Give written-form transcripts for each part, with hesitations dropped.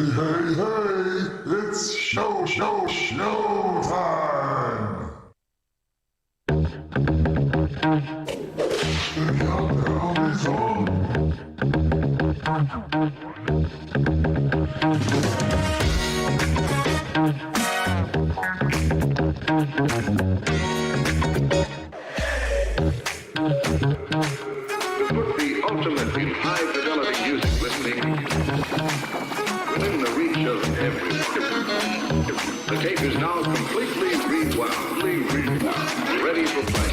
hey, it's show time! The countdown is on! To put the ultimate in high-fidelity music listening within the reach of everyone. The tape is now completely rewound, ready for play.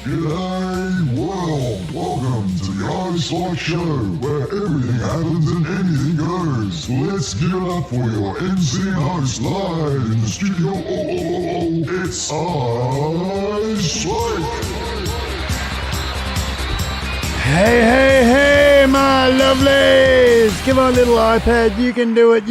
G'day world, welcome to the iSpike show, where everything happens and anything goes. Let's give it up for your MC and host live in the studio. It's iSpike. Hey, my lovelies! Come on, little iPad, you can do it.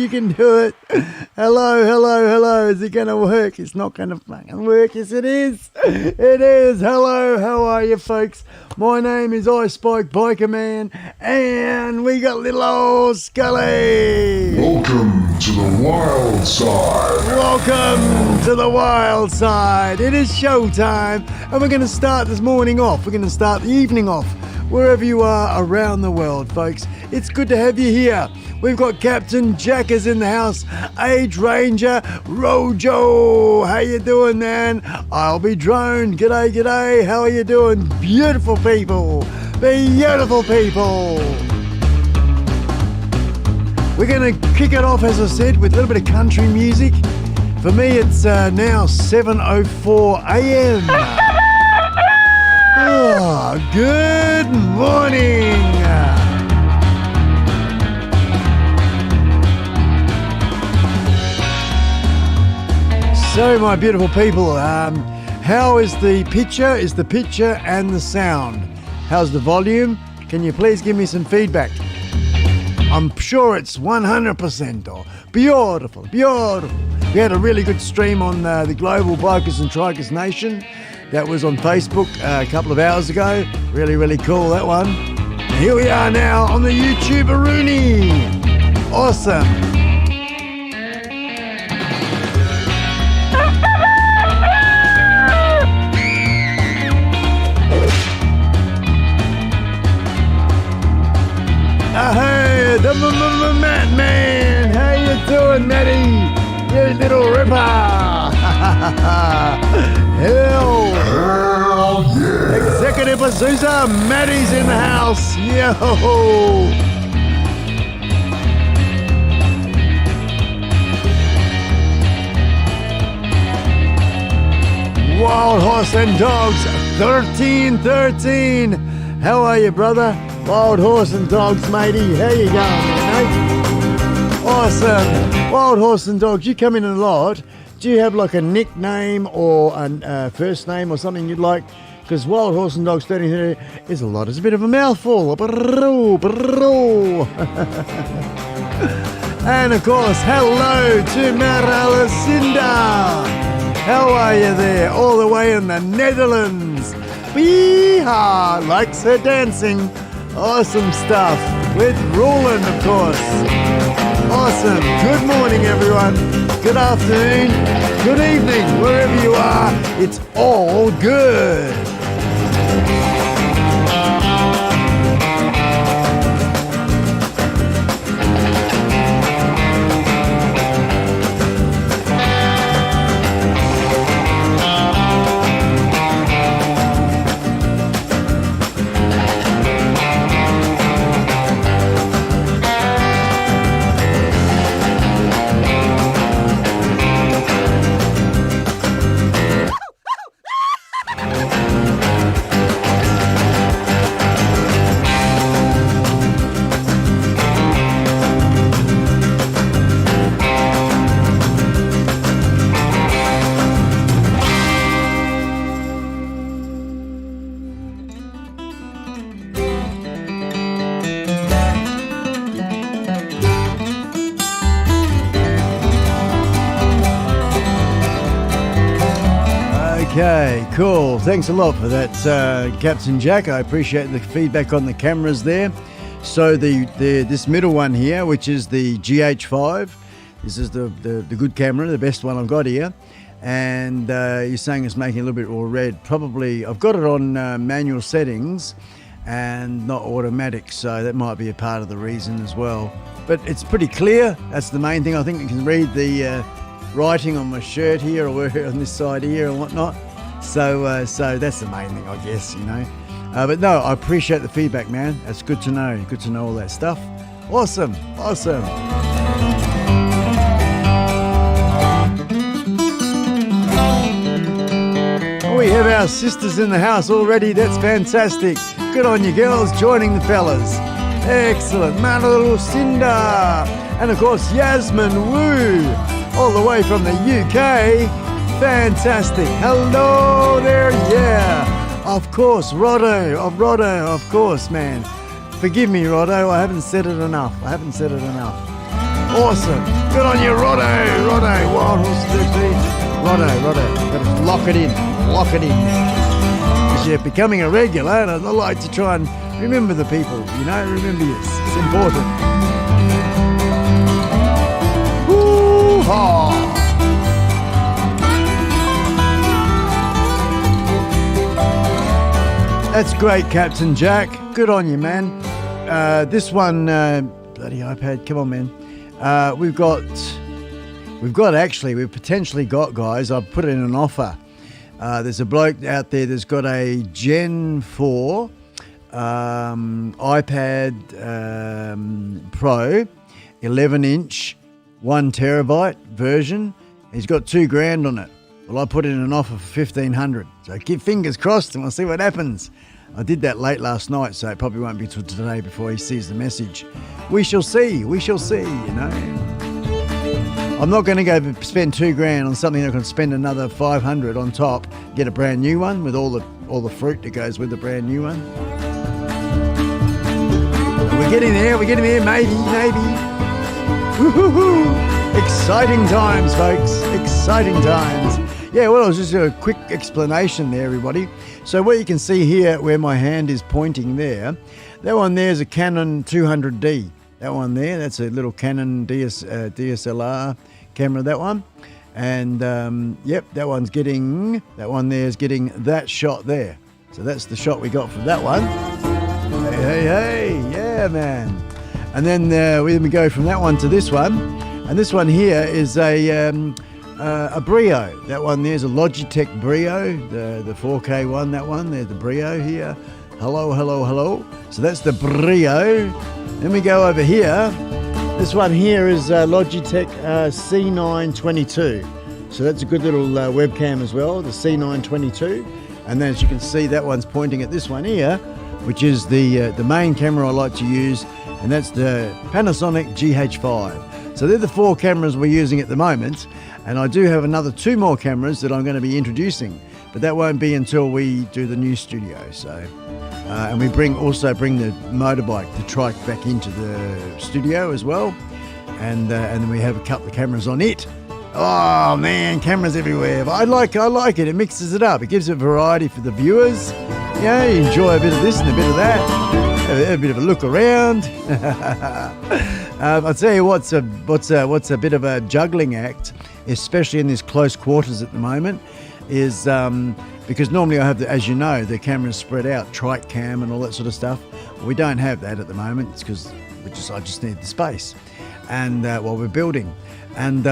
Hello. Is it going to work? It's not going to fucking work. Yes, it is. It is. Hello, how are you, folks? My name is iSpike Biker Man, and we got little old Scully. Welcome to the wild side. Welcome to the wild side. It is showtime, and we're going to start this morning off. We're going to start the evening off. Wherever you are around the world, folks, it's good to have you here. We've got Captain Jack is in the house, Age Ranger, Rojo. How you doing, man? I'll be Drone. G'day. How are you doing? Beautiful people. We're going to kick it off, as I said, with a little bit of country music. For me, it's now 7:04 a.m. Oh, good morning. So, my beautiful people, how is the picture? Is the picture and the sound? How's the volume? Can you please give me some feedback? I'm sure it's 100% or beautiful. We had a really good stream on the Global Bikers and Trikers Nation. That was on Facebook a couple of hours ago. Really cool, that one. And here we are now on the YouTube-a-rooney. Awesome. Hey, the Matt Man. How you doing, Matty? You little ripper. Hell yeah. Executive Azusa, Maddie's in the house. Yo. Wild Horse and Dogs 1313. How are you, brother? Wild Horse and Dogs, matey. How you going, mate? Awesome. Wild Horse and Dogs, you come in a lot. Do you have like a nickname or a first name or something you'd like? Because Wild Horse and Dogs 13 is a lot. It's a bit of a mouthful. And of course, hello to Maralucinda. How are you there? All the way in the Netherlands. Yeehaw! Likes her dancing. Awesome stuff. With Roland, of course. Awesome. Good morning, everyone. Good afternoon. Good evening. Wherever you are, it's all good. Okay, cool. Thanks a lot for that, Captain Jack. I appreciate the feedback on the cameras there. So this middle one here, which is the GH5, this is the good camera, the best one I've got here. And you're saying it's making a little bit more red. Probably, I've got it on manual settings and not automatic, so that might be a part of the reason as well. But it's pretty clear. That's the main thing. I think you can read the writing on my shirt here or on this side here and whatnot. So that's the main thing, I guess, you know. But no, I appreciate the feedback, man. That's good to know. Good to know all that stuff. Awesome. we have our sisters in the house already. That's fantastic. Good on you, girls, joining the fellas. Excellent. Mana Lucinda. And of course, Yasmin Wu, all the way from the UK. Fantastic. Hello there, yeah. Of course, Roddo, of course, man. Forgive me, Roddo, I haven't said it enough. Awesome. Good on you, Roddo. Wild Horse 13. Roddo. Gotta lock it in. Because you're becoming a regular, and I'd like to try and remember the people, remember you. It's important. Woo-ha! That's great, Captain Jack. Good on you, man. This one, bloody iPad, come on, man. We've potentially got, guys, I've put in an offer. There's a bloke out there that's got a Gen 4 iPad Pro, 11-inch, 1 terabyte version. He's got $2,000 on it. Well, I put in an offer for $1,500. So keep fingers crossed and we'll see what happens. I did that late last night, so it probably won't be till today before he sees the message. We shall see, I'm not going to go spend $2,000 on something I can spend another $500 on top, get a brand new one with all the fruit that goes with the brand new one. We're getting there, maybe. Woo-hoo-hoo. Exciting times, folks. Exciting times. Yeah, well, it was just a quick explanation there, everybody. So what you can see here, where my hand is pointing there, that one there is a Canon 200D. That one there, that's a little Canon DSLR camera, that one. And, yep, that one there is getting that shot there. So that's the shot we got from that one. Hey, yeah, man. And then we go from that one to this one. And this one here is a Brio. That one there's a Logitech Brio, the 4K one, that one. There's the Brio here. Hello. So that's the Brio. Then we go over here. This one here is Logitech C922. So that's a good little webcam as well, the C922. And then as you can see, that one's pointing at this one here, which is the main camera I like to use, and that's the Panasonic GH5. So they're the 4 cameras we're using at the moment, and I do have another 2 more cameras that I'm going to be introducing, but that won't be until we do the new studio. So, and we also bring the motorbike, the trike, back into the studio as well, and then we have a couple of cameras on it. Oh man, cameras everywhere. But I like it. It mixes it up. It gives it variety for the viewers. You enjoy a bit of this and a bit of that. Have a bit of a look around. I'll tell you what's a bit of a juggling act, especially in these close quarters at the moment, is because normally I have, as you know, the cameras spread out, trike cam and all that sort of stuff. We don't have that at the moment. It's because I just need the space, and while we're building. And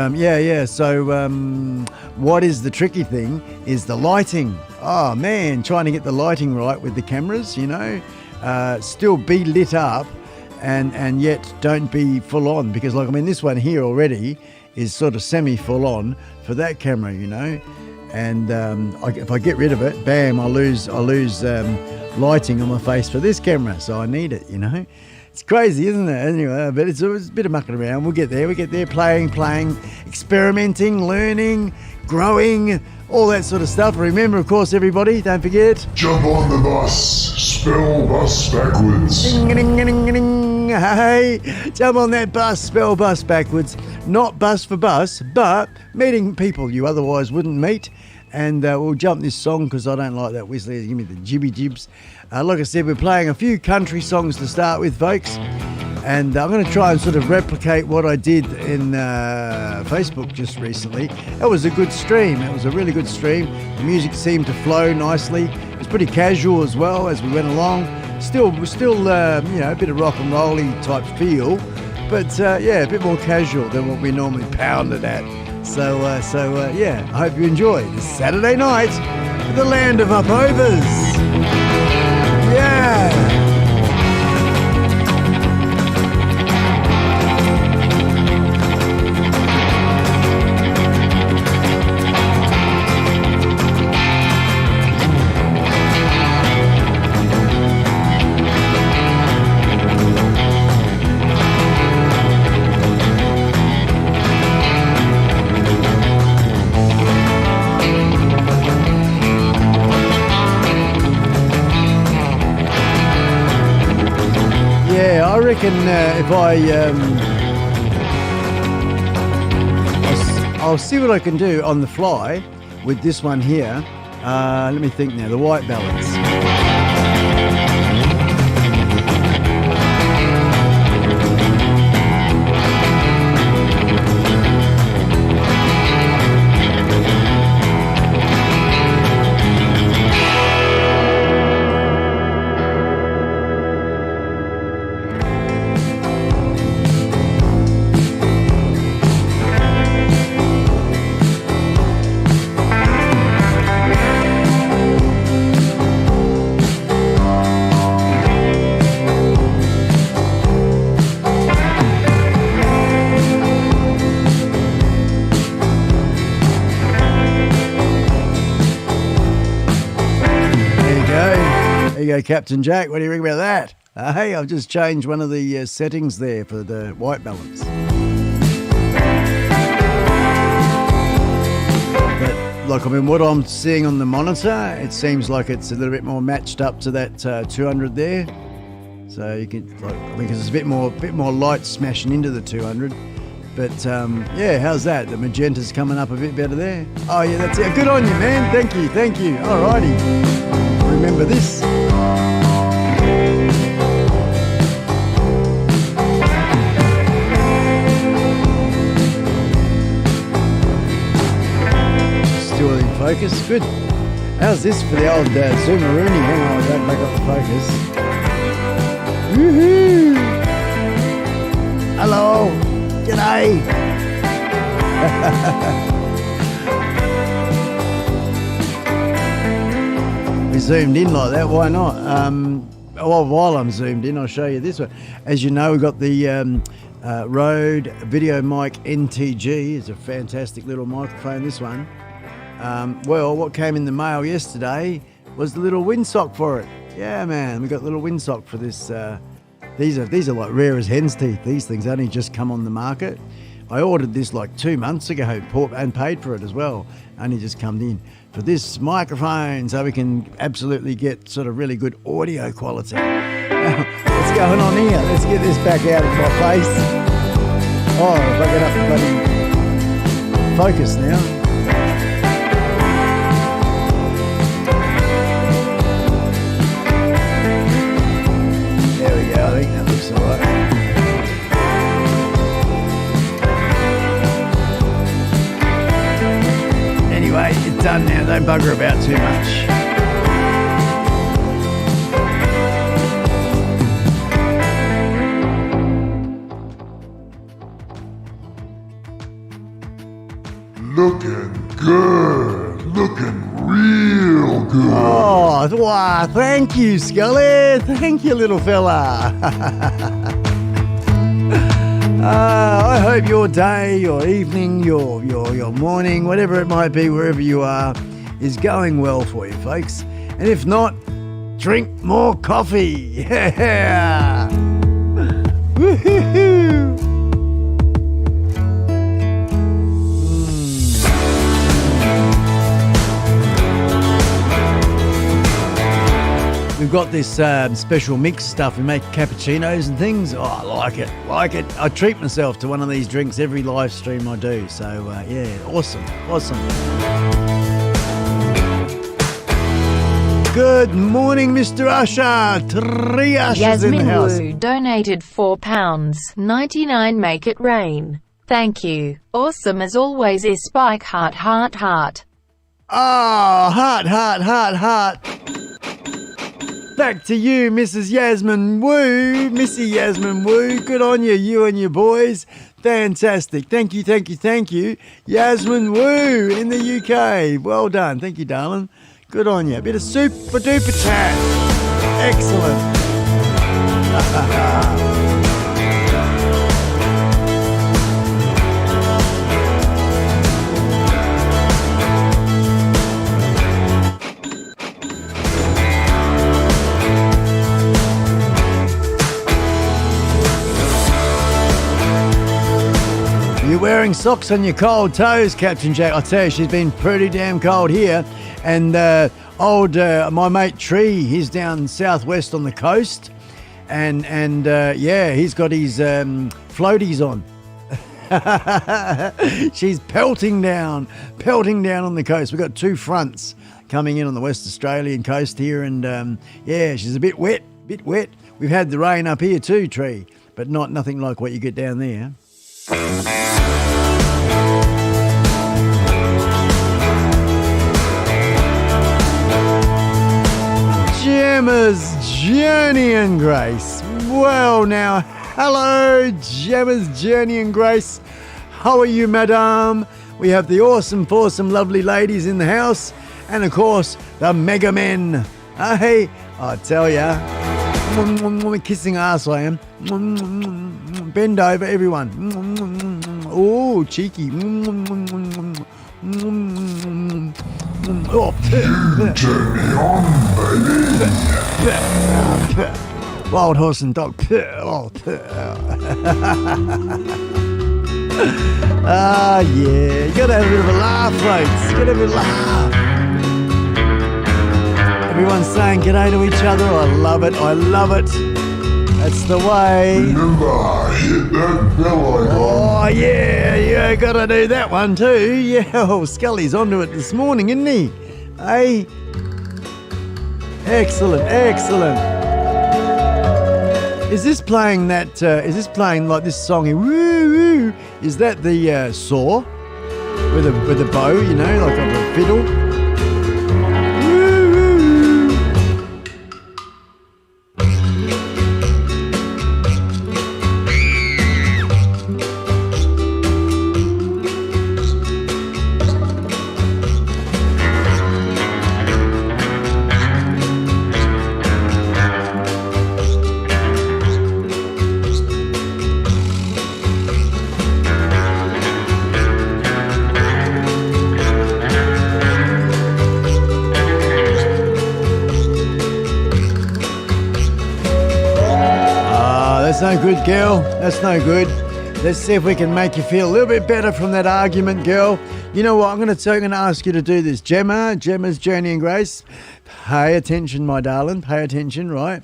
so what is the tricky thing is the lighting. Oh man, trying to get the lighting right with the cameras, still be lit up and yet don't be full on, because this one here already is sort of semi full on for that camera, and if I get rid of it, bam, I lose lighting on my face for this camera, so I need it, It's crazy, isn't it? Anyway, but it's a bit of mucking around. We'll get there, playing, experimenting, learning, growing, all that sort of stuff. Remember, of course, everybody, don't forget. Jump on the bus. Spell bus backwards. Ding, ding, ding, ding. Hey, jump on that bus. Spell bus backwards. Not bus for bus, but meeting people you otherwise wouldn't meet. And we'll jump this song because I don't like that whistling. Give me the jibby jibs. Like I said, we're playing a few country songs to start with, folks. And I'm going to try and sort of replicate what I did in Facebook just recently. That was a good stream. It was a really good stream. The music seemed to flow nicely. It was pretty casual as well as we went along. Still, a bit of rock and rolly type feel, but a bit more casual than what we normally pound it at. So I hope you enjoy this Saturday night in the land of upovers. Yeah. reckon if I'll see what I can do on the fly with this one here. Let me think now. The white balance. Captain Jack, what do you think about that? Hey, I've just changed one of the settings there for the white balance. But, like, I mean, what I'm seeing on the monitor, it seems like it's a little bit more matched up to that 200 there. So you can, like, I mean, because it's a bit more light smashing into the 200. But yeah, how's that? The magenta's coming up a bit better there. Oh yeah, that's it. Good on you, man. Thank you. Alrighty. Remember this. Still in focus. Good. How's this for the old Zoomaroonie? Hang on, I don't back up the focus. Woohoo! Hello. G'day. We zoomed in like that, why not? Well, while I'm zoomed in, I'll show you this one. As you know, we've got the Rode Video Mic NTG. It's a fantastic little microphone, this one. Well, what came in the mail yesterday was the little windsock for it. Yeah, man, we got a little windsock for this. These are like rare as hen's teeth. These things only just come on the market. I ordered this like 2 months ago and paid for it as well. Only just come in for this microphone, so we can absolutely get sort of really good audio quality. Now, what's going on here? Let's get this back out of my face. Oh, if I get up and bloody focus now. I think that looks alright. Anyway, it's done now. Don't bugger about too much. Looking good. Looking real good. Oh, wow, thank you, Scully. Thank you, little fella. I hope your day, your evening, your morning, whatever it might be, wherever you are, is going well for you, folks. And if not, drink more coffee. Yeah. Woo-hoo-hoo. We've got this special mix stuff. We make cappuccinos and things. Oh, I like it. I treat myself to one of these drinks every live stream I do. So, yeah, awesome. Good morning, Mr. Usher. 3 ushers in the house. Yasmin Wu donated £4.99. Make it rain. Thank you. Awesome as always. iSpike heart. Oh, heart. Back to you, Mrs. Yasmin Wu. Missy Yasmin Wu. Good on you, you and your boys. Fantastic. Thank you. Yasmin Wu in the UK. Well done. Thank you, darling. Good on you. A bit of super duper chat. Excellent. You're wearing socks on your cold toes, Captain Jack. I tell you, she's been pretty damn cold here. And my mate Tree, he's down southwest on the coast. and yeah, he's got his floaties on. She's pelting down on the coast. We've got 2 fronts coming in on the West Australian coast here, and yeah, she's a bit wet. We've had the rain up here too, Tree, but nothing like what you get down there. Gemma's Journey and Grace. Well, now, hello, Gemma's Journey and Grace. How are you, madame? We have the awesome, foursome, lovely ladies in the house, and of course, the mega men. Hey, I tell ya, kissing ass I am. Bend over, everyone. Oh, cheeky. Oh. You turn me on, baby. Wild horse and dog. Ah, yeah. You gotta have a bit of a laugh, folks. You gotta have a laugh. Everyone's saying g'day to each other. I love it. That's the way. Remember, hit that bell icon. Oh, yeah, gotta do that one too. Yeah, oh, Scully's onto it this morning, isn't he? Hey? Excellent. Is this playing like this song here? Woo, woo. Is that the saw with a bow, you know, like on a fiddle? That's no good, girl. That's no good. Let's see if we can make you feel a little bit better from that argument, girl. You know what? I'm going to ask you to do this. Gemma's Journey and Grace. Pay attention, my darling. Pay attention, right?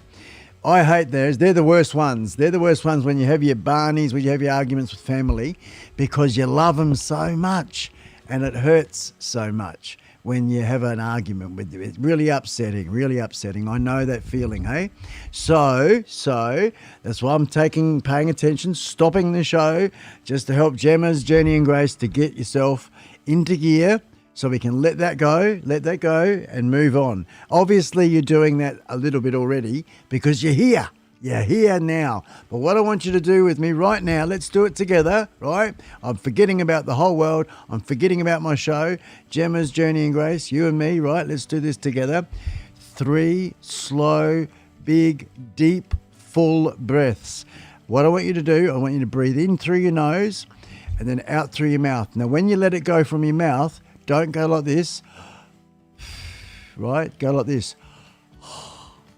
I hate those. They're the worst ones. They're the worst ones when you have your barneys, when you have your arguments with family, because you love them so much and it hurts so much when you have an argument with them. It's really upsetting. I know that feeling, hey? So that's why I'm paying attention, stopping the show, just to help Gemma's Journey and Grace to get yourself into gear so we can let that go and move on. Obviously, you're doing that a little bit already because you're here. You're here now. But what I want you to do with me right now, let's do it together, right? I'm forgetting about the whole world. I'm forgetting about my show, Gemma's Journey and Grace, you and me, right? Let's do this together. 3 slow, big, deep, full breaths. What I want you to do, I want you to breathe in through your nose and then out through your mouth. Now, when you let it go from your mouth, don't go like this, right? Go like this.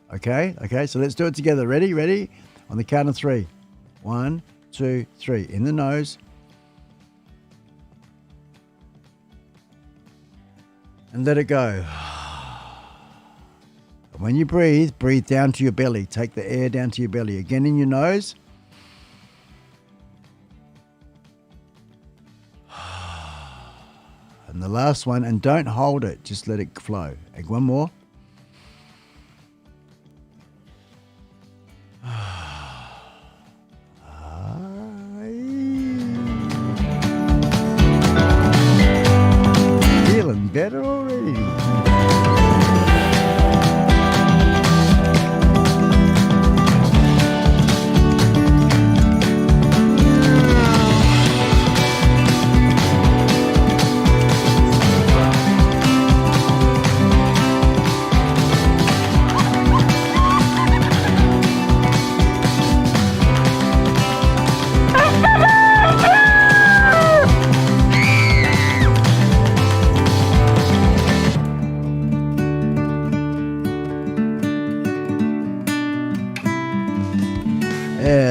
Okay, so let's do it together. Ready? On the count of 3. 1, 2, 3. In the nose. And let it go. And when you breathe down to your belly. Take the air down to your belly. Again in your nose. And the last one, and don't hold it. Just let it flow. And one more. Feeling better already.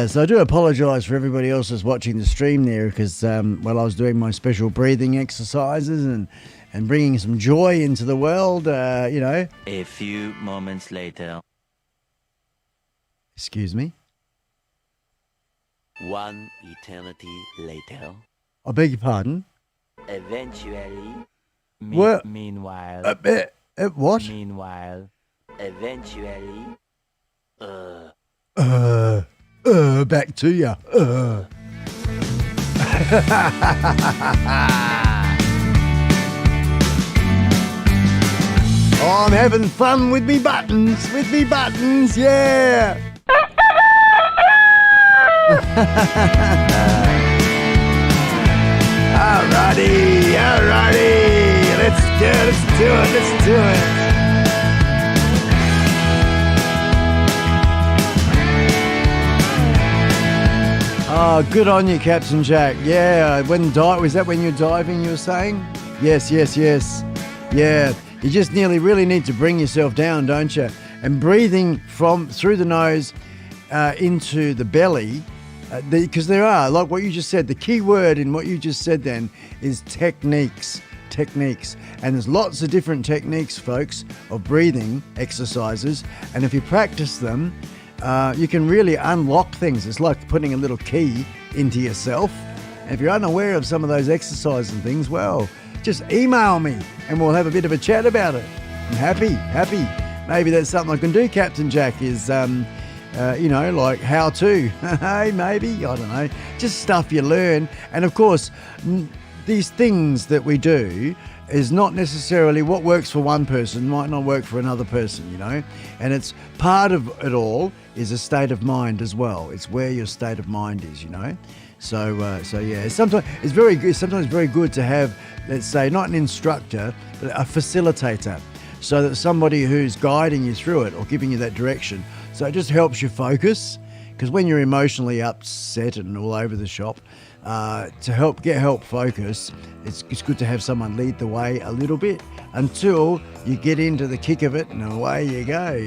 So I do apologise for everybody else that's watching the stream there because while I was doing my special breathing exercises and bringing some joy into the world, you know. A few moments later. Excuse me. One eternity later. I beg your pardon. Eventually. Well, Meanwhile. What? Meanwhile. Eventually. Back to ya. Oh, I'm having fun with me buttons, yeah. Alrighty. Let's do it. Oh, good on you, Captain Jack. Yeah, was that when you're diving, you were saying? Yes. Yeah, you just really need to bring yourself down, don't you? And breathing through the nose into the belly, because there are, like what you just said, the key word in what you just said then is techniques. And there's lots of different techniques, folks, of breathing exercises. And if you practice them, you can really unlock things. It's like putting a little key into yourself. And if you're unaware of some of those exercises and things, well, just email me and we'll have a bit of a chat about it. I'm happy. Maybe that's something I can do, Captain Jack, is, like how to. Hey, maybe, I don't know. Just stuff you learn. And of course, these things that we do is not necessarily what works for one person might not work for another person, and it's part of it all is a state of mind as well. It's where your state of mind is, so yeah, sometimes it's very good to have, let's say, not an instructor but a facilitator, so that somebody who's guiding you through it or giving you that direction, so it just helps you focus, because when you're emotionally upset and all over the shop, to get help focus, it's good to have someone lead the way a little bit until you get into the kick of it and away you go,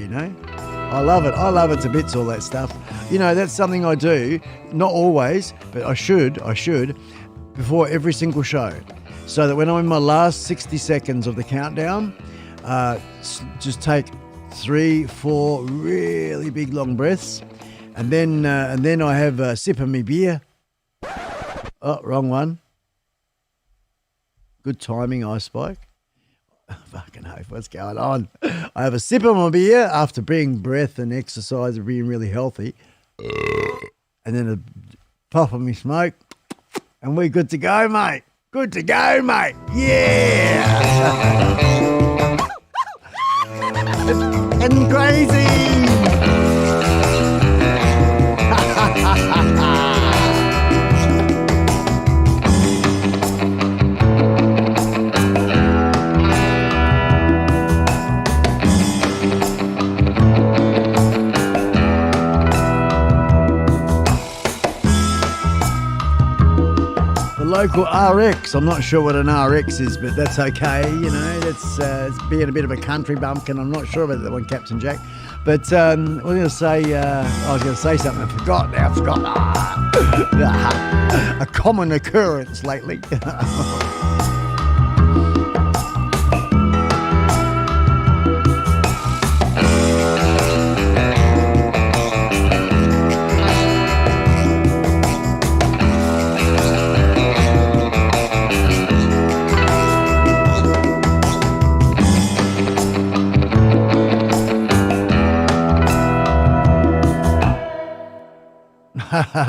I love it to bits, all that stuff. That's something I do, not always, but I should, before every single show, so that when I'm in my last 60 seconds of the countdown, just take 3-4 really big long breaths, and then I have a sip of my beer. Oh, wrong one. Good timing, iSpike. Fucking hope, what's going on? I have a sip of my beer after being breath and exercise and being really healthy. And then a puff of me smoke. And we're good to go, mate. Yeah! And crazy! Local RX. I'm not sure what an RX is, but that's okay. It's being a bit of a country bumpkin. I'm not sure about that one, Captain Jack. But I was going to say, something. I forgot now. A common occurrence lately.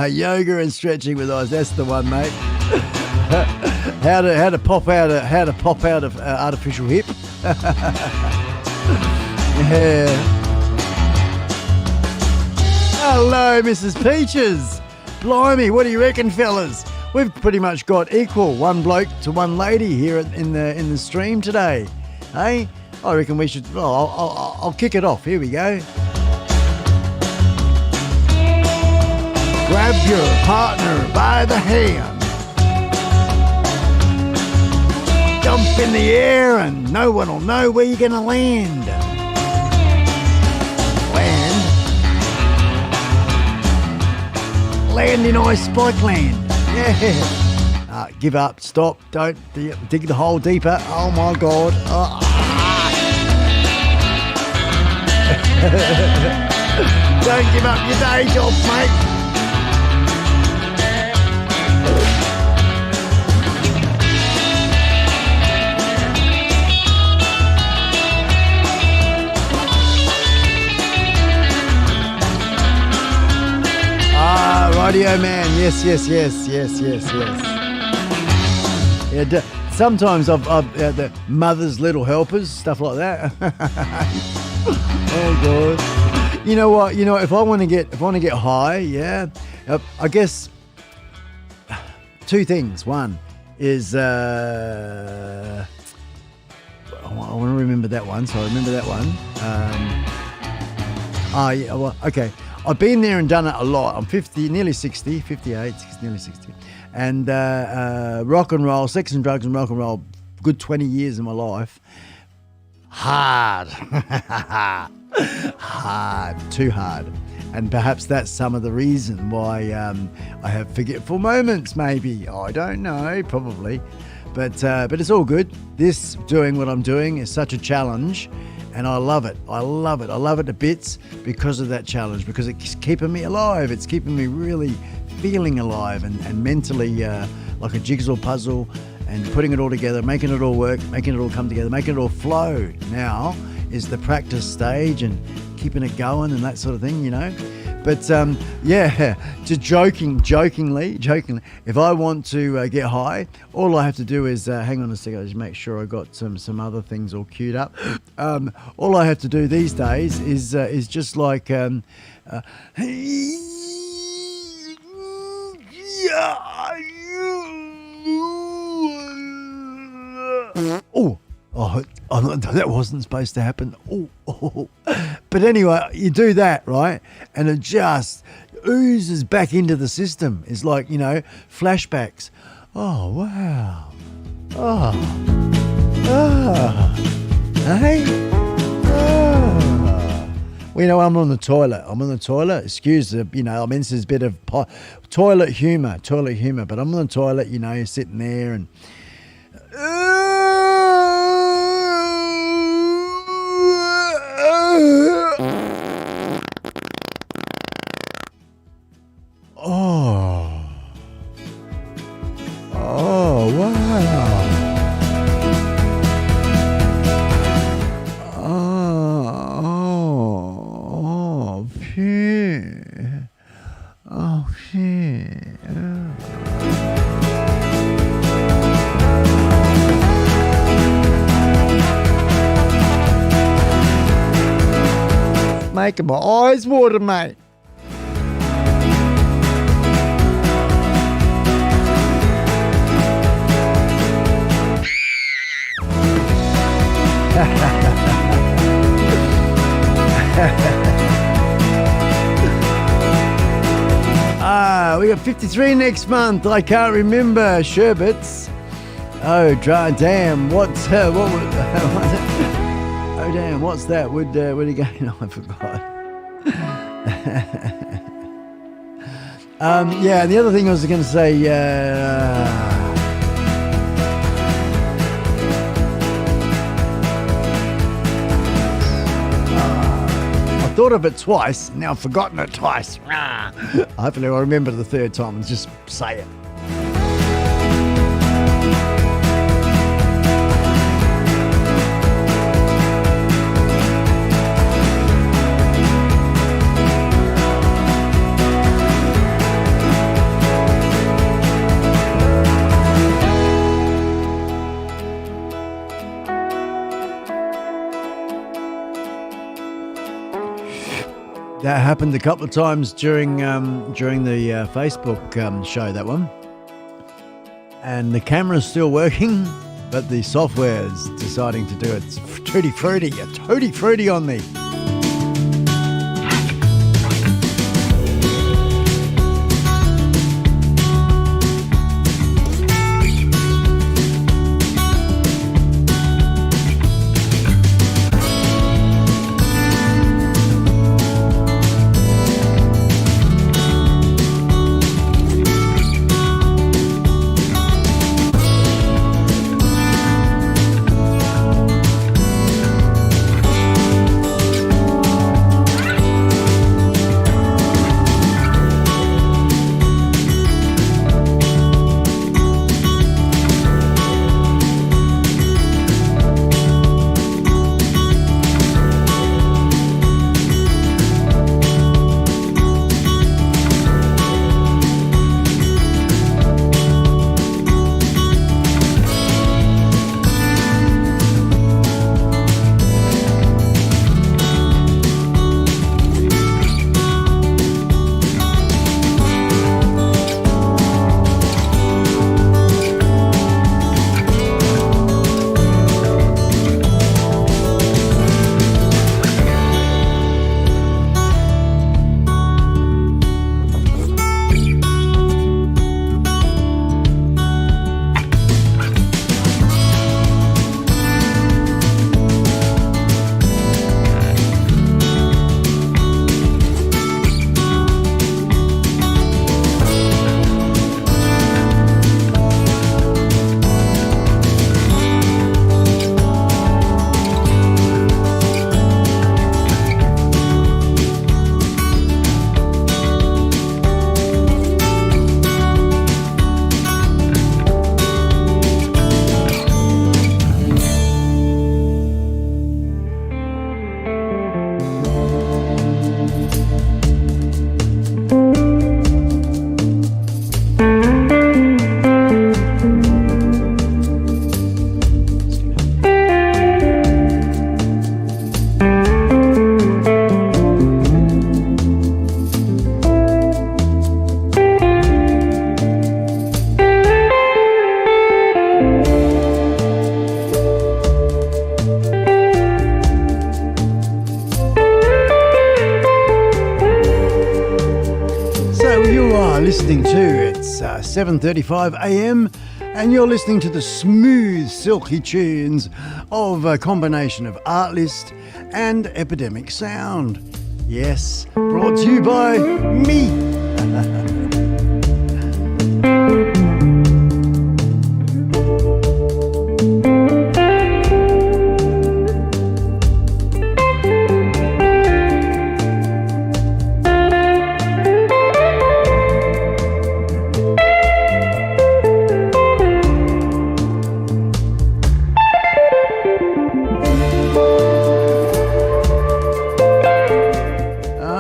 Yoga and stretching with eyes. That's the one, mate. how to pop out of artificial hip. Yeah. Hello, Mrs. Peaches. Blimey, what do you reckon, fellas? We've pretty much got equal, one bloke to one lady here in the stream today. Hey, I reckon we should. Well, I'll kick it off. Here we go. Grab your partner by the hand. Jump in the air and no one will know where you're going to land. Land in iSpike land. Yeah. Give up. Stop. Don't dig the hole deeper. Oh my God. Oh. Don't give up your day job, mate. Radio man, yes. Yeah, sometimes I've the mother's little helpers, stuff like that. Oh God! You know what? If I want to get high, yeah, I guess two things. One is I want to remember that one, so I remember that one. Yeah, well, okay. I've been there and done it a lot. I'm 50, nearly 60, 58, nearly 60. And rock and roll, sex and drugs and rock and roll, good 20 years of my life. Hard. Hard, too hard. And perhaps that's some of the reason why I have forgetful moments, maybe. I don't know, probably. But it's all good. This, doing what I'm doing, is such a challenge. And I love it. I love it to bits because of that challenge, because it's keeping me alive. It's keeping me really feeling alive and mentally like a jigsaw puzzle, and putting it all together, making it all work, making it all come together, making it all flow. Now is the practice stage and keeping it going and that sort of thing, But yeah, just jokingly, if I want to get high, all I have to do is hang on a second. Just make sure I got some other things all queued up. All I have to do these days is just like Oh, that wasn't supposed to happen. Oh. But anyway, you do that, right? And it just oozes back into the system. It's like, flashbacks. Oh, wow. Oh. Hey? Well, I'm on the toilet. Excuse the, this is a bit of toilet humour. But I'm on the toilet, sitting there and... Oh, wow. Oh, phew. Oh, shit. Making my eyes water, mate. We got 53 next month. I can't remember. Sherbets. Oh, damn. What was oh, damn. What's that? Where'd he go? No, I forgot. Yeah, the other thing I was going to say, I thought of it twice, now I've forgotten it twice. Hopefully I'll remember the third time and just say it. That happened a couple of times during the Facebook show, that one. And the camera's still working, but the software's deciding to do it. It's tutti frutti on me. are listening to. It's 7:35 a.m. and you're listening to the smooth, silky tunes of a combination of Artlist and Epidemic Sound. Yes, brought to you by me.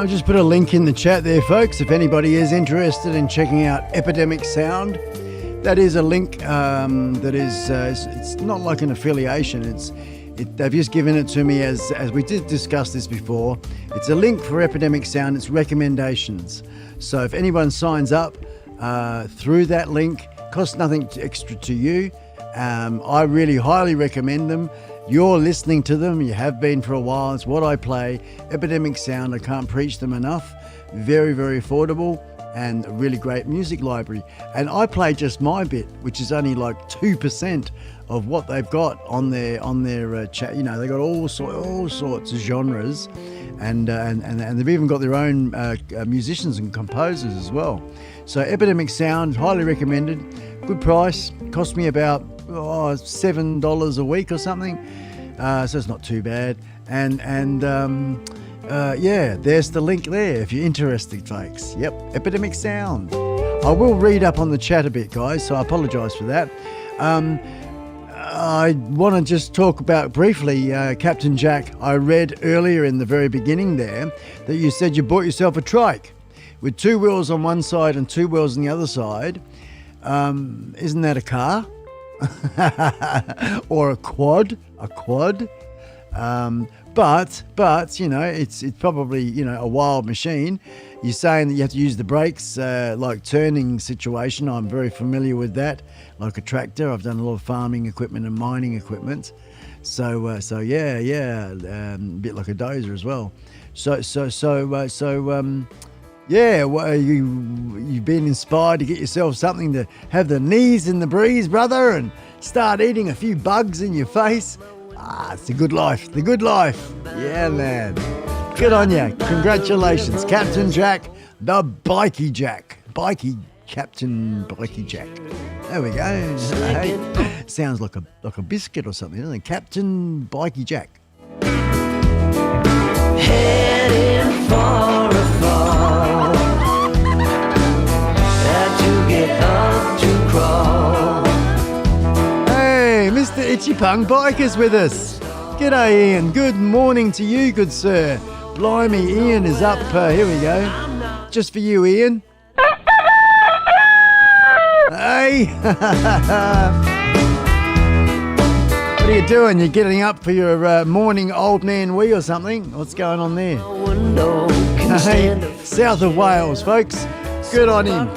Just put a link in the chat there, folks, if anybody is interested in checking out Epidemic Sound. That is a link that is it's not like an affiliation. They've just given it to me as we did discuss this before. It's a link for Epidemic Sound. It's recommendations. So if anyone signs up through that link, costs nothing extra to you. I really highly recommend them. You're listening to them, you have been for a while. It's what I play. Epidemic Sound, I can't preach them enough. Very, very affordable and a really great music library. And I play just my bit, which is only like 2% of what they've got on their chat. You know, they've got all sorts of genres, and they've even got their own musicians and composers as well. So Epidemic Sound, highly recommended. Good price. Cost me about $7 a week or something, so it's not too bad. And there's the link there if you're interested, folks. Yep, Epidemic Sound. I will read up on the chat a bit, guys, so I apologise for that. I want to just talk about briefly, Captain Jack. I read earlier in the very beginning there that you said you bought yourself a trike with 2 wheels on one side and 2 wheels on the other side. Isn't that a car? Or a quad? But you know, it's probably, you know, a wild machine. You're saying that you have to use the brakes, like turning situation. I'm very familiar with that, like a tractor. I've done a lot of farming equipment and mining equipment. So yeah, a bit like a dozer as well. Yeah, well, you've been inspired to get yourself something to have the knees in the breeze, brother, and start eating a few bugs in your face. It's the good life, Yeah, man. Good on you. Congratulations, Captain Jack, the Bikey Jack. Captain Bikey Jack. There we go. Hey, sounds like a biscuit or something, doesn't it? Captain Bikey Jack. Heading for a fall. Hey, Mr. Itchy Pung Biker's with us. G'day, Ian. Good morning to you, good sir. Blimey, Ian is up. Here we go. Just for you, Ian. Hey. What are you doing? You're getting up for your morning old man wee or something? What's going on there? Hey, south of Wales, folks. Good on him.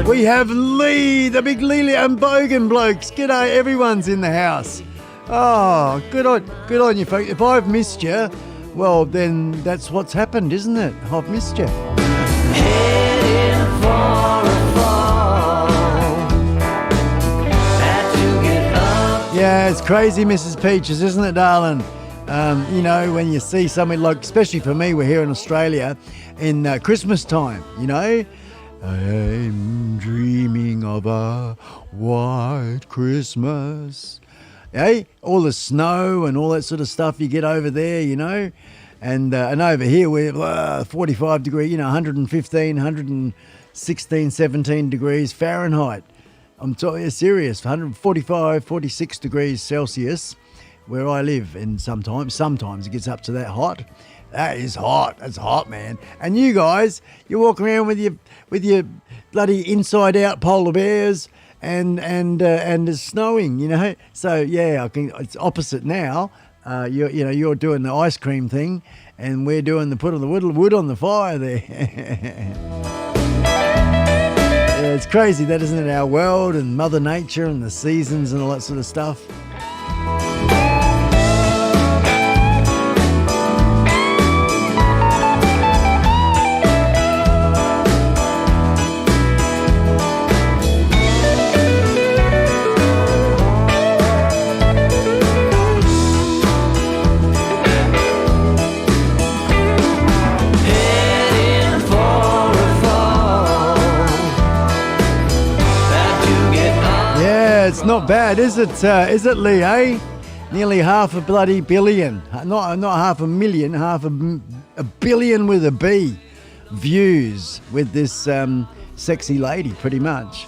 We have Lee, the big Lee and Bogan blokes. G'day, everyone's in the house. Oh, good on you, folks. If I've missed you, well, then that's what's happened, isn't it? I've missed you. Heading for a fall. Had to get up. Yeah, it's crazy, Mrs. Peaches, isn't it, darling? You know, when you see something like, especially for me, we're here in Australia in Christmas time, you know. I'm dreaming of a white Christmas. Hey, all the snow and all that sort of stuff you get over there, you know. And over here we're 45 degrees, you know, 115, 116, 17 degrees Fahrenheit. I'm serious, 145, 46 degrees Celsius. Where I live, and sometimes it gets up to that hot. That is hot. That's hot, man. And you guys, you walk around with your bloody inside out polar bears, and it's snowing, you know. So yeah, it's opposite now. You're doing the ice cream thing, and we're doing the put of the wood on the fire there. Yeah, it's crazy, that isn't it? Our world and Mother Nature and the seasons and all that sort of stuff. not bad, is it? Is it, Lee, eh? Nearly half a bloody billion. Not half a million, a billion with a B views with this sexy lady, pretty much.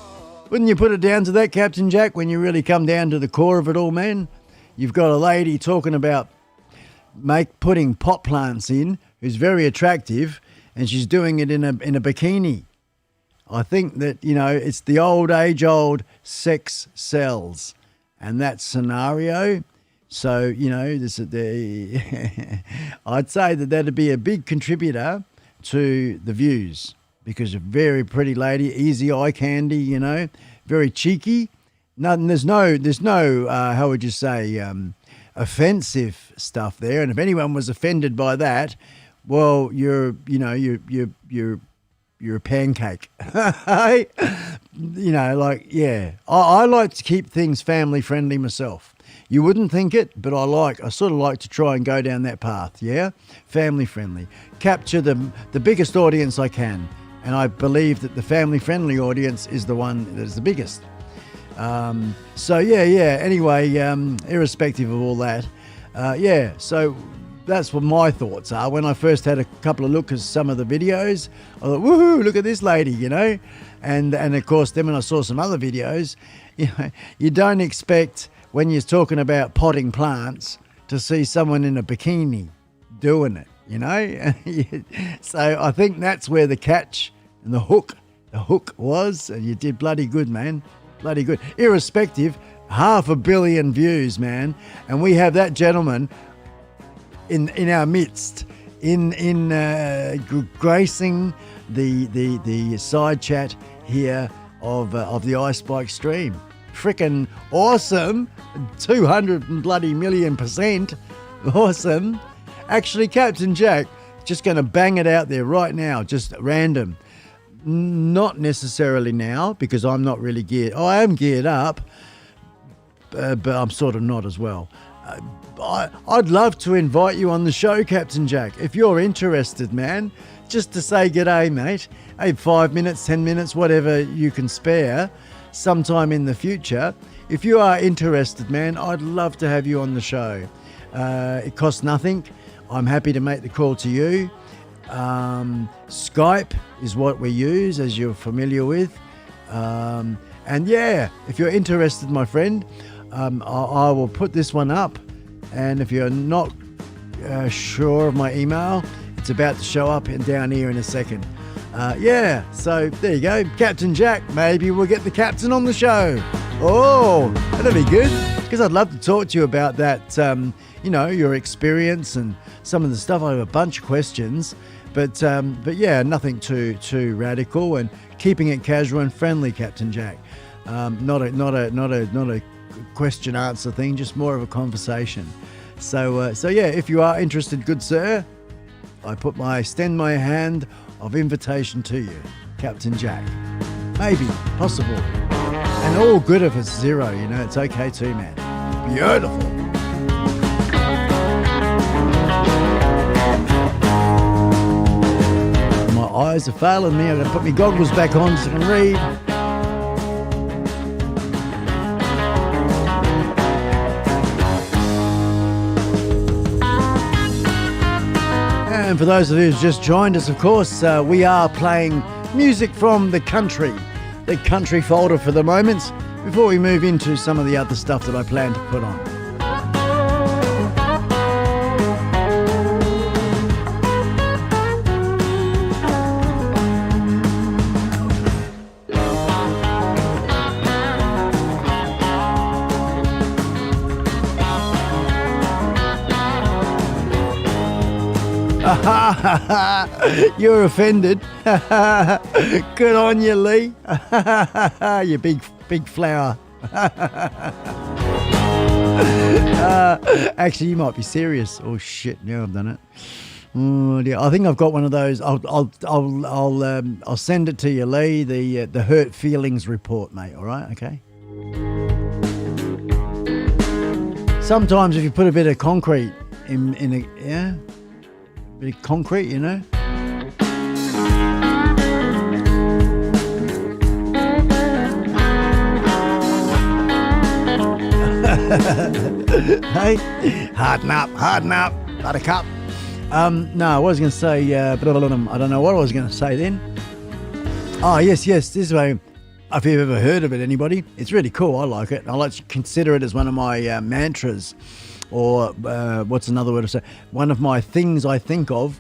Wouldn't you put it down to that, Captain Jack, when you really come down to the core of it all, man? You've got a lady talking about putting pot plants in, who's very attractive, and she's doing it in a bikini. I think that, it's the old sex sells, and that scenario. So, this is I'd say that'd be a big contributor to the views, because a very pretty lady, easy eye candy, very cheeky. There's no how would you say, offensive stuff there. And if anyone was offended by that, well, you're a pancake. I like to keep things family friendly myself. You wouldn't think it, but I sort of like to try and go down that path, yeah? Family friendly. Capture the biggest audience I can. And I believe that the family friendly audience is the one that is the biggest. Anyway, irrespective of all that, so that's what my thoughts are. When I first had a couple of looks at some of the videos, I thought, woohoo, look at this lady, and of course then when I saw some other videos, you don't expect, when you're talking about potting plants, to see someone in a bikini doing it, So I think that's where the catch and the hook was, and you did bloody good, man. Bloody good. Irrespective, 500 million views, man. And we have that gentleman in our midst, gracing the side chat here of the iSpike stream. Frickin' awesome. 200 bloody million%. Awesome. Actually, Captain Jack, just going to bang it out there right now, just random. Not necessarily now, because I'm not really geared. I am geared up, but I'm sort of not as well. I'd love to invite you on the show, Captain Jack, if you're interested, man. Just to say g'day, mate. Hey, 5 minutes, 10 minutes, whatever you can spare, sometime in the future. If you are interested, man, I'd love to have you on the show. It costs nothing. I'm happy to make the call to you. Skype is what we use, as you're familiar with. If you're interested, my friend, I will put this one up. And if you're not sure of my email, it's about to show up down here in a second. So there you go. Captain Jack, maybe we'll get the captain on the show. Oh, that'll be good, because I'd love to talk to you about that, your experience and some of the stuff. I have a bunch of questions. But nothing too radical, and keeping it casual and friendly, Captain Jack. Not a question answer thing, just more of a conversation. So if you are interested, good sir, I extend my hand of invitation to you, Captain Jack. Maybe, possible, and all good if it's zero. It's okay too, man. Beautiful. Eyes are failing me. I'm going to put my goggles back on so I can read. And for those of you who've just joined us, of course, we are playing music from the country folder for the moment, before we move into some of the other stuff that I plan to put on. You're offended. Good on you, Lee. You big flower. Actually, you might be serious. Oh shit! Yeah, I've done it. Oh dear. I think I've got one of those. I'll send it to you, Lee. The hurt feelings report, mate. All right, okay. Sometimes if you put a bit of concrete in a bit of concrete, Hey, harden up, buttercup. No, I was going to say, I don't know what I was going to say then. Oh, yes, this is if you've ever heard of it, anybody, it's really cool. I like it. I like to consider it as one of my mantras, or what's another word to say? One of my things I think of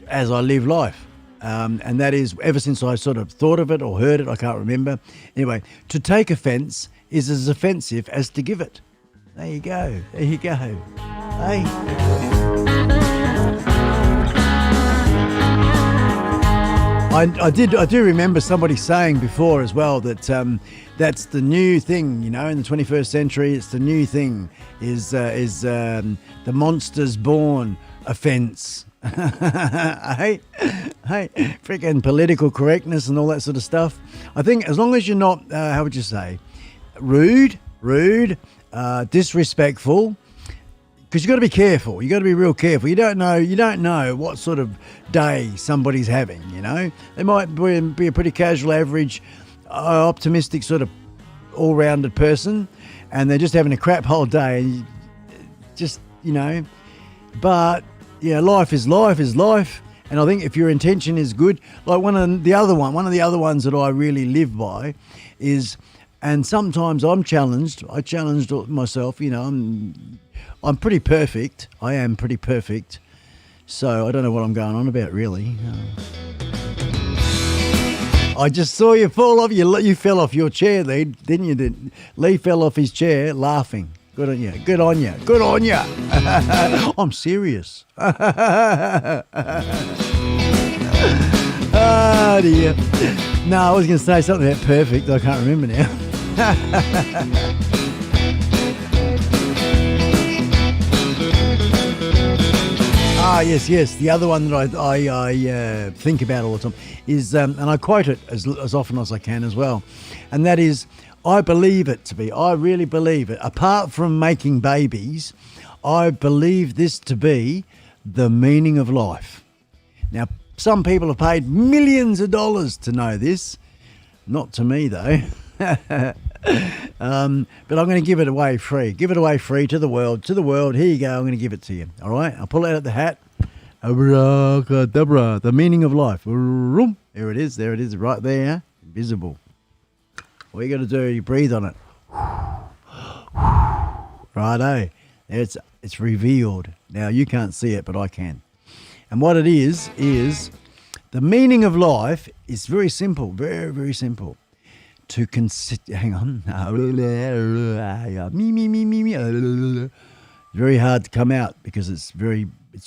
as I live life. And that is, ever since I sort of thought of it or heard it, I can't remember. Anyway, to take offence is as offensive as to give it. There you go. Hey. I do remember somebody saying before as well that that's the new thing, in the 21st century. It's the new thing is the monsters born offence. hey, freaking political correctness and all that sort of stuff. I think as long as you're not, how would you say, rude, disrespectful. Because you got to be careful. You got to be real careful. You don't know what sort of day somebody's having. They might be a pretty casual, average, optimistic sort of all-rounded person, and they're just having a crap whole day. And but life is life. And I think if your intention is good, like one of the other ones that I really live by is, and sometimes I'm challenged. I challenged myself. I'm pretty perfect. I am pretty perfect. So I don't know what I'm going on about, really. I just saw you fall off. You fell off your chair, Lee, didn't you? Lee fell off his chair laughing. Good on you. I'm serious. Oh, dear. No, I was going to say something about perfect. I can't remember now. Yes. The other one that I think about all the time is, and I quote it as often as I can as well, and that is, I really believe it. Apart from making babies, I believe this to be the meaning of life. Now, some people have paid millions of dollars to know this. Not to me, though. But I'm going to give it away free. Give it away free to the world. Here you go. I'm going to give it to you. All right? I'll pull it out of the hat. Abracadabra. The meaning of life. There it is. Right there. Visible. All you got to do, you breathe on it. Righto. It's revealed. Now, you can't see it, but I can. And what it is the meaning of life is very simple. Very, very simple. To consider, hang on. Very hard to come out because it's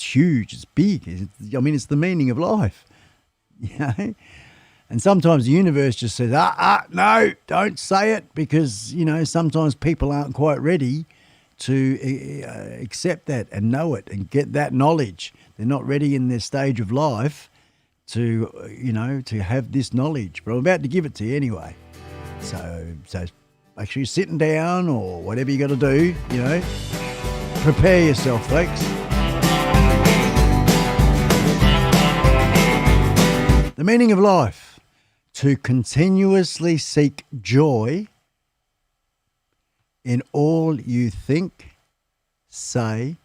huge, it's big. It's the meaning of life. And sometimes the universe just says, no, don't say it, because, sometimes people aren't quite ready to accept that and know it and get that knowledge. They're not ready in their stage of life to have this knowledge. But I'm about to give it to you anyway. So make sure you're sitting down or whatever you got to do, prepare yourself, folks. The meaning of life: to continuously seek joy in all you think, say,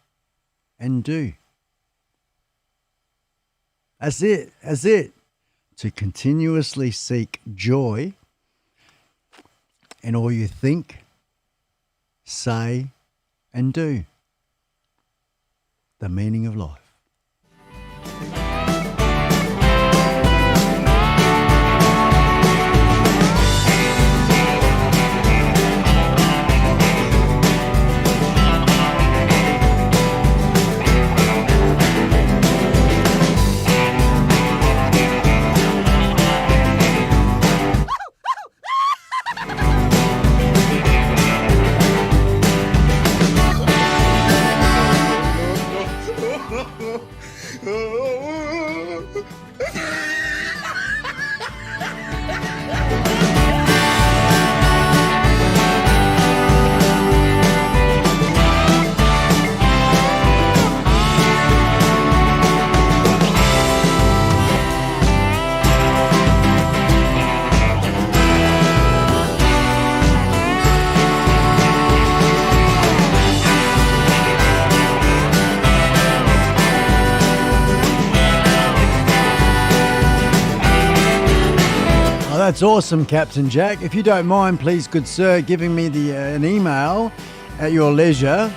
and do. That's it. To continuously seek joy in all you think, say, and do. The meaning of life. that's awesome, Captain Jack. If you don't mind, please, good sir, giving me an email at your leisure,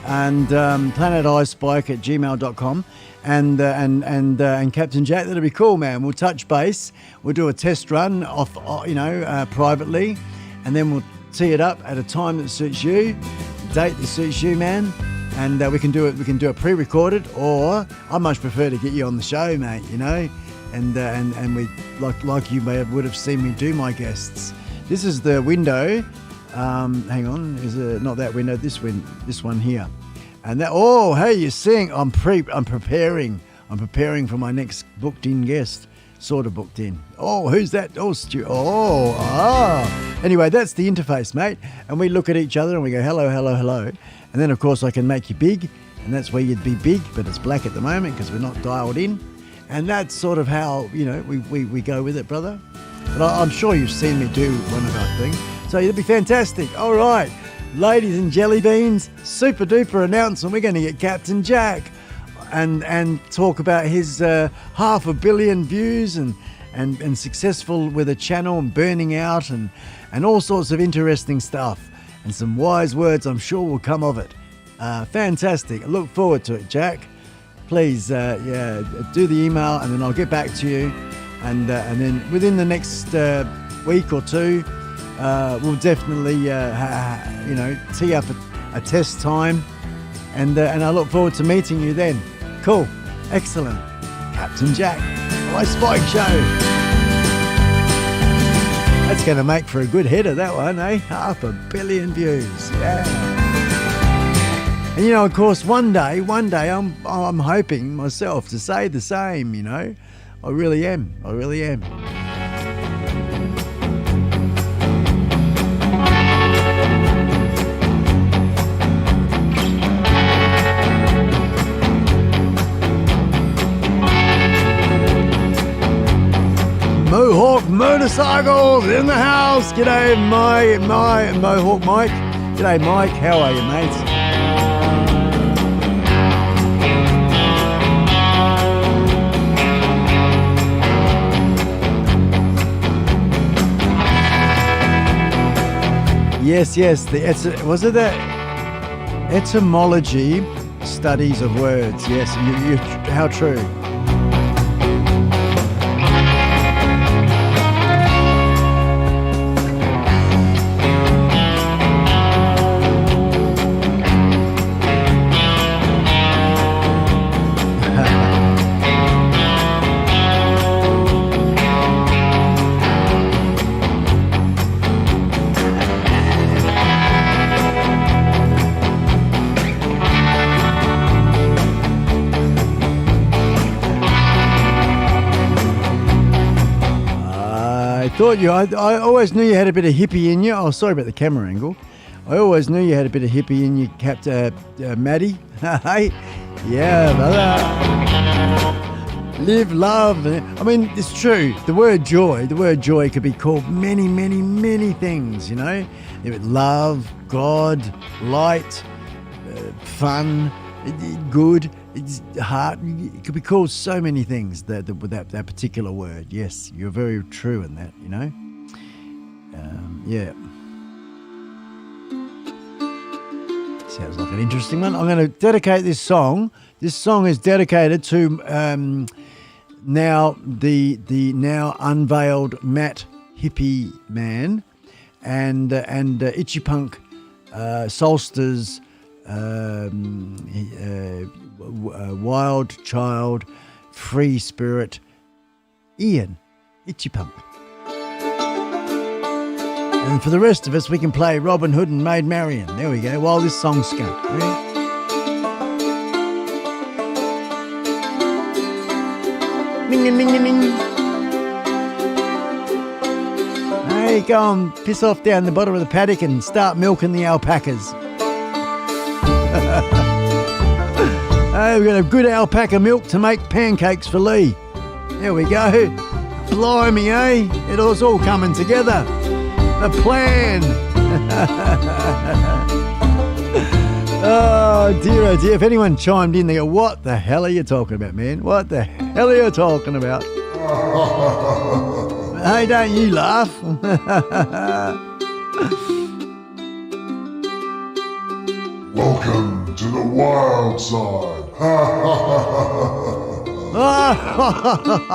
and planetispike@gmail.com, and Captain Jack, that'd be cool, man. We'll touch base. We'll do a test run off, privately, and then we'll tee it up at a time that suits you, date that suits you, man. And we can do it. We can do it pre-recorded, or I much prefer to get you on the show, mate. And we like you would have seen me do my guests. This is the window. Hang on, is it not that window? This one here. And that. Oh, hey, you're seeing? I'm preparing for my next booked-in guest. Sort of booked in. Oh, who's that? Oh, Stu. Oh, Anyway, that's the interface, mate. And we look at each other and we go, hello, hello, hello. And then, of course, I can make you big. And that's where you'd be big, but it's black at the moment because we're not dialed in. And that's sort of how, we go with it, brother. But I'm sure you've seen me do one of our things. So it'd be fantastic. All right, ladies and jelly beans, super duper announcement. We're going to get Captain Jack and talk about his 500 million views and successful with a channel and burning out and all sorts of interesting stuff. And some wise words I'm sure will come of it. Fantastic. I look forward to it, Jack. Please, do the email and then I'll get back to you. And then within the next week or two, we'll definitely, tee up a test time. And I look forward to meeting you then. Cool. Excellent. Captain Jack, iSpike Show. That's going to make for a good header, that one, eh? 500 million views. Yeah. And, of course, one day, I'm hoping myself to say the same, I really am. Mohawk Motorcycles in the house. G'day, my Mohawk Mike. G'day, Mike. How are you, mate? Yes. Was it the etymology studies of words? Yes. How true. I always knew you had a bit of hippie in you. Oh, sorry about the camera angle. I always knew you had a bit of hippie in you, Captain Maddie. Hey, yeah, brother. Live, love. I mean, it's true. The word joy could be called many, many, many things. Love, God, light, fun, good. It's heart. It could be called so many things with that particular word. Yes, you're very true in that. Yeah. Sounds like an interesting one. I'm going to dedicate this song. This song is dedicated to now the now unveiled Matt Hippie Man and Itchy Punk Solstice. Wild child, free spirit, Ian, Itchy Pump. And for the rest of us, we can play Robin Hood and Maid Marian. There we go, while this song's going. Ming. Hey, go and piss off down the bottom of the paddock and start milking the alpacas. Hey, we're going to have good alpaca milk to make pancakes for Lee. There we go. Blimey, eh? It was all coming together. The plan. Oh dear. If anyone chimed in, they go, what the hell are you talking about, man? What the hell are you talking about? Hey, don't you laugh. Welcome to the wild side. Ha ha ha ha.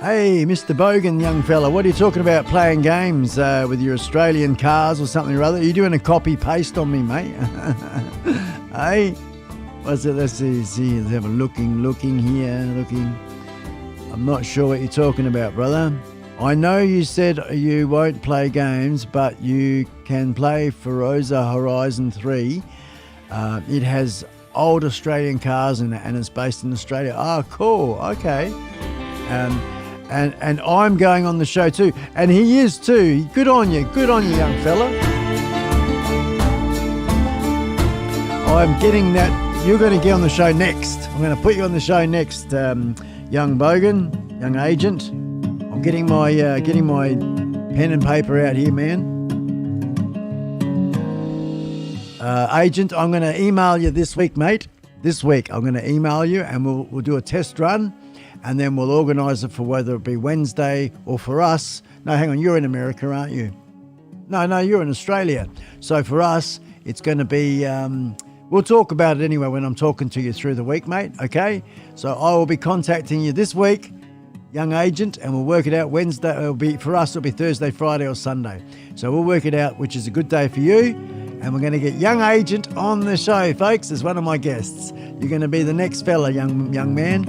Hey, Mr. Bogan, young fella, what are you talking about playing games with your Australian cars or something or other? Are you doing a copy-paste on me, mate? Hey, what's it? Let's see, let's have a looking here. I'm not sure what you're talking about, brother. I know you said you won't play games, but you can play Forza Horizon 3. It has old Australian cars in it, and it's based in Australia. Oh, cool. Okay. And I'm going on the show too. And he is too. Good on you, young fella. I'm getting that. You're going to get on the show next. I'm going to put you on the show next, young Bogan, young agent. I'm getting my pen and paper out here, man. Agent, I'm going to email you this week, mate. This week I'm going to email you, and we'll do a test run. And then we'll organise it for whether it be Wednesday or for us. No, hang on, you're in America, aren't you? No, you're in Australia. So for us, it's going to be, we'll talk about it anyway when I'm talking to you through the week, mate, okay? So I will be contacting you this week, young agent, and we'll work it out Wednesday. For us, it'll be Thursday, Friday or Sunday. So we'll work it out, which is a good day for you. And we're going to get young agent on the show, folks, as one of my guests. You're going to be the next fella, young man.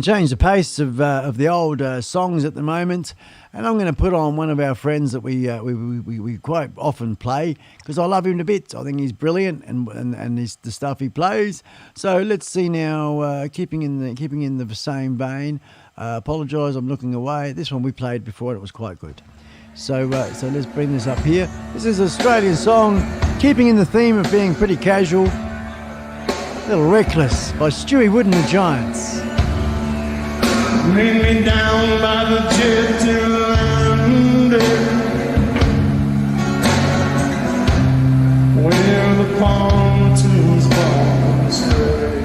Change the pace of the old songs at the moment, and I'm going to put on one of our friends that we quite often play because I love him to bits. I think he's brilliant and he's the stuff he plays. So let's see now, keeping in the same vein. Apologise, I'm looking away. This one we played before, it was quite good. So let's bring this up here. This is an Australian song, keeping in the theme of being pretty casual. Little Reckless by Stewie Wood and the Giants. Bring me down by the jet to London, where the pontoons fall astray.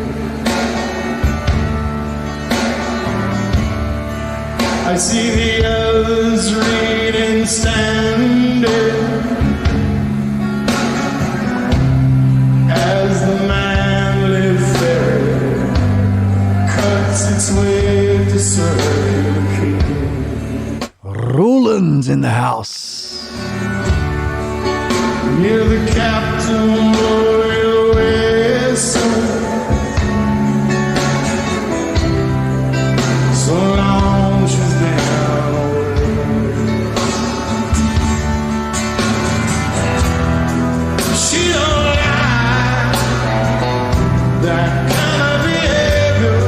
I see the others reading standing as the manly ferry cuts its way. Roland's in the house. Hear the captain blow your whistle, so long she's down away. She don't like that kind of behavior.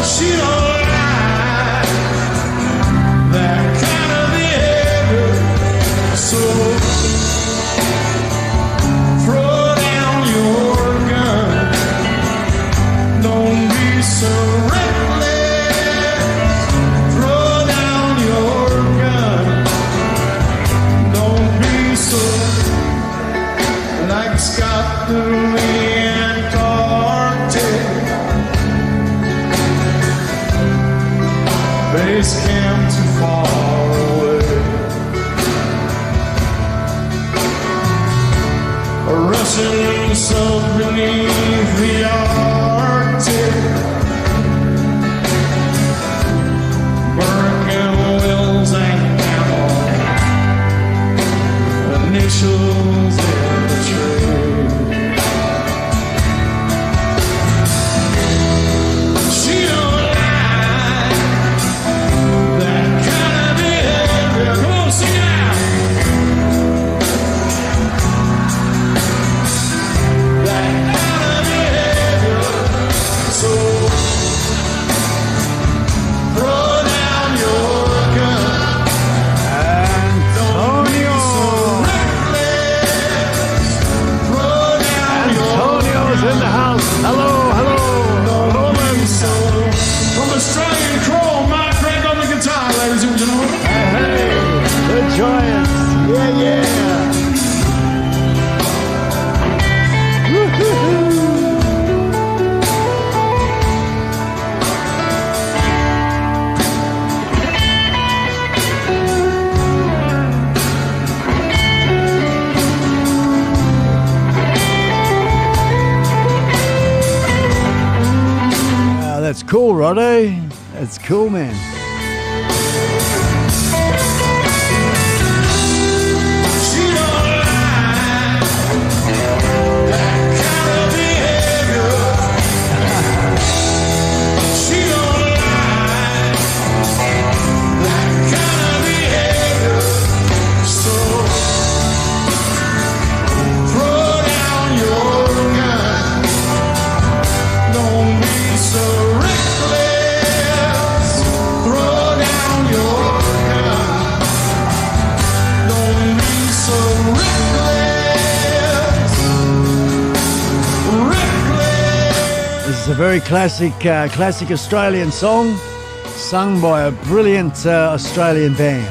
She don't like that kind of behavior. So throw down your gun. Don't be so reckless. Throw down your gun. Don't be so like Scott the Antarctic. Base camp too far away. A Russian sub beneath the Arctic. that's cool, Roddo. That's cool, man. She don't like that kind of behavior. She don't like that kind of behavior. So throw down your gun. Don't be so reckless. Throw down your gun. Don't be so reckless. Reckless. This is a very classic Australian song, sung by a brilliant Australian band.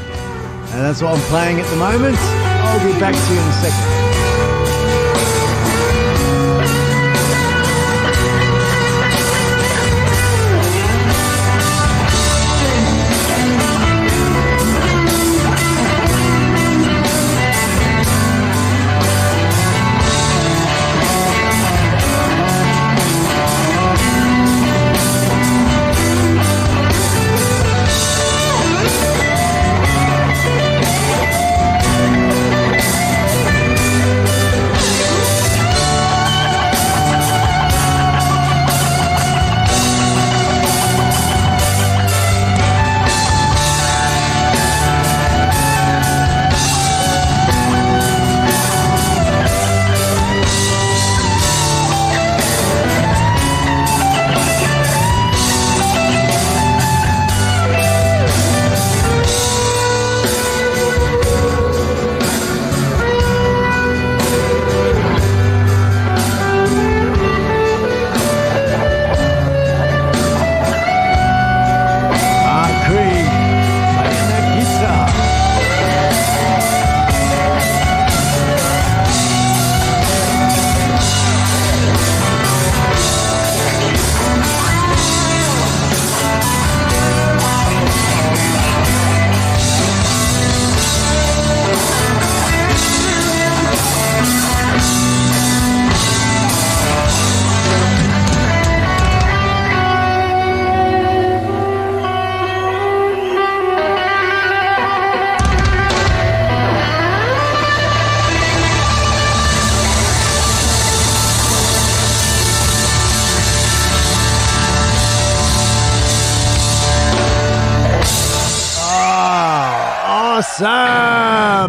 And that's what I'm playing at the moment. I'll get back to you in a second.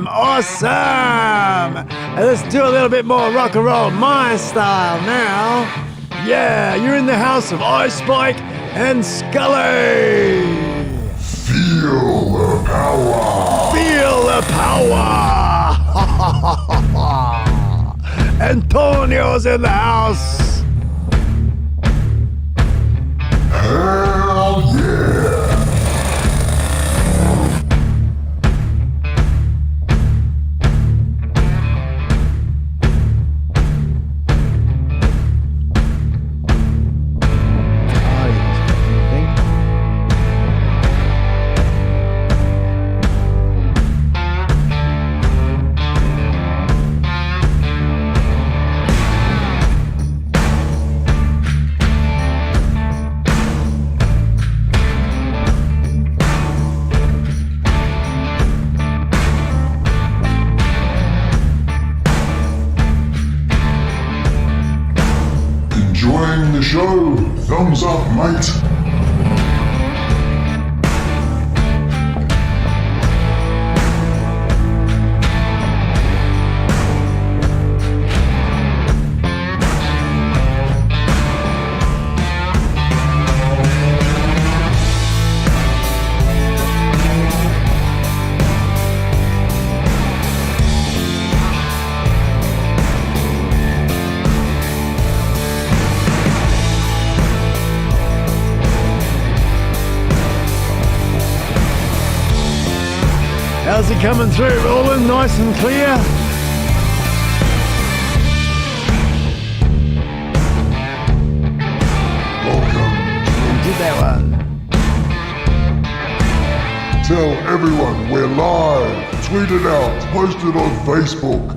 Awesome! And let's do a little bit more rock and roll, my style now. Yeah, you're in the house of iSpike and Scully. Feel the power. Feel the power. Antonio's in the house. Hell yeah. Enjoying the show? Thumbs up, mate. How's it coming through, Roland? Nice and clear? Welcome. Who did that one? Tell everyone we're live. Tweet it out. Post it on Facebook.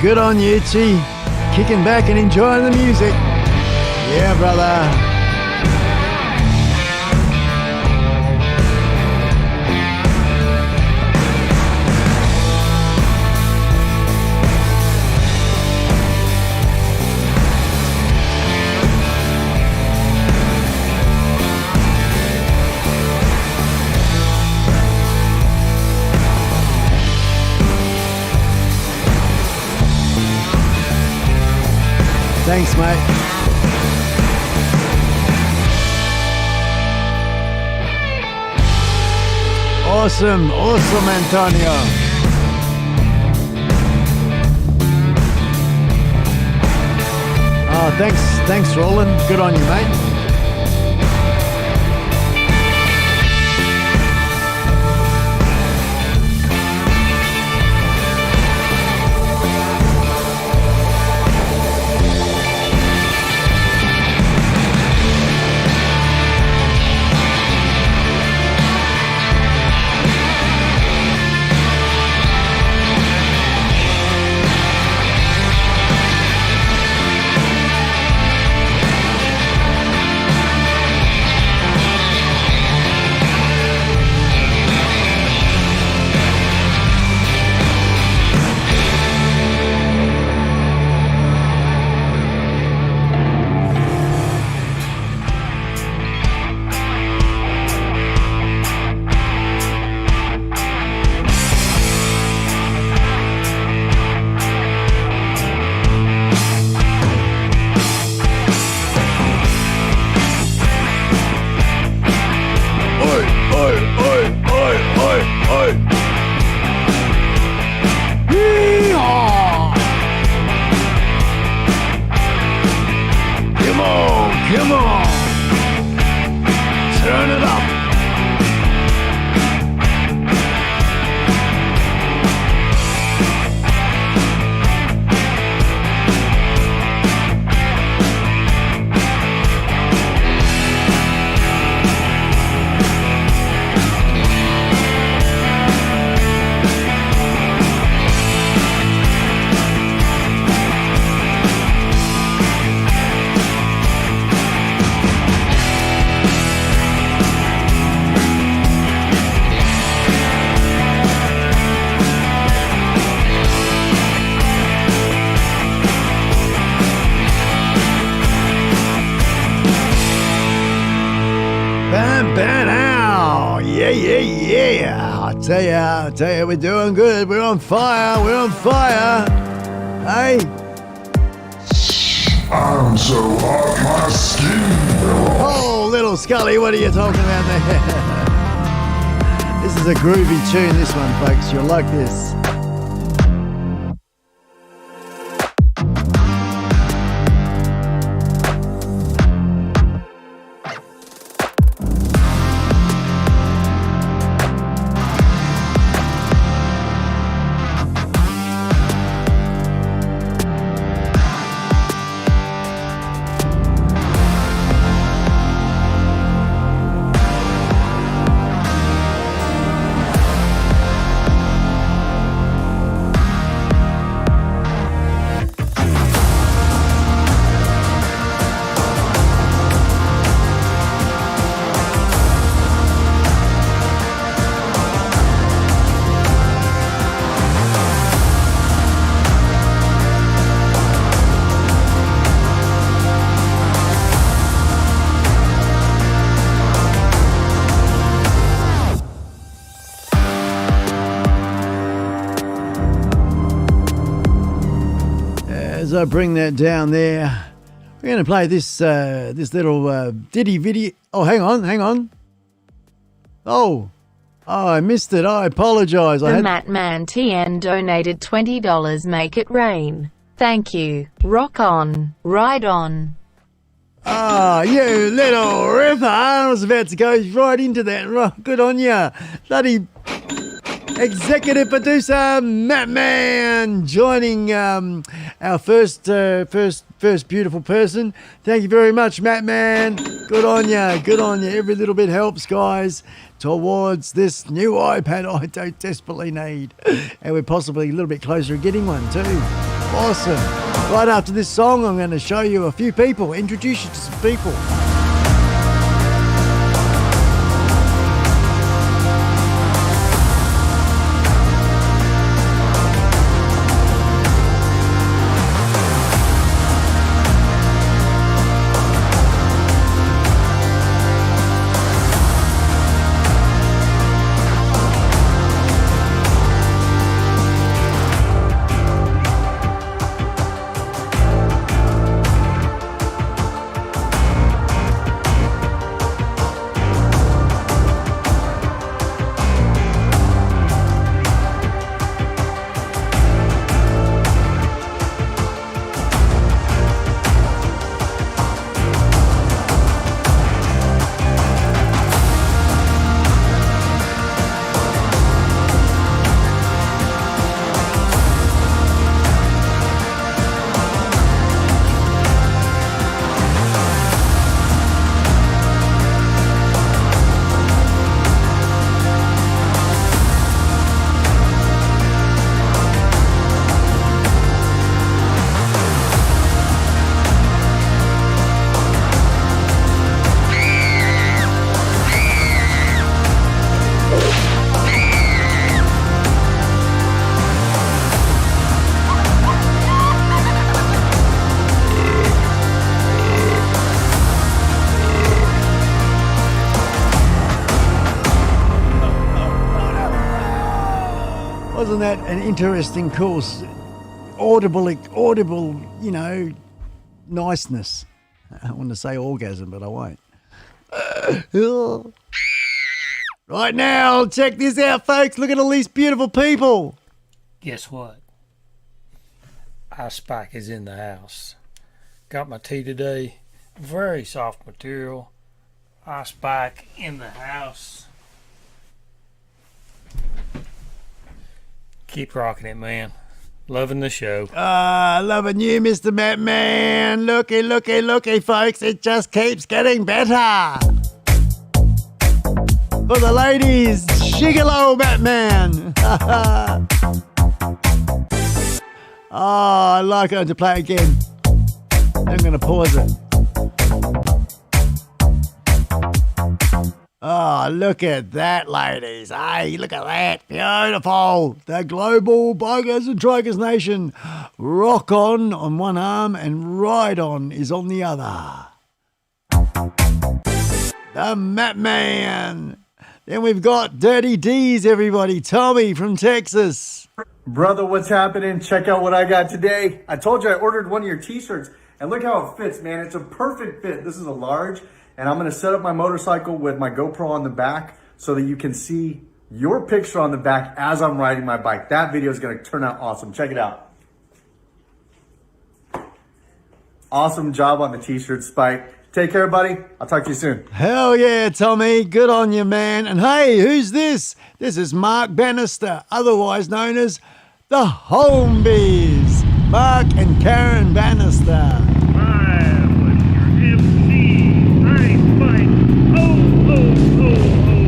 good on you, Chi. Kicking back and enjoying the music. Yeah, brother. Thanks, mate. Awesome, Antonio. Oh, thanks, Roland. Good on you, mate. Come on, turn it up. Yeah. I'll tell you, we're doing good. We're on fire. Hey. I'm so hot, my skin. Oh, little Scully, what are you talking about there? This is a groovy tune, this one, folks. You'll like this. As I bring that down there, we're going to play this little ditty video. Oh, hang on. Oh, I missed it. I apologise. The Matman TN donated $20. Make it rain. Thank you. Rock on. Ride on. Ah, you little ripper. I was about to go right into that. Right, good on ya. Bloody executive producer Matman joining our first beautiful person. Thank you very much, Matman. Good on you. Every little bit helps, guys, towards this new iPad I don't desperately need, and we're possibly a little bit closer to getting one too. Awesome. Right after this song, I'm going to show you a few people, introduce you to some people. Wasn't that an interesting course? Audible, you know, niceness. I want to say orgasm, but I won't. Right now, check this out, folks. Look at all these beautiful people. Guess what? iSpike is in the house. Got my tea today. Very soft material. iSpike in the house. Keep rocking it, man. Loving the show. Loving you, Mr. Batman. Looky, folks. It just keeps getting better. For the ladies, Gigolo Batman. I like it to play again. I'm going to pause it. Oh, look at that, ladies. Hey, look at that. Beautiful. The Global Bikers and Trikers Nation. Rock on one arm and Ride On is on the other. The Map Man. Then we've got Dirty D's, everybody. Tommy from Texas. Brother, what's happening? Check out what I got today. I told you I ordered one of your t-shirts, and look how it fits, man. It's a perfect fit. This is a large, and I'm going to set up my motorcycle with my GoPro on the back so that you can see your picture on the back as I'm riding my bike. That video is going to turn out awesome. Check it out. Awesome job on the t-shirt, Spike. Take care, buddy. I'll talk to you soon. Hell yeah, Tommy. Good on you, man. And hey, who's this? This is Mark Bannister, otherwise known as the Homebees. Mark and Karen Bannister. Hi, with your MC, iSpike. Oh, oh, oh, oh.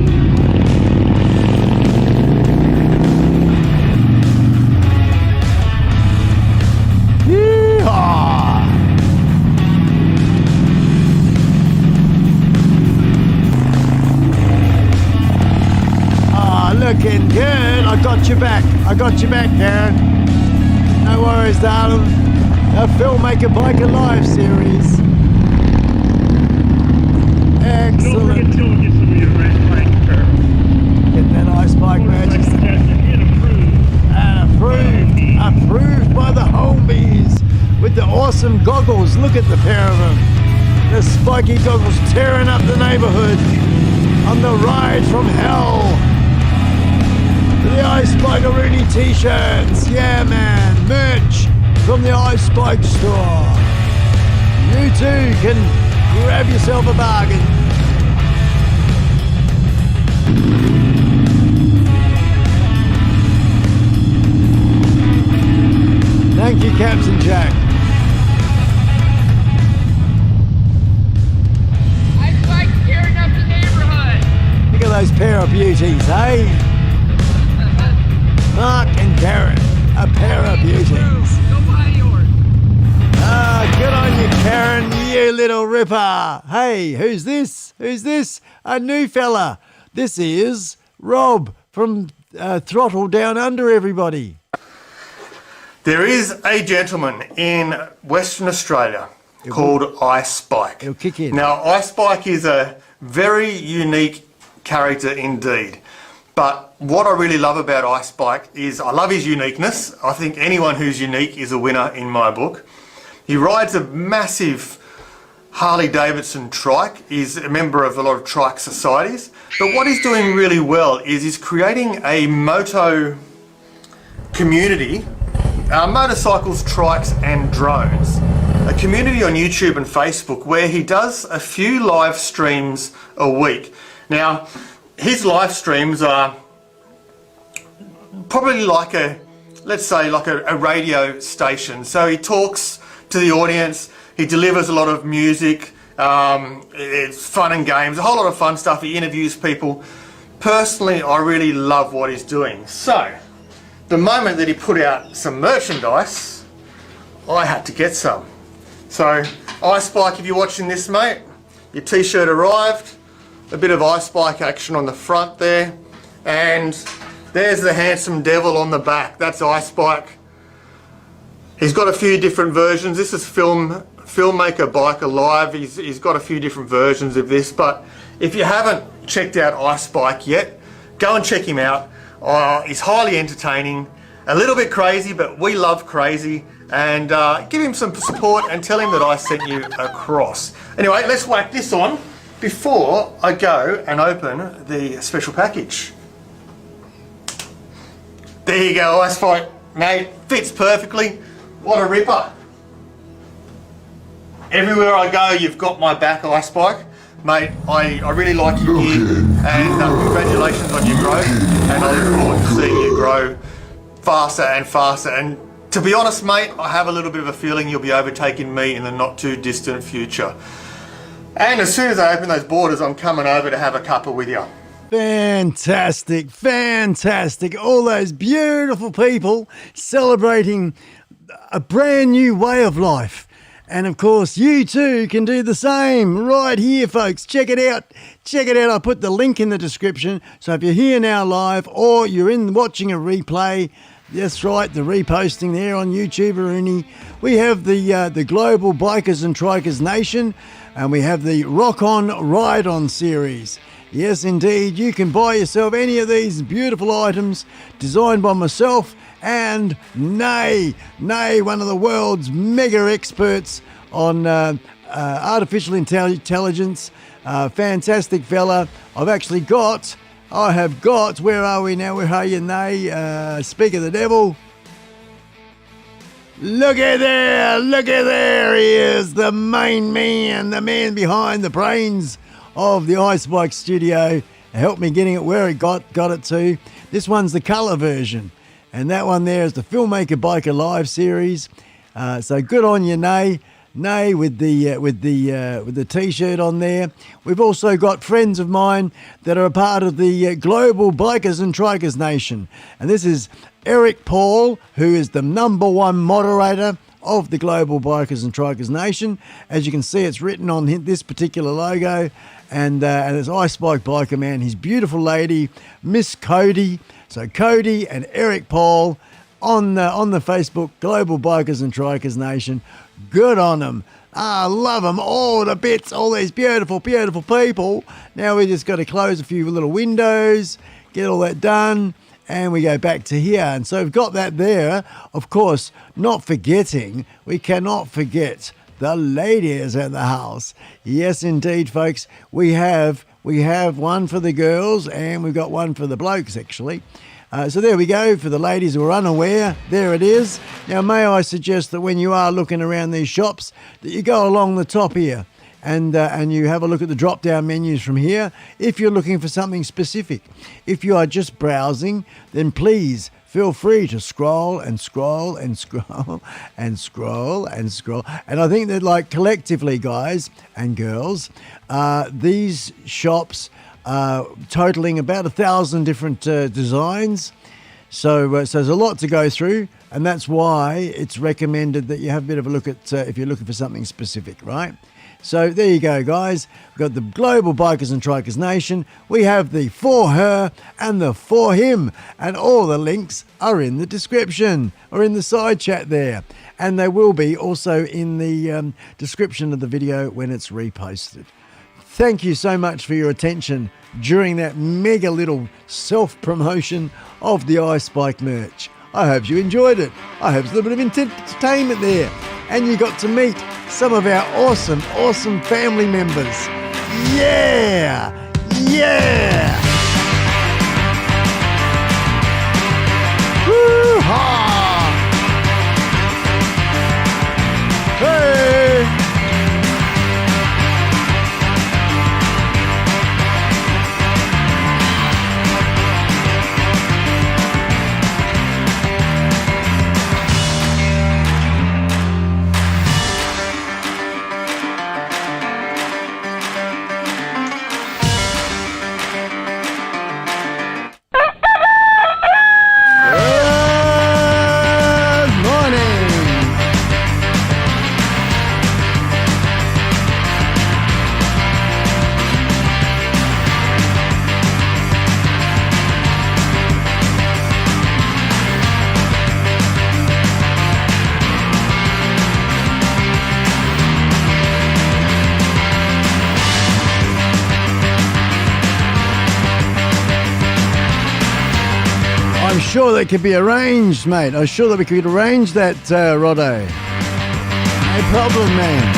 Yeehaw! Looking good. I got you back, Karen. No worries, darling. A Filmmaker Biker Live series. Excellent. Don't forget to get some of your red bike, Carol. Get that iSpike merch. Approved by the Homebees with the awesome goggles. Look at the pair of them. The spiky goggles tearing up the neighborhood on the ride from hell. The iSpike Rooney t-shirts, yeah man, merch from the iSpike store. You too can grab yourself a bargain. Thank you, Captain Jack. iSpike's tearing up the neighborhood. Look at those pair of beauties, eh? Mark and Karen, a pair of beauties. Nobody little ripper. Hey, who's this? Who's this? A new fella. This is Rob from Throttle Down Under, everybody. There is a gentleman in Western Australia called iSpike. He'll kick in. Now, iSpike is a very unique character indeed. But what I really love about iSpike is I love his uniqueness. I think anyone who's unique is a winner in my book. He rides a massive Harley Davidson trike. He's a member of a lot of trike societies. But what he's doing really well is he's creating a moto community, motorcycles, trikes and drones. A community on YouTube and Facebook where he does a few live streams a week. Now, his live streams are probably like let's say like a radio station. So he talks to the audience, he delivers a lot of music, it's fun and games, a whole lot of fun stuff. He interviews people. Personally, I really love what he's doing. So, the moment that he put out some merchandise, I had to get some. So, iSpike, if you're watching this, mate, your t-shirt arrived. A bit of iSpike action on the front there, and there's the handsome devil on the back. That's iSpike. He's got a few different versions. This is Filmmaker Biker Live. He's got a few different versions of this, but if you haven't checked out iSpike yet, go and check him out. He's highly entertaining, a little bit crazy, but we love crazy, and give him some support and tell him that I sent you across. Anyway, let's whack this on before I go and open the special package. There you go, iSpike, mate, fits perfectly. What a ripper. Everywhere I go, you've got my back, iSpike. Mate, I really like your gear, and congratulations on your growth, and I look forward to seeing you grow faster and faster. And to be honest, mate, I have a little bit of a feeling you'll be overtaking me in the not too distant future. And as soon as I open those borders, I'm coming over to have a cuppa with you. Fantastic, fantastic. All those beautiful people celebrating a brand new way of life. And of course, you too can do the same right here, folks. Check it out. Check it out. I'll put the link in the description. So if you're here now live or you're watching a replay, that's right, the reposting there on YouTube or any. We have the Global Bikers and Trikers Nation, and we have the Rock On Ride On series. Yes, indeed, you can buy yourself any of these beautiful items designed by myself and Nay, one of the world's mega experts on artificial intelligence. Fantastic fella. I have got, where are we now? Where are you, Nay? Speak of the devil. Look at there, he is, the main man, the man behind the brains of the iSpike studio. Helped me getting it where it got it to. This one's the colour version, and that one there is the Filmmaker Biker Live series. So good on you, Nay with the t-shirt on there. We've also got friends of mine that are a part of the Global Bikers and Trikers Nation, and this is Eric Paul, who is the #1 moderator of the Global Bikers and Trikers Nation. As you can see, it's written on this particular logo, and it's iSpike Biker Man, his beautiful lady, Miss Cody. So Cody and Eric Paul on the Facebook Global Bikers and Trikers Nation. Good on them. I love them all to bits, all these beautiful, beautiful people. Now we just got to close a few little windows, get all that done, and we go back to here. And so we've got that there. Of course, we cannot forget the ladies at the house. Yes, indeed, folks. We have one for the girls, and we've got one for the blokes, actually. So there we go, for the ladies who are unaware, there it is. Now, may I suggest that when you are looking around these shops, that you go along the top here and you have a look at the drop-down menus from here if you're looking for something specific. If you are just browsing, then please feel free to scroll and scroll and scroll and scroll and scroll. And I think that, like, collectively, guys and girls, these shops totaling about 1,000 different designs. So there's a lot to go through, and that's why it's recommended that you have a bit of a look at if you're looking for something specific, right? So there you go, guys. We've got the Global Bikers and Trikers Nation. We have the For Her and the For Him. And all the links are in the description or in the side chat there. And they will be also in the description of the video when it's reposted. Thank you so much for your attention during that mega little self-promotion of the iSpike merch. I hope you enjoyed it. I hope it's a little bit of entertainment there. And you got to meet some of our awesome, awesome family members. Yeah! Yeah! Woo-ha! Hey! I'm sure that could be arranged, mate. I'm sure that we could arrange that, Roddo. No problem, man.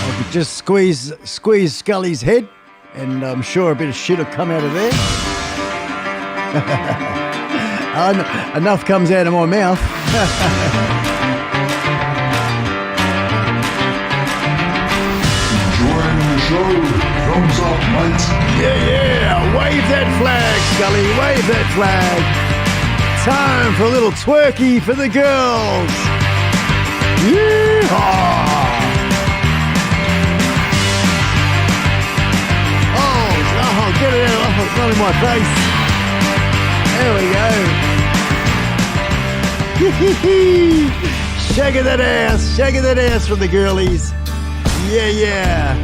I could just squeeze Scully's head, and I'm sure a bit of shit will come out of there. Enough comes out of my mouth. Show. Thumbs up, mate. Yeah. Wave that flag, Scully. Wave that flag. Time for a little twerky for the girls. Yeehaw! Oh, get it out. Oh, it's not in my face. There we go. Shaking that ass for the girlies. Yeah.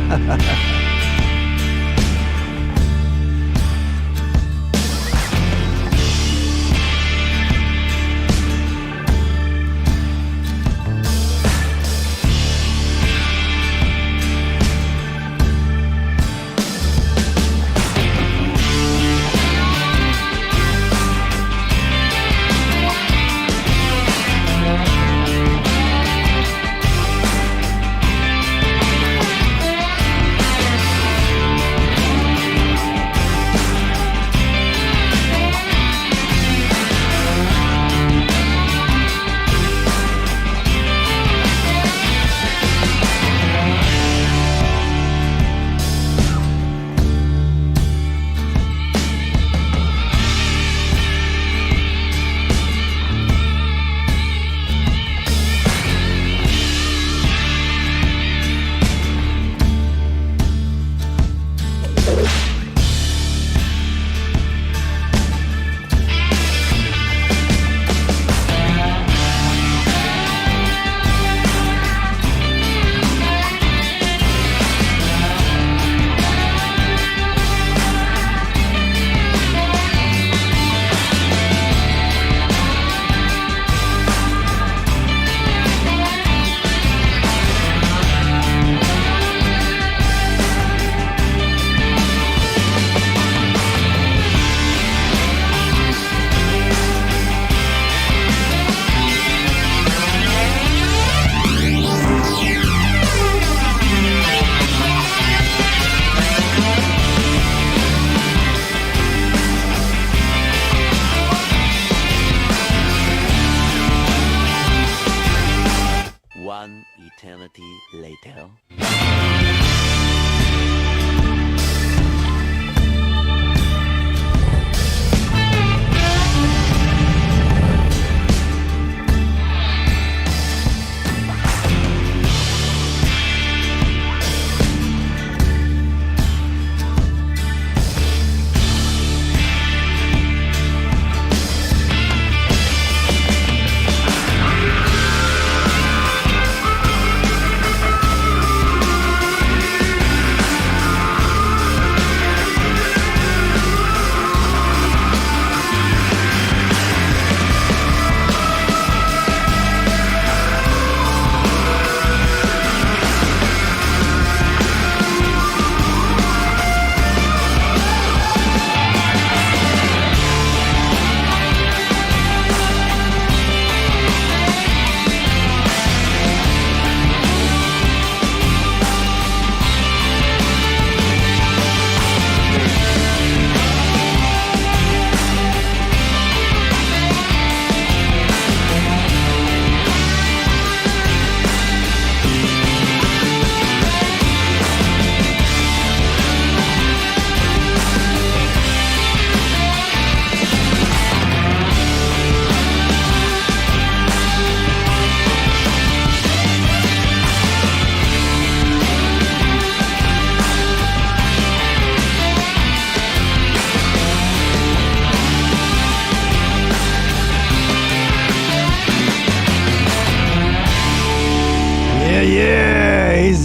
One eternity later.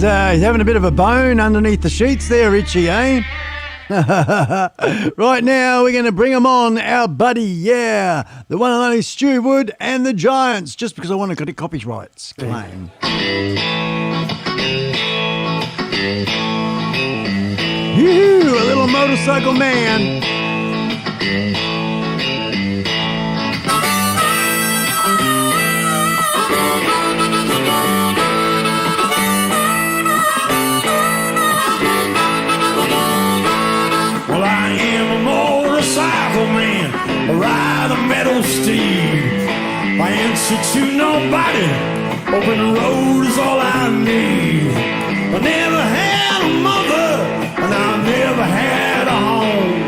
he's having a bit of a bone underneath the sheets there, Richie, eh? Right now, we're going to bring him on, our buddy, the one and only Stu Wood and the Giants, just because I want to get a copyrights claim. Yoo-hoo, a little motorcycle man. Well, I am a motorcycle man, I ride a metal steed. I answer to nobody, open road is all I need. I never had a mother, and I never had a home.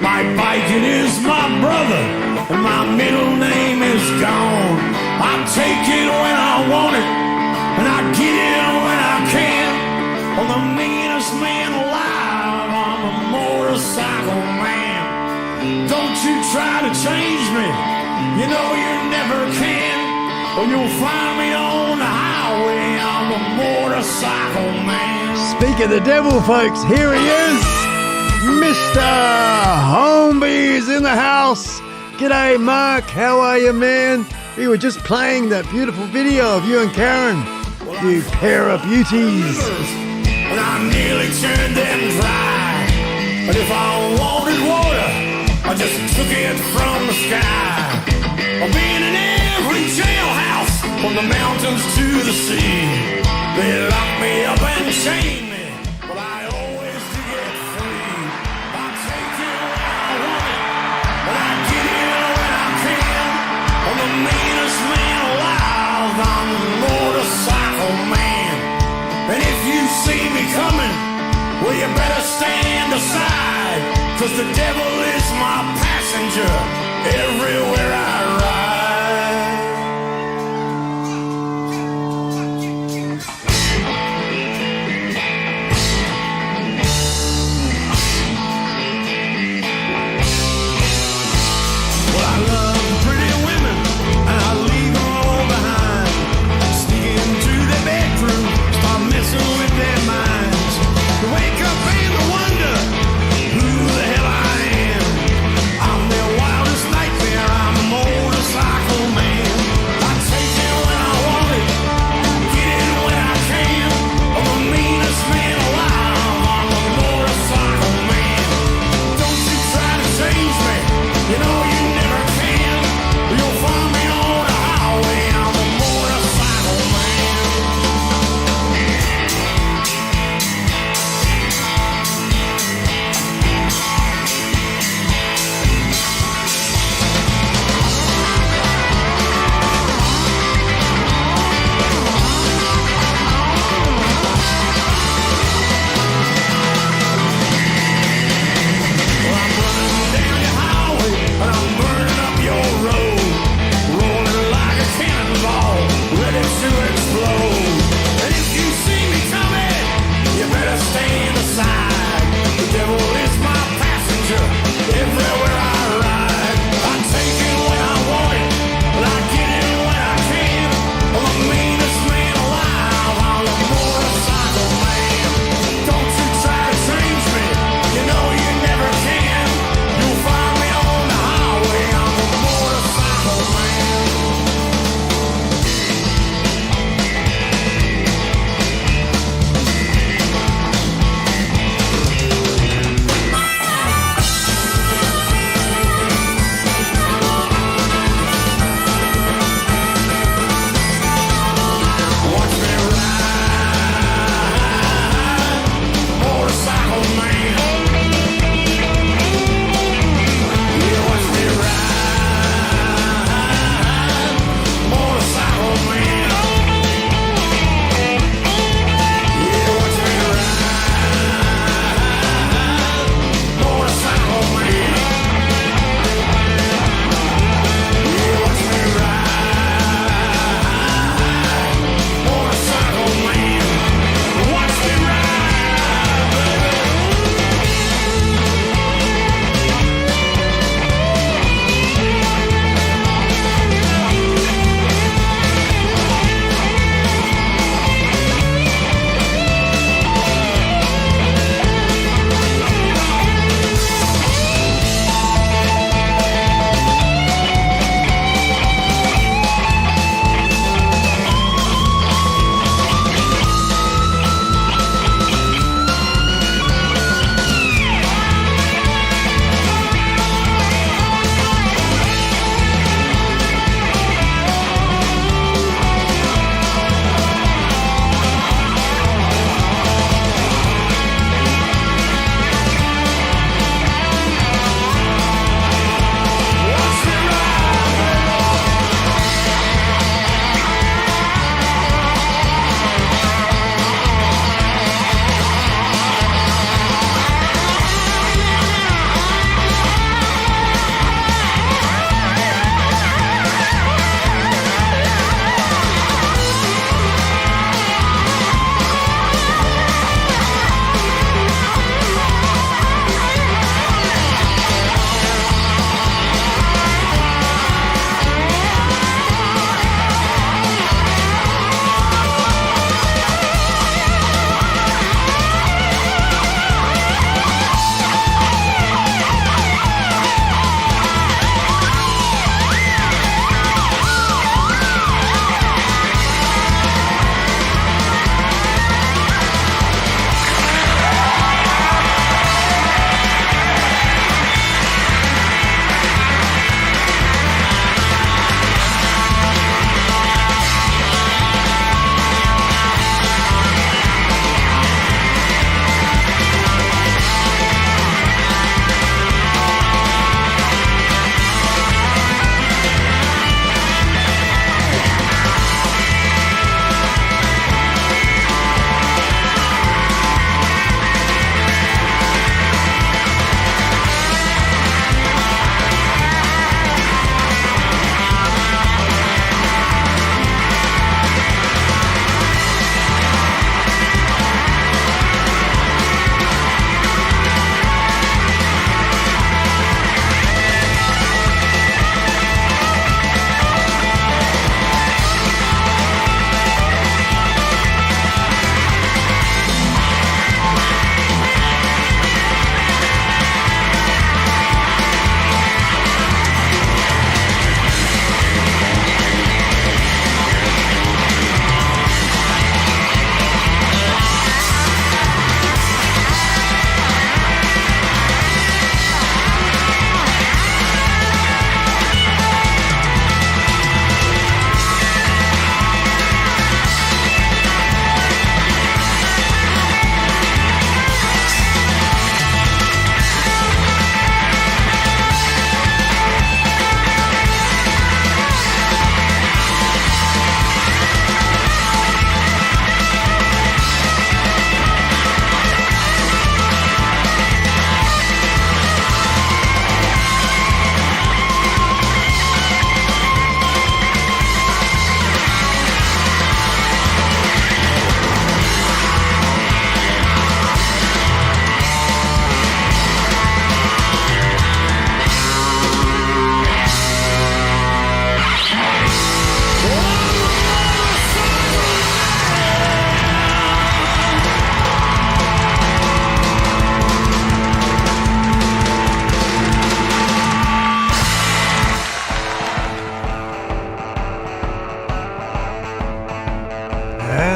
My biking is my brother, and my middle name is gone. I take it when I want it, and I get it when I can. I'm the meanest man alive, I'm a motorcycle man. Don't you try to change me, you know you never can. Or you'll find me on the highway, I'm a motorcycle man. Speak of the devil, folks, here he is, Mr. Holmby's in the house. G'day, Mark, how are you, man? We were just playing that beautiful video of you and Karen, you pair of beauties. And I nearly turned them dry. But if I wanted water, I just took it from the sky. I've been in every jailhouse, from the mountains to the sea. They lock me up and chain me, but I always do get free. I take it when I want it, but I get it when I can. I'm the meanest man alive, I'm a motorcycle man. And if you see me coming, well, you better stand aside, 'cause the devil is my passenger everywhere I ride. Well, I love pretty women, and I leave them all behind. Sneak into their bedroom, start messing with their minds. Wake up and wonder who the hell I am. I'm their wildest nightmare, I'm a motorcycle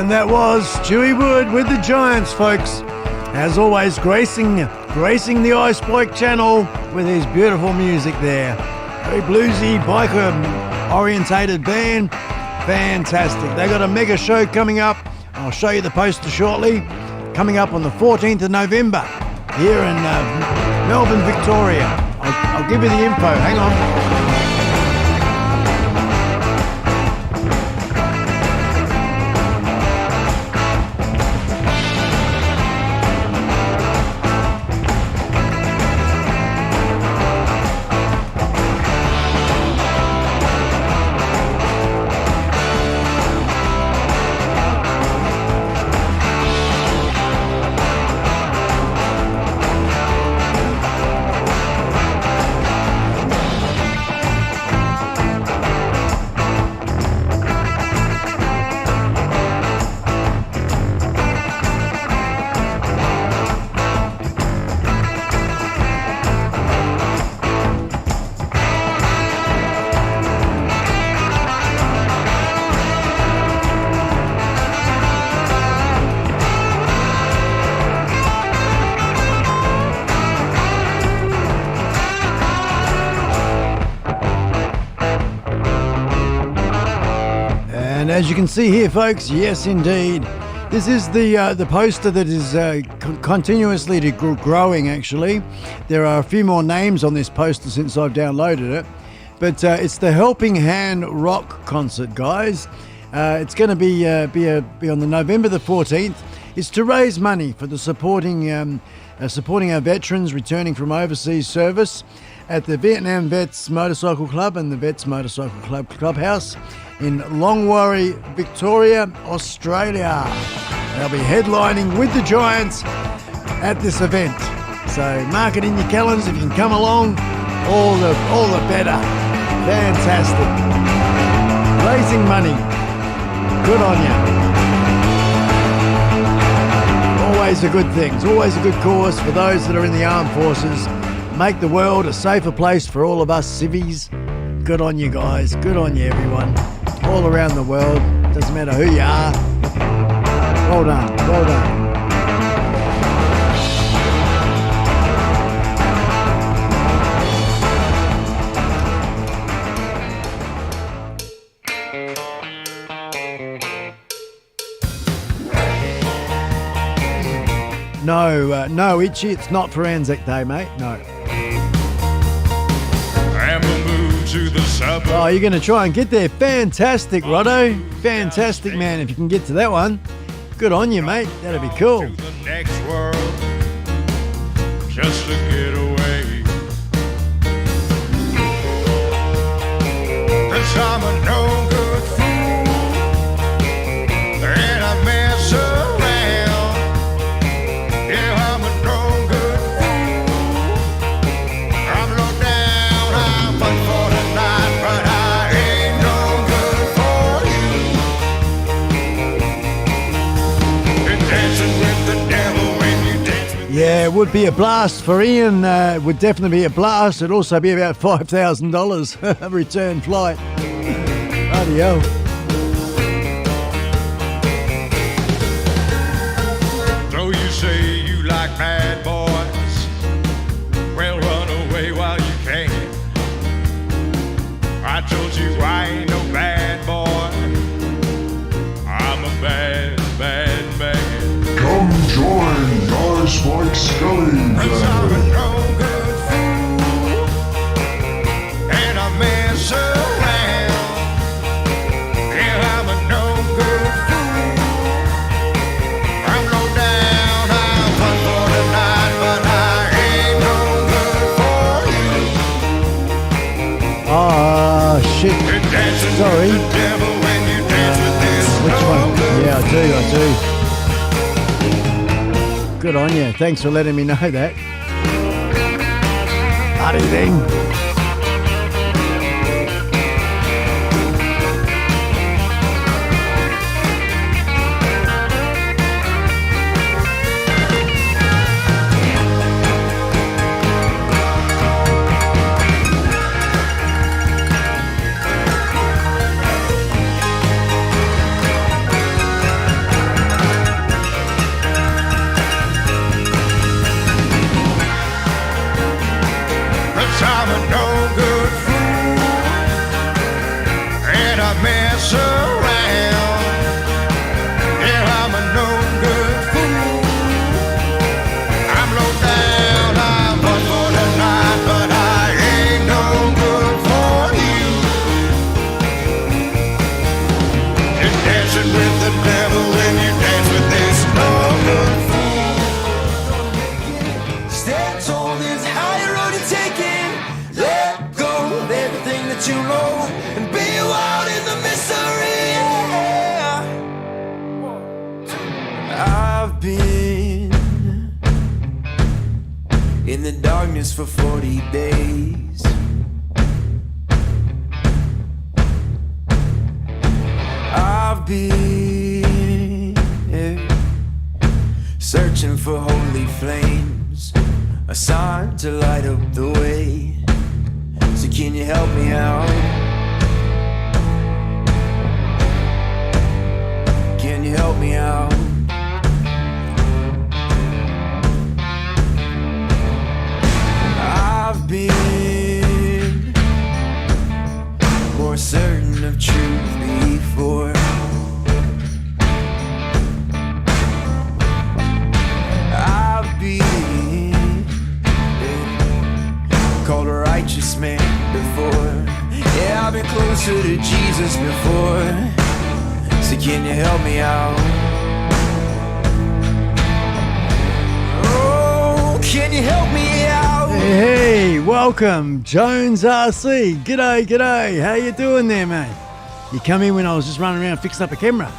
And that was Stewie Wood with the Giants, folks. As always, gracing the iSpike channel with his beautiful music there. Very bluesy, biker-orientated band. Fantastic. They got a mega show coming up. I'll show you the poster shortly. Coming up on the 14th of November here in Melbourne, Victoria. I'll give you the info. Hang on. As you can see here, folks, yes indeed, this is the poster that is continuously growing. Actually, there are a few more names on this poster since I've downloaded it, but it's the Helping Hand Rock concert, guys. It's going to be on the November the 14th. It's to raise money for the supporting our veterans returning from overseas service at the Vietnam Vets Motorcycle Club and the Vets Motorcycle Club Clubhouse in Longwarry, Victoria, Australia. They'll be headlining with the Giants at this event. So mark it in your calendars. If you can come along, all the better. Fantastic. Raising money. Good on you. Always a good thing. It's always a good cause for those that are in the armed forces. Make the world a safer place for all of us civvies. Good on you guys. Good on you, everyone. All around the world. Doesn't matter who you are. Well done. Well done. No, Itchy, it's not for Anzac Day, mate. No. Oh, you're going to try and get there. Fantastic, Roddo. Fantastic, man. If you can get to that one, good on you, mate. That'd be cool. The next world, just to get away. 'Cause I'm a no good fool, and I mess around. Yeah, I'm a no good fool. I'm low down, I'm fun for the night, but I ain't no good for you. And dancing with the devil when you dance with Yeah, it would be a blast for Ian. It would definitely be a blast. It'd also be about $5,000 a return flight. Bloody hell. Though you say you like bad boys, well, run away while you can. I told you I ain't no bad boy. I'm a bad, bad man. Come join iSpike Scully. 'Cause I'm a no good fool, and I mess around. Yeah, I'm a no good fool. I'm low down, I'm fun for the night, but I ain't no good for you. Ah, shit. You're dancing Sorry. with the devil when you dance with this Which no one? good Yeah, I do. Good on you. Thanks for letting me know that. Bloody thing. I've been in the darkness for 40 days. I've been searching for holy flames, a sign to light up the way. So can you help me out? Can you help me out? I've been more certain of truth before. I've been called a righteous man before. Yeah, I've been closer to Jesus before. So can you help me out? Oh, can you help me out? Hey, welcome, Jones RC. G'day. How you doing there, mate? You come in when I was just running around fixing up a camera.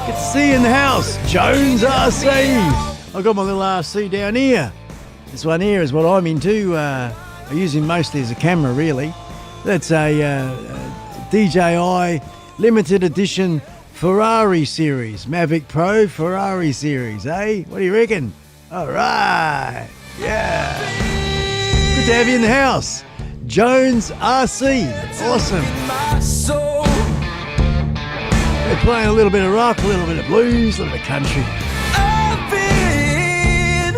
Good to see you in the house, Jones RC. I got my little RC down here. This one here is what I'm into. I use him mostly as a camera, really. That's a DJI limited edition Ferrari series, Mavic Pro Ferrari series, eh? What do you reckon? All right, yeah. Good to have you in the house, Jones RC. Awesome. We're playing a little bit of rock, a little bit of blues, a little bit of country.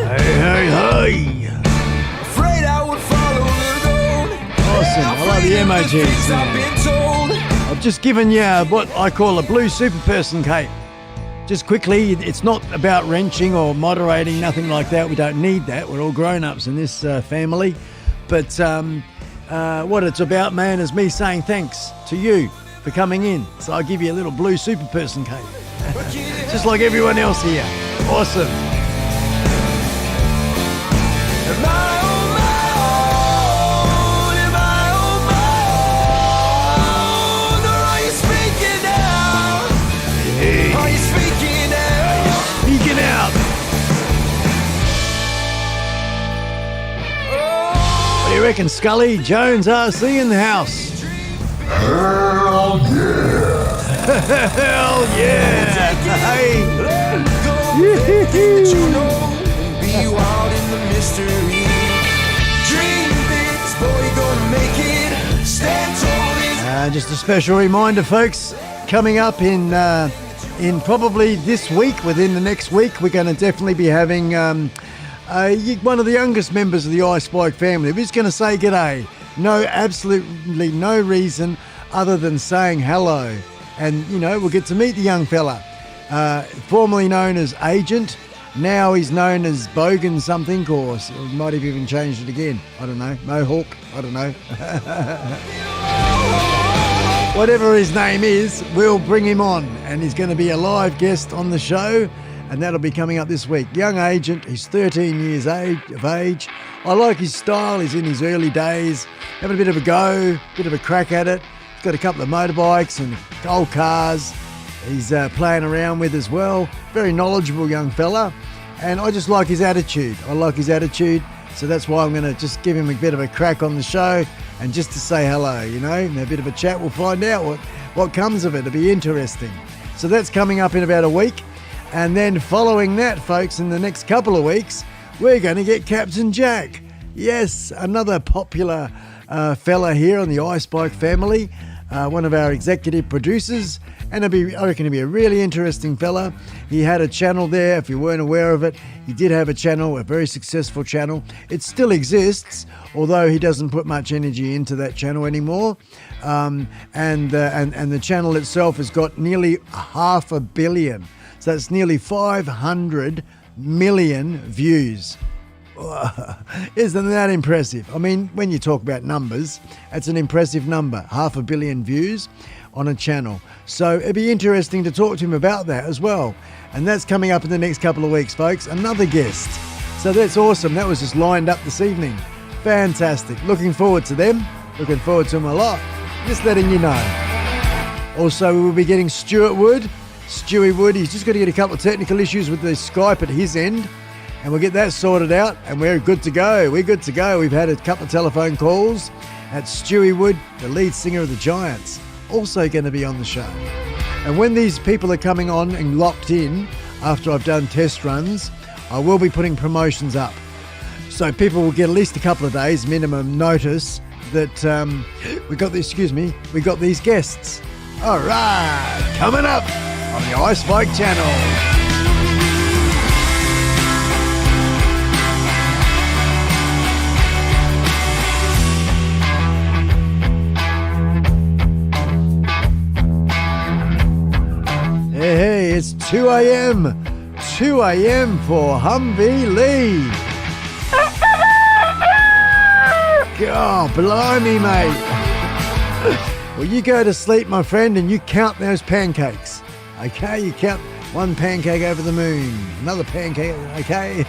Hey. Afraid I would follow the road. Awesome. I love the emojis, man. I've just given you what I call a blue super person cape. Just quickly, it's not about wrenching or moderating, nothing like that. We don't need that. We're all grown-ups in this family. But what it's about, man, is me saying thanks to you for coming in. So I'll give you a little blue super person cape. Just like everyone else here. Awesome. Speaking out. What do you reckon, Scully? Jones RC in the house. Hell yeah! Hell yeah! Hey. Be wild in the mystery. Dream big, boy, gonna make it. Stand tall. Just a special reminder, folks. Coming up in probably this week, within the next week, we're going to definitely be having one of the youngest members of the iSpike family. We're just going to say g'day. No, absolutely no reason other than saying hello. And, you know, we'll get to meet the young fella. Formerly known as Agent. Now he's known as Bogan something, or might have even changed it again. I don't know. Mohawk. I don't know. Whatever his name is, we'll bring him on, and he's going to be a live guest on the show, and that'll be coming up this week. Young Agent, he's 13 years of age. I like his style. He's in his early days, having a bit of a go, bit of a crack at it. He's got a couple of motorbikes and old cars he's playing around with as well. Very knowledgeable young fella, and I just like his attitude. So that's why I'm going to just give him a bit of a crack on the show, and just to say hello, you know, and a bit of a chat. We'll find out what comes of it. It'll be interesting. So that's coming up in about a week. And then following that, folks, in the next couple of weeks, we're going to get Captain Jack. Yes, another popular fella here on the iSpike family, one of our executive producers. And I reckon he'll be a really interesting fella. He had a channel there, if you weren't aware of it. He did have a channel, a very successful channel. It still exists, although he doesn't put much energy into that channel anymore. And the channel itself has got nearly 500 million. So that's nearly 500 million views. Isn't that impressive? I mean, when you talk about numbers, that's an impressive number. 500 million views on a channel. So it'd be interesting to talk to him about that as well. And that's coming up in the next couple of weeks, folks. Another guest. So that's awesome. That was just lined up this evening. Fantastic. Looking forward to them. Looking forward to them a lot. Just letting you know. Also, we will be getting Stuart Wood Stewie Wood. He's just got to get a couple of technical issues with the Skype at his end, and we'll get that sorted out, and we're good to go. We're good to go. We've had a couple of telephone calls. That's Stewie Wood, the lead singer of the Giants, also going to be on the show. And when these people are coming on and locked in, after I've done test runs, I will be putting promotions up. So people will get at least a couple of days minimum notice that we got these guests. All right, coming up on the iSpike channel. Hey, it's 2 a.m. 2 a.m. for Humvee Lee. God, blimey, mate. Well, you go to sleep, my friend, and you count those pancakes. Okay, you count one pancake over the moon, another pancake, okay?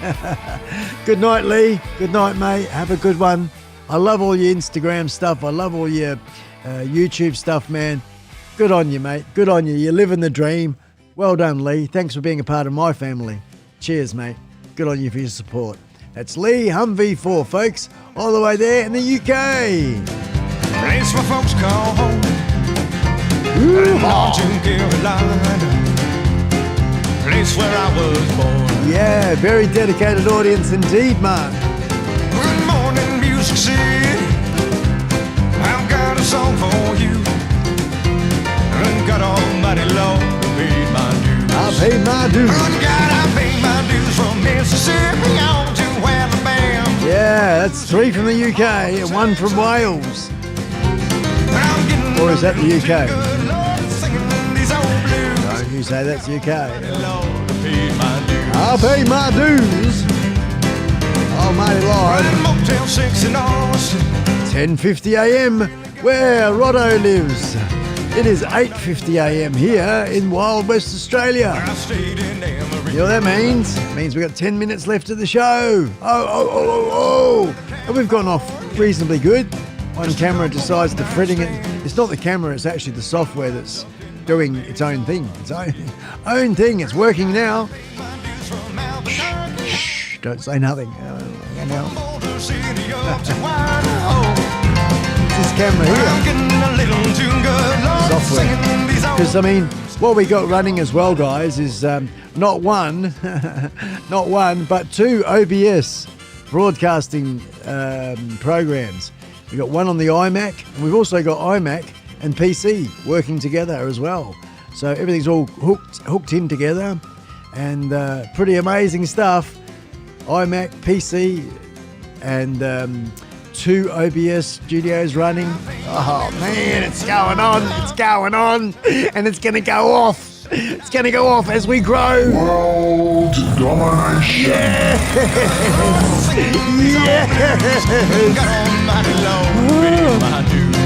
Good night, Lee. Good night, mate. Have a good one. I love all your Instagram stuff. I love all your YouTube stuff, man. Good on you, mate. Good on you. You're living the dream. Well done, Lee. Thanks for being a part of my family. Cheers, mate. Good on you for your support. That's Lee Humvee 4, folks, all the way there in the UK. Place where folks call home. Northern Carolina. Place where I was born. Yeah, very dedicated audience indeed, Mark. Good morning, Music City. I've got a song for you. And God Almighty Lord paid my dues. I paid my dues. Good God, I paid my dues from Mississippi on to Alabama. Yeah, that's 3 from the UK and 1 from Wales. Or is that the UK? No, you say that's UK. I paid my dues. Almighty Lord. 10:50 a.m. where Roddo lives. It is 8:50 a.m. here in Wild West Australia. You know what that means? It means we've got 10 minutes left of the show. Oh. And we've gone off reasonably good. One camera decides to fretting it. It's not the camera, it's actually the software that's doing its own thing. Its own thing. It's working now. Shh, don't say nothing. This camera here. Software. Because, I mean, what we got running as well, guys, is not one, but 2 OBS broadcasting programs. We've got one on the iMac, and we've also got iMac and PC working together as well. So everything's all hooked in together, and pretty amazing stuff. iMac, PC, and 2 OBS studios running. Oh man, it's going on, and it's going to go off. It's going to go off as we grow. World domination. Yes. God Almighty Lord paid my dues.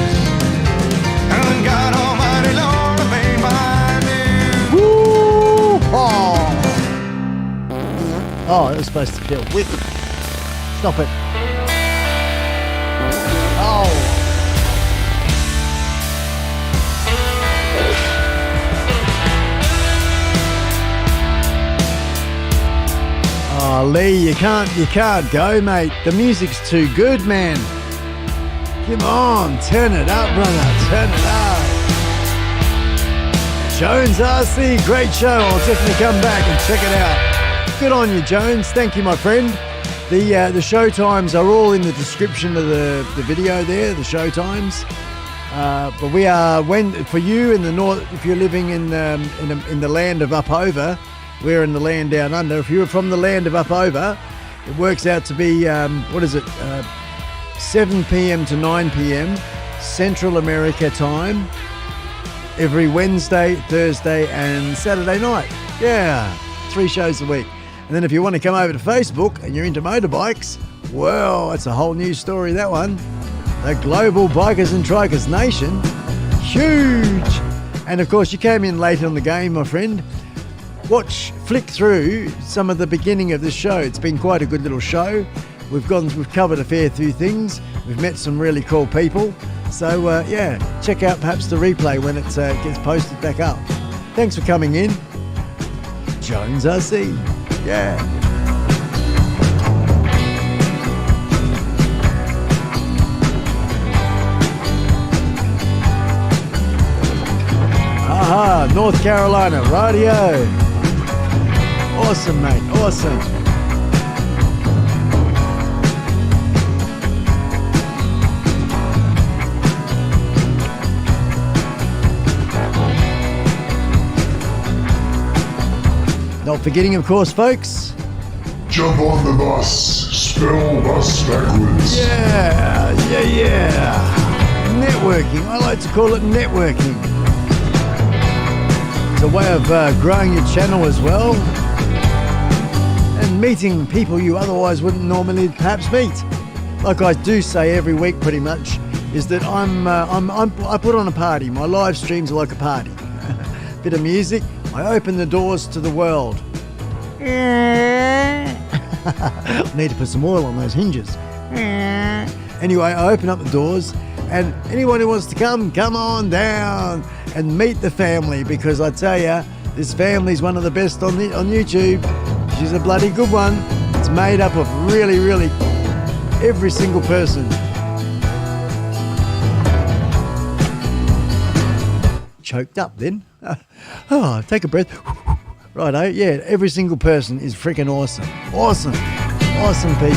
And God Almighty Lord paid my dues. Woo! Oh, it was supposed to feel whip. Stop it. Oh, Lee, you can't go, mate. The music's too good, man. Come on, turn it up, brother. Turn it up. Jones RC, great show. I'll definitely come back and check it out. Good on you, Jones. Thank you, my friend. The Showtimes are all in the description of the video there, the Showtimes. But we are, for you in the north, if you're living in the land of up over, we're in the land down under. If you're from the land of up over, it works out to be, 7 p.m. to 9 p.m. Central America time every Wednesday, Thursday and Saturday night. Yeah, 3 shows a week. And then if you want to come over to Facebook and you're into motorbikes, well, that's a whole new story, that one. The Global Bikers and Trikers Nation. Huge! And of course, you came in late on the game, my friend. Flick through some of the beginning of this show. It's been quite a good little show. We've covered a fair few things. We've met some really cool people. So, check out perhaps the replay when it gets posted back up. Thanks for coming in. Jones RC. Yeah. Aha, North Carolina, radio. Awesome, mate, awesome. Not forgetting, of course, folks. Jump on the bus. Spell bus backwards. Yeah. Networking. I like to call it networking. It's a way of growing your channel as well, and meeting people you otherwise wouldn't normally perhaps meet. Like I do say every week, pretty much, is that I put on a party. My live streams are like a party. Bit of music. I open the doors to the world. Need to put some oil on those hinges. Anyway, I open up the doors, and anyone who wants to come on down and meet the family, because I tell you, this family's one of the best on YouTube. She's a bloody good one. It's made up of really every single person. Choked up then. Oh, take a breath. Righto, yeah, every single person is freaking awesome. Awesome people.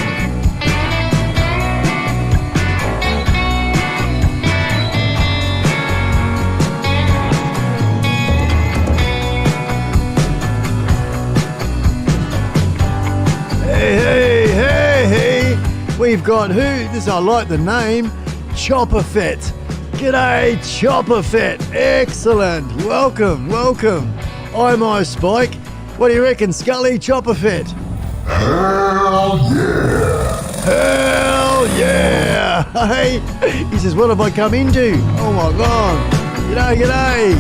Hey, we've got who? I like the name, Chopper Fett. G'day, Chopper Fett. Excellent. Welcome. I'm iSpike. What do you reckon, Scully? Chopper Fett? Hell yeah! Hey, he says, what have I come into? Oh my God. G'day.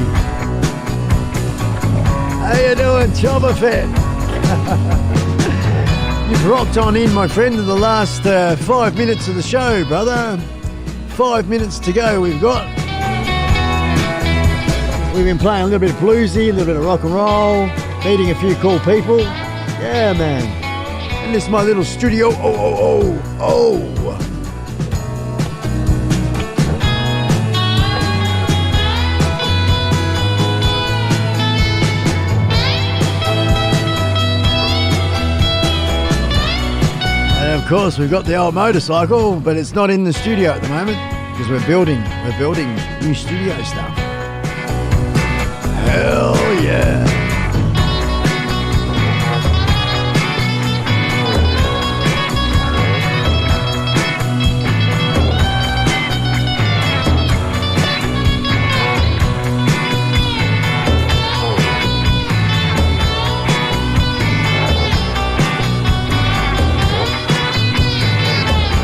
How you doing, Chopper Fett? You've rocked on in, my friend, to the last 5 minutes of the show, brother. 5 minutes to go we've got. We've been playing a little bit of bluesy, a little bit of rock and roll, meeting a few cool people. Yeah, man. And this is my little studio. Oh. And of course, we've got the old motorcycle, but it's not in the studio at the moment because we're building new studio stuff. Hell yeah.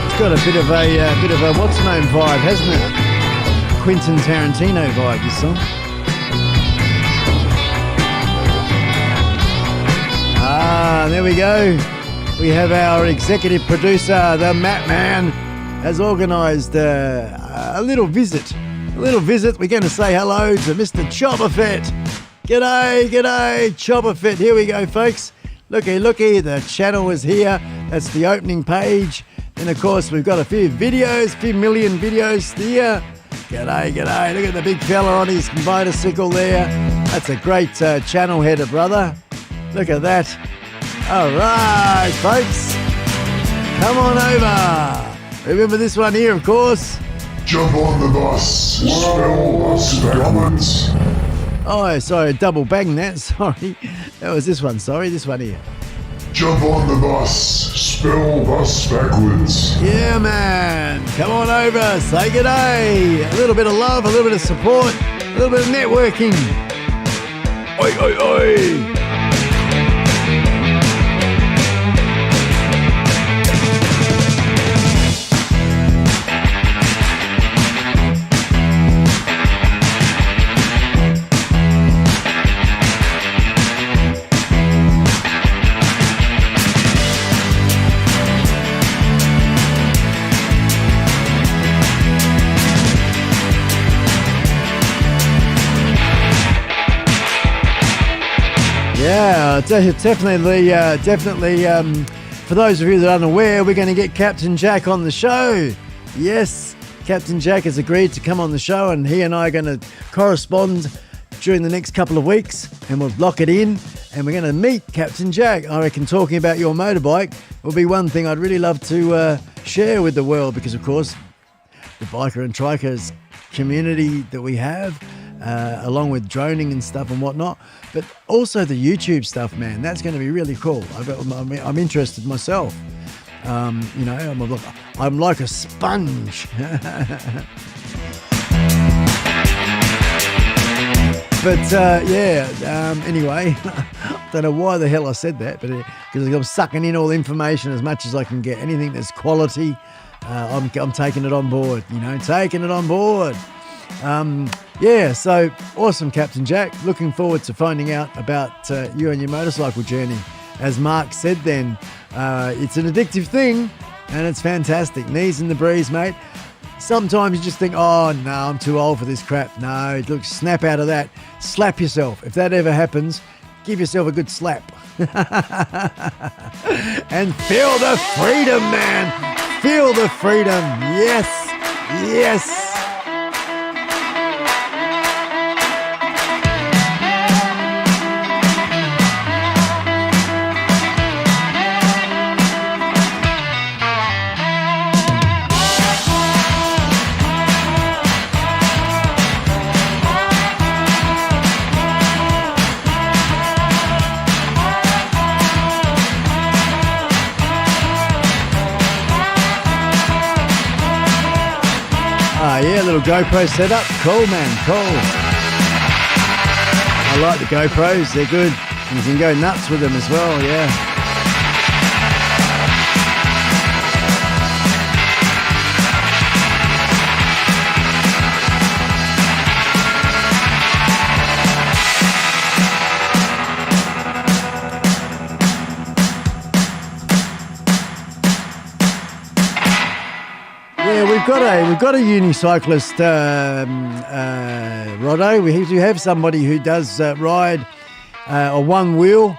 It's got a bit of a what's the name vibe, hasn't it? Quentin Tarantino vibe, this song. There we go. We have our executive producer, the Matt Man, has organised a little visit. We're going to say hello to Mr. Chopper Fett. G'day, Chopper Fett. Here we go, folks. Looky, the channel is here. That's the opening page. And of course, we've got a few million videos here. G'day. Look at the big fella on his motorcycle there. That's a great channel header, brother. Look at that. All right, folks. Come on over. Remember this one here, of course. Jump on the bus. Spell bus backwards. Oh, sorry, double bang that. Sorry. That was this one. Sorry, this one here. Jump on the bus. Spell bus backwards. Yeah, man. Come on over. Say g'day. A little bit of love, a little bit of support, a little bit of networking. Oi. Definitely. For those of you that are unaware, we're going to get Captain Jack on the show. Yes, Captain Jack has agreed to come on the show, and he and I are going to correspond during the next couple of weeks, and we'll lock it in, and we're going to meet Captain Jack. I reckon talking about your motorbike will be one thing I'd really love to share with the world, because, of course, the biker and trikers community that we have, along with droning and stuff and whatnot, but also the YouTube stuff, man, that's going to be really cool. I'm interested myself. I'm like a sponge. But anyway, I don't know why the hell I said that, but because I'm sucking in all information as much as I can get. Anything that's quality, I'm taking it on board. Taking it on board. So awesome, Captain Jack. Looking forward to finding out about you and your motorcycle journey. As Mark said then, it's an addictive thing, and it's fantastic. Knees in the breeze, mate. Sometimes you just think, oh, no, I'm too old for this crap. No, look, snap out of that. Slap yourself. If that ever happens, give yourself a good slap. And feel the freedom, man. Feel the freedom. Yes. Yes. Yeah, little GoPro setup. Cool, man, cool. I like the GoPros, they're good. And you can go nuts with them as well, yeah. We've got a unicyclist, Roddo. We do have somebody who does ride a one wheel,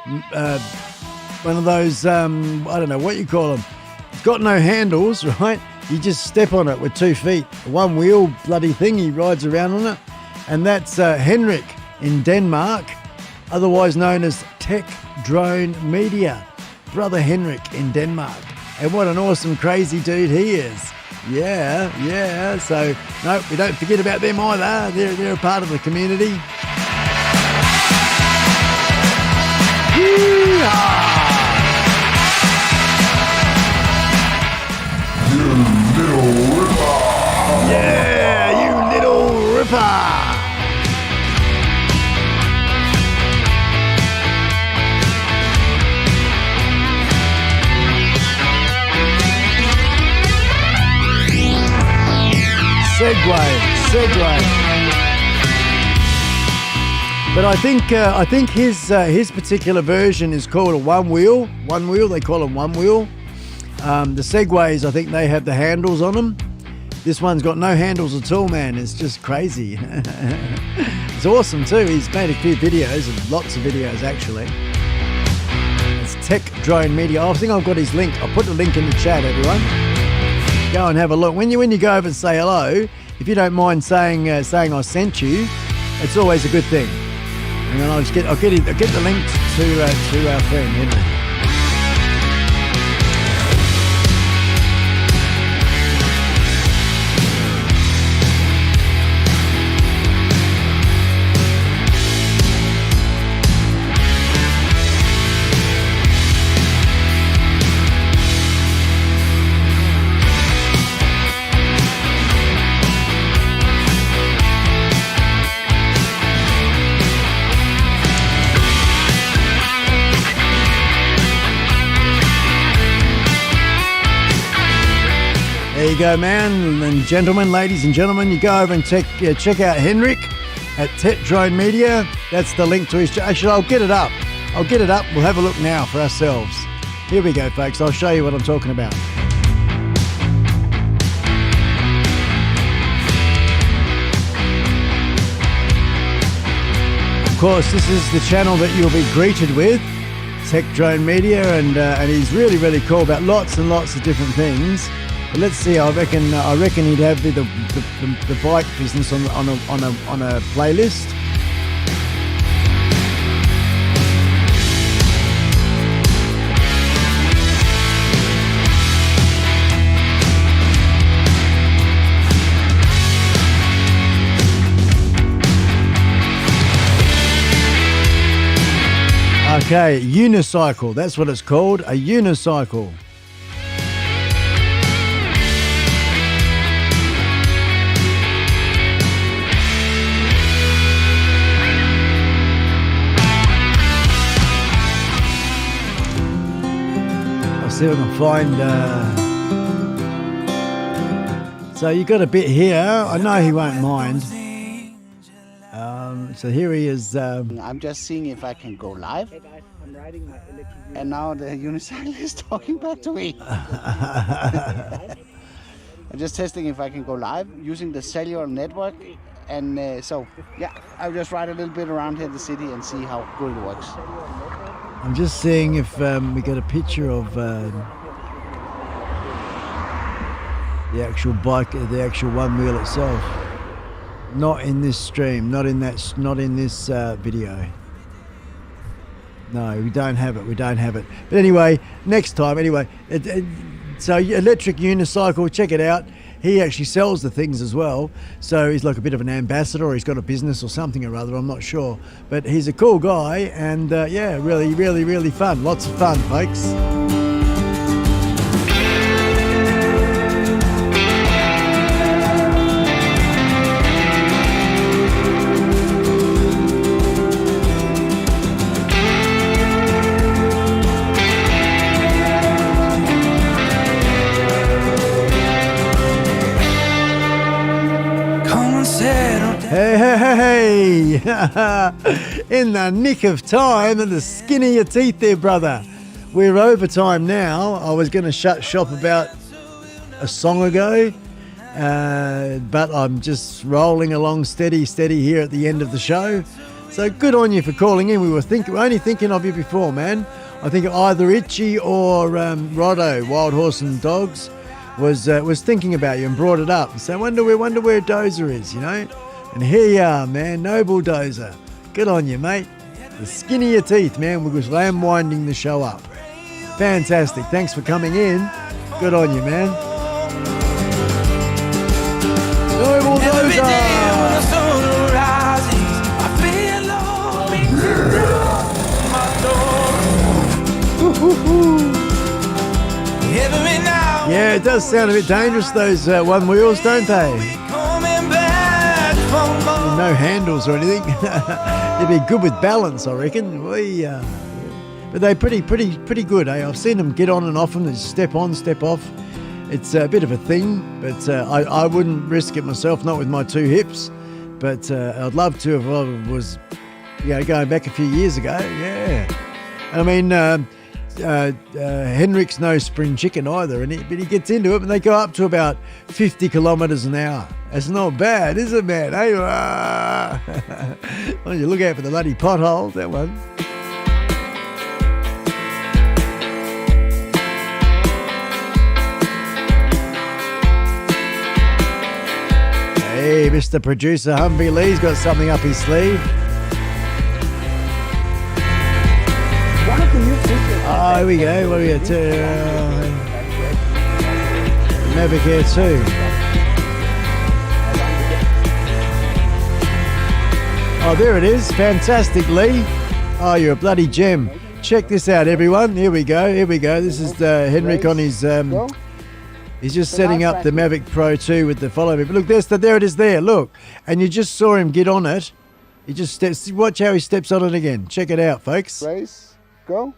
one of those, I don't know what you call them. It's got no handles, right? You just step on it with 2 feet. One wheel bloody thing, he rides around on it. And that's Henrik in Denmark, otherwise known as Tech Drone Media. Brother Henrik in Denmark. And what an awesome, crazy dude he is. Yeah. So, no, we don't forget about them either. They're a part of the community. Yeehaw! You little ripper! Yeah, you little ripper! Segway. But I think his particular version is called a one wheel. One wheel, they call them one wheel. The Segways, I think they have the handles on them. This one's got no handles at all, man. It's just crazy. It's awesome too. He's made a few videos, lots of videos actually. It's Tech Drone Media. I think I've got his link. I'll put the link in the chat, everyone. Go and have a look. When you go over and say hello, if you don't mind saying I sent you, it's always a good thing. And then I'll get the link to our friend Henry. There you go, man and gentlemen, ladies and gentlemen. You go over and check out Henrik at Tech Drone Media. That's the link to his. Actually, I'll get it up. We'll have a look now for ourselves. Here we go, folks. I'll show you what I'm talking about. Of course, this is the channel that you'll be greeted with Tech Drone Media, and he's really, really cool about lots and lots of different things. But let's see. I reckon he'd have the bike business on a playlist. Okay, unicycle. That's what it's called, a unicycle. I'll see if I can find... So you got a bit here. I know he won't mind. So here he is. I'm just seeing if I can go live. Hey guys, I'm riding my electric. And now the unicycle is talking back to me. I'm just testing if I can go live using the cellular network. And so, yeah, I'll just ride a little bit around here in the city and see how good it works. I'm just seeing if we get a picture of the actual bike, the actual one wheel itself. Not in this stream, not in this video. No, we don't have it. But anyway, next time. Anyway, so electric unicycle, check it out. He actually sells the things as well. So he's like a bit of an ambassador, or he's got a business or something or other. I'm not sure, but he's a cool guy, and yeah, really, really, really fun. Lots of fun, folks. Hey, in the nick of time, and the skin of your teeth there, brother. We're overtime now. I was going to shut shop about a song ago, but I'm just rolling along steady here at the end of the show. So good on you for calling in. We were only thinking of you before, man. I think either Itchy or Roddo, Wild Horse and Dogs, was thinking about you and brought it up. So wonder where Dozer is, you know. And here you are, man, Noble Dozer. Good on you, mate. The skin of your teeth, man. We're just lamb winding the show up. Fantastic. Thanks for coming in. Good on you, man. Noble Dozer. Yeah, it does sound a bit dangerous, those one wheels, don't they? No handles or anything. They'd be good with balance, I reckon. But they're pretty good, eh? I've seen them get on and off them. They step on, step off. It's a bit of a thing, but I wouldn't risk it myself, not with my two hips. But I'd love to if I was, going back a few years ago. Yeah, I mean, Henrik's no spring chicken either, but he gets into it, and they go up to about 50 kilometres an hour. That's not bad, is it, man? Hey, well, you look out for the bloody potholes, that one. Hey, Mr. Producer Humvee Lee's got something up his sleeve. Oh, here we go. What do we got? Mavic Air 2. Oh, there it is. Fantastic, Lee. Oh, you're a bloody gem. Check this out, everyone. Here we go. This is Henrik on his... he's just setting up the Mavic Pro 2 with the follow me. But look, there it is there. Look. And you just saw him get on it. He just steps... Watch how he steps on it again. Check it out, folks. Race. Go.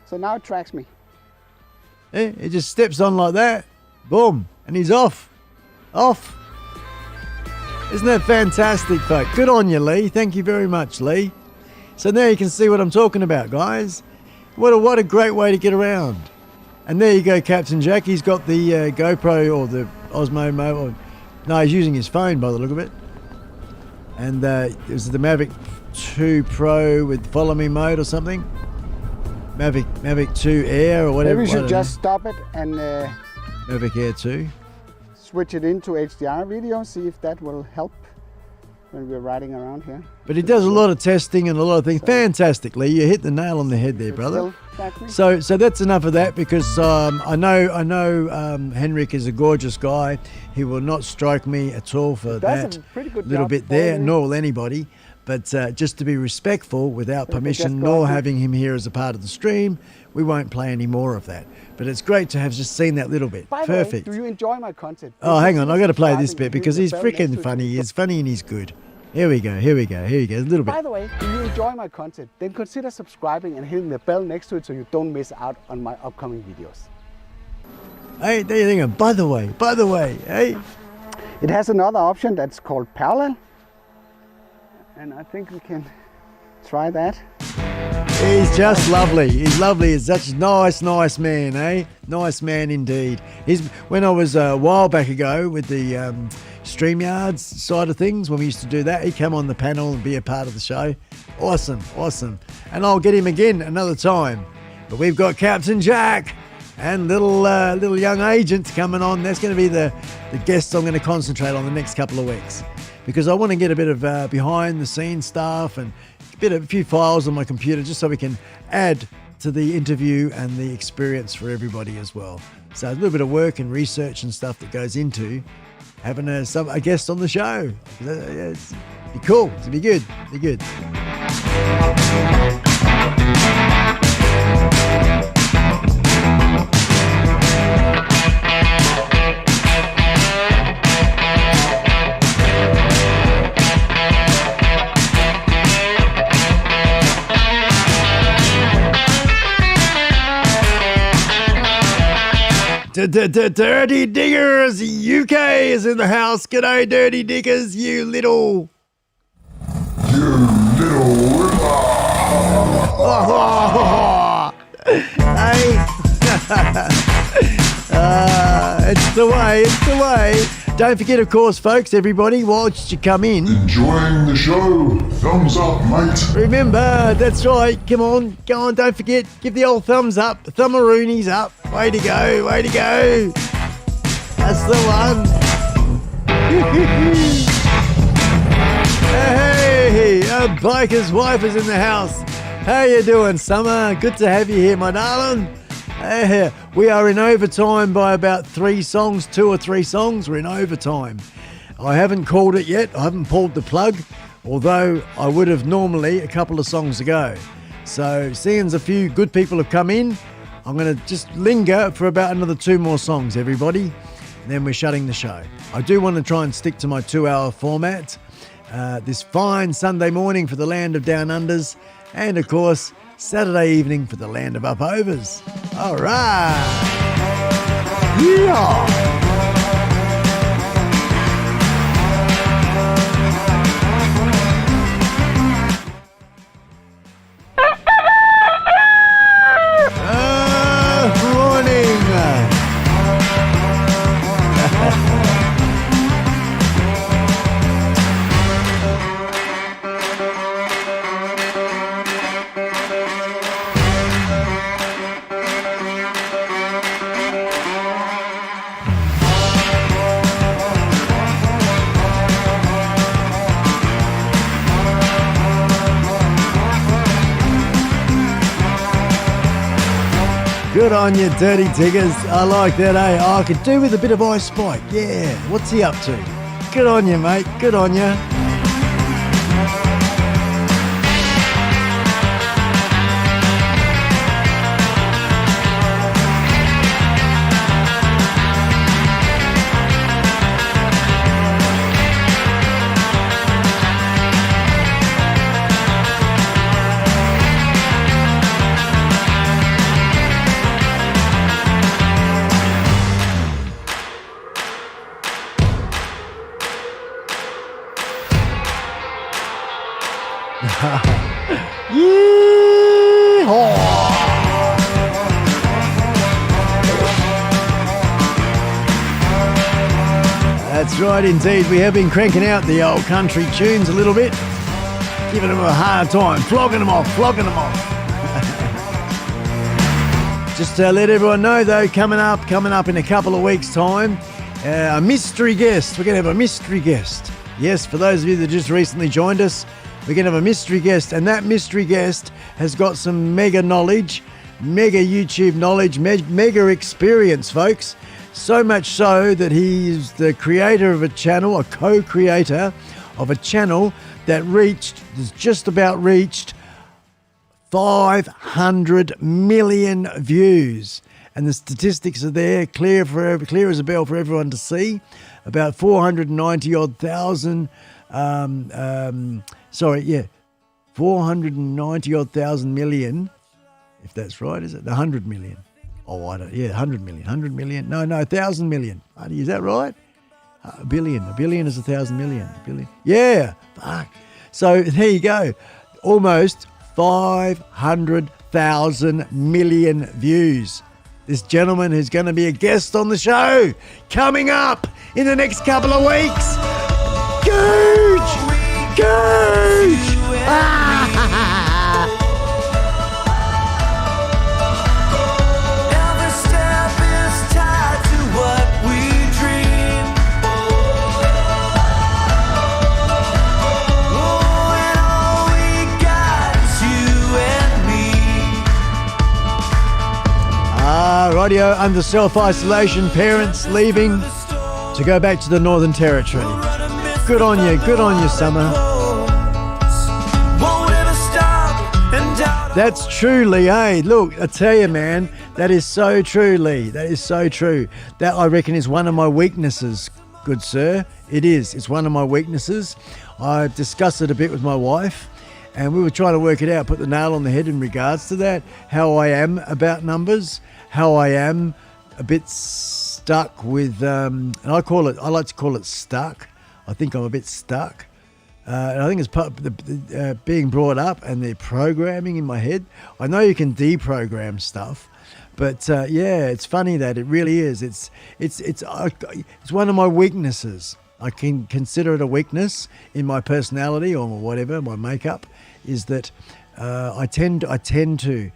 So now it tracks me. Yeah, it just steps on like that. Boom. And he's off. Off. Isn't that fantastic, folks? Good on you, Lee. Thank you very much, Lee. So now you can see what I'm talking about, guys. What a great way to get around. And there you go, Captain Jack. He's got the GoPro or the Osmo Mobile. No, he's using his phone by the look of it. And this is the Mavic 2 Pro with Follow Me mode or something. Mavic 2 Air or whatever. Maybe we I should don't just stop it and Mavic Air 2. switch it into HDR video, see if that will help when we're riding around here. But he does a lot of testing and a lot of things. Fantastically, you hit the nail on the head there, brother. So that's enough of that, because I know Henrik is a gorgeous guy. He will not strike me at all for that little bit there, nor will anybody. But just to be respectful, without permission, nor having him here as a part of the stream, we won't play any more of that. But it's great to have just seen that little bit. Perfect. Do you enjoy my content? Oh, hang on, I got to play this bit because he's freaking funny. He's funny and he's good. Here we go. A little bit. By the way, do you enjoy my content? Then consider subscribing and hitting the bell next to it so you don't miss out on my upcoming videos. Hey, there you go. By the way, hey. It has another option that's called parallel. And I think we can try that. He's just lovely. He's lovely. He's such a nice man, eh? Nice man indeed. When I was a while back ago with the StreamYards side of things, when we used to do that, he'd come on the panel and be a part of the show. Awesome. And I'll get him again another time. But we've got Captain Jack and little young agents coming on. That's going to be the guests I'm going to concentrate on the next couple of weeks, because I want to get a bit of behind the scenes stuff and a few files on my computer, just so we can add to the interview and the experience for everybody as well. So a little bit of work and research and stuff that goes into having a guest on the show. It's be cool. It's be good. Dirty Diggers UK is in the house. G'day, Dirty Diggers, you little. Hey. It's the way. Don't forget, of course, folks, everybody, whilst you come in. Enjoying the show. Thumbs up, mate. Remember, that's right. Come on, don't forget. Give the old thumbs up. Thumbaroonies up. Way to go. That's the one. Hey, a biker's wife is in the house. How you doing, Summer? Good to have you here, my darling. We are in overtime by about 2 or 3 songs. We're in overtime. I haven't called it yet. I haven't pulled the plug, although I would have normally a couple of songs ago. So seeing as a few good people have come in, I'm going to just linger for about another 2 more songs, everybody. Then we're shutting the show. I do want to try and stick to my 2-hour format this fine Sunday morning for the land of Down Unders, and of course Saturday evening for the land of Upovers. All right. Yeah. Good on you, Dirty Diggers. I like that, eh? Oh, I could do with a bit of iSpike. Yeah. What's he up to? Good on you, mate. Good on you. That's right, indeed. We have been cranking out the old country tunes a little bit, giving them a hard time, flogging them off. Just to let everyone know, though, coming up in a couple of weeks' time, a mystery guest. We're going to have a mystery guest. Yes, for those of you that just recently joined us, we're going to have a mystery guest, and that mystery guest has got some mega knowledge, mega YouTube knowledge, mega experience, folks. So much so that he's the creator of a channel, a co-creator of a channel that has just about reached 500 million views. And the statistics are there, clear as a bell for everyone to see. About 490-odd thousand, 490-odd thousand million, if that's right, is it? 100 million. Oh, I don't, 100 million. 100 million. No, 1,000 million. Is that right? A billion. A billion is 1,000 million. A billion. Yeah. Fuck. So there you go. Almost 500,000 million views. This gentleman who's going to be a guest on the show coming up in the next couple of weeks. Gooch! Every step is tied to what we dream. Oh, and all we got is you and me. Radio under self-isolation, parents leaving to go back to the Northern Territory. Good on you, Summer. That's true, Lee. Hey, look, I tell you, man, that is so true, Lee. That is so true. That, I reckon, is one of my weaknesses, good sir. It is. It's one of my weaknesses. I've discussed it a bit with my wife, and we were trying to work it out, put the nail on the head in regards to that, how I am about numbers, how I am a bit stuck with, and I like to call it stuck. I think I'm a bit stuck. And I think it's part of the being brought up and the programming in my head. I know you can deprogram stuff, but it's funny that it really is. It's one of my weaknesses. I can consider it a weakness in my personality or whatever, my makeup, is that I tend to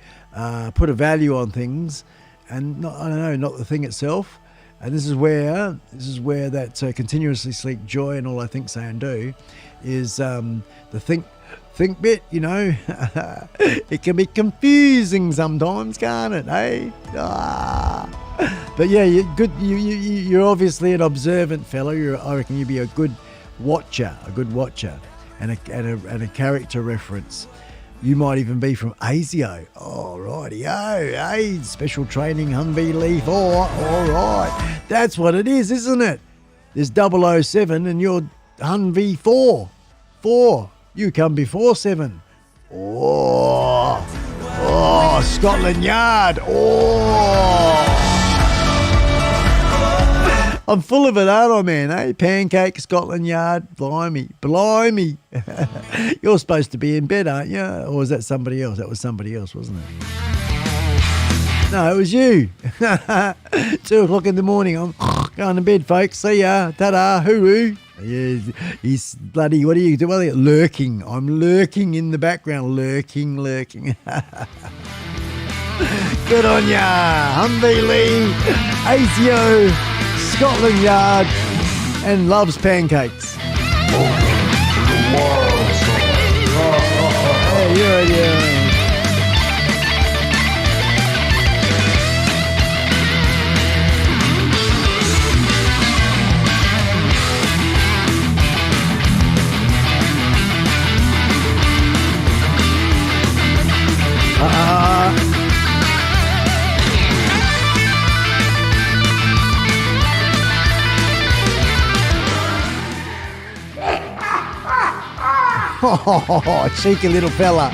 put a value on things, and not the thing itself. And this is where that continuously seek joy and all I think, say and do is the think bit, it can be confusing sometimes, can't it, eh? But yeah, you're good. You're obviously an observant fellow. I reckon you'd be a good watcher, and a character reference. You might even be from ASIO. Oh, righty-o. Hey, special training Humvee Lee 4. All right. That's what it is, isn't it? There's 007 and you're Humvee 4. 4. You come before 7. Oh, Scotland Yard. Oh. I'm full of it, aren't I, man? Hey, Pancake, Scotland Yard, blimey. You're supposed to be in bed, aren't you? Or was that somebody else? That was somebody else, wasn't it? No, it was you. 2 o'clock in the morning. I'm going to bed, folks. See ya. Ta-da. Hooroo. Yeah, he's bloody, what are you doing? Lurking. I'm lurking in the background. Lurking. Good on ya. Humvee Lee, ASIO, Scotland Yard, and loves pancakes. Hey, yeah. Oh, cheeky little fella.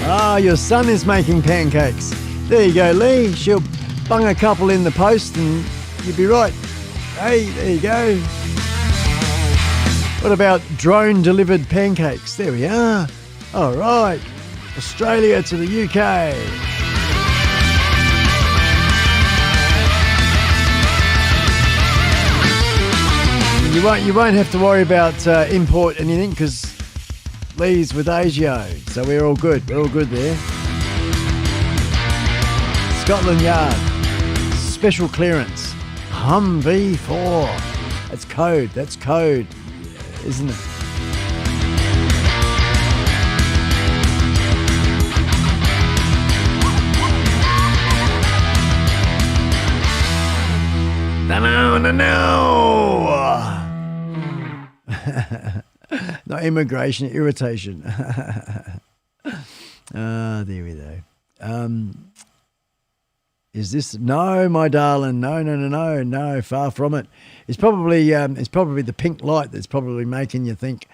Ah, your son is making pancakes. There you go, Lee. She'll bung a couple in the post and you'll be right. Hey, there you go. What about drone-delivered pancakes? There we are. All right. Australia to the UK. You won't have to worry about import anything because Lee's with ASIO, so we're all good. We're all good there. Scotland Yard, special clearance, Humvee 4. That's code. That's code, isn't it? No. Not immigration, irritation. There we go. Is this? No, my darling. No. Far from it. It's probably the pink light that's probably making you think,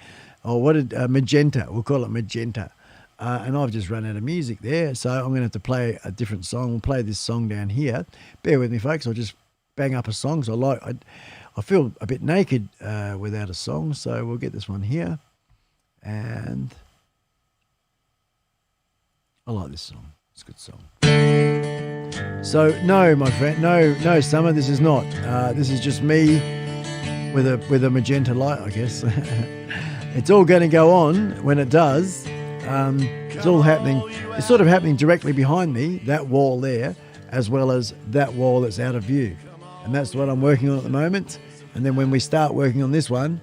oh, what did magenta? We'll call it magenta. And I've just run out of music there, so I'm going to have to play a different song. We'll play this song down here. Bear with me, folks. I'll just bang up a song. So I feel a bit naked without a song, so we'll get this one here. And I like this song. It's a good song. So no, my friend, no, Summer. This is not. This is just me with a magenta light, I guess. It's all going to go on when it does. It's all happening. It's sort of happening directly behind me, that wall there, as well as that wall that's out of view. And that's what I'm working on at the moment. And then when we start working on this one,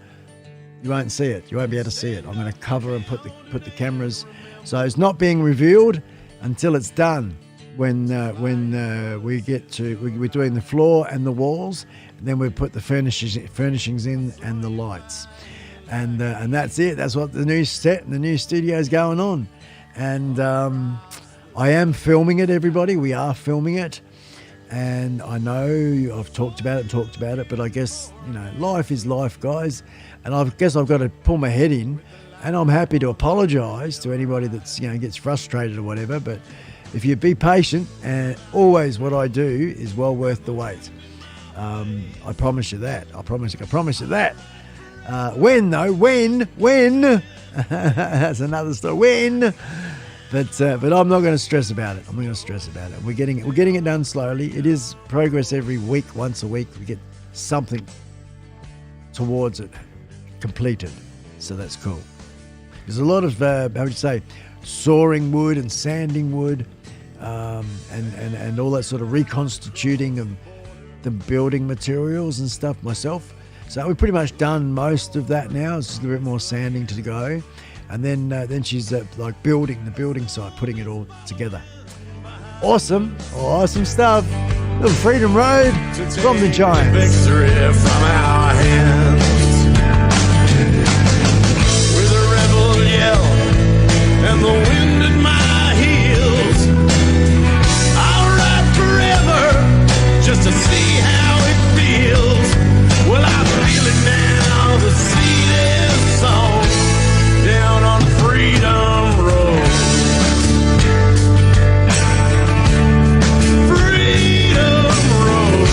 you won't see it. You won't be able to see it. I'm going to cover and put the cameras. So it's not being revealed until it's done. When we get to, we're doing the floor and the walls, and then we put the furnishings in and the lights. And that's it. That's what the new set and the new studio is going on. And I am filming it, everybody. We are filming it. And I know I've talked about it, but I guess, life is life, guys. And I guess I've got to pull my head in, and I'm happy to apologise to anybody that's, gets frustrated or whatever. But if you be patient, and always what I do is well worth the wait. I promise you that. I promise you that. When though? When? That's another story. When? But I'm not going to stress about it. We're getting it done slowly. It is progress every week. Once a week, we get something towards it completed. So that's cool. There's a lot of sawing wood and sanding wood, and all that sort of reconstituting of the building materials and stuff myself. So we've pretty much done most of that now. It's just a bit more sanding to go. And then she's building the building site, putting it all together. Awesome stuff. Little Freedom Road from the Giants. Victory from our hands. With a rebel yell and the wind at my heels, I'll ride forever just to see how it feels. Well, I feel it now. The seed is sown down on Freedom Road. Freedom Road.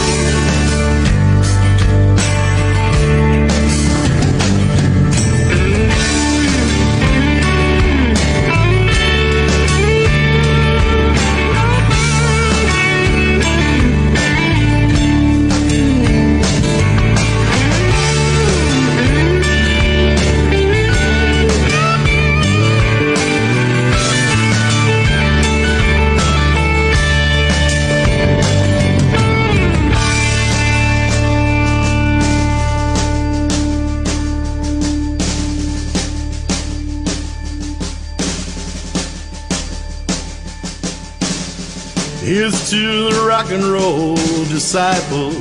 Here's to the rock and roll disciples.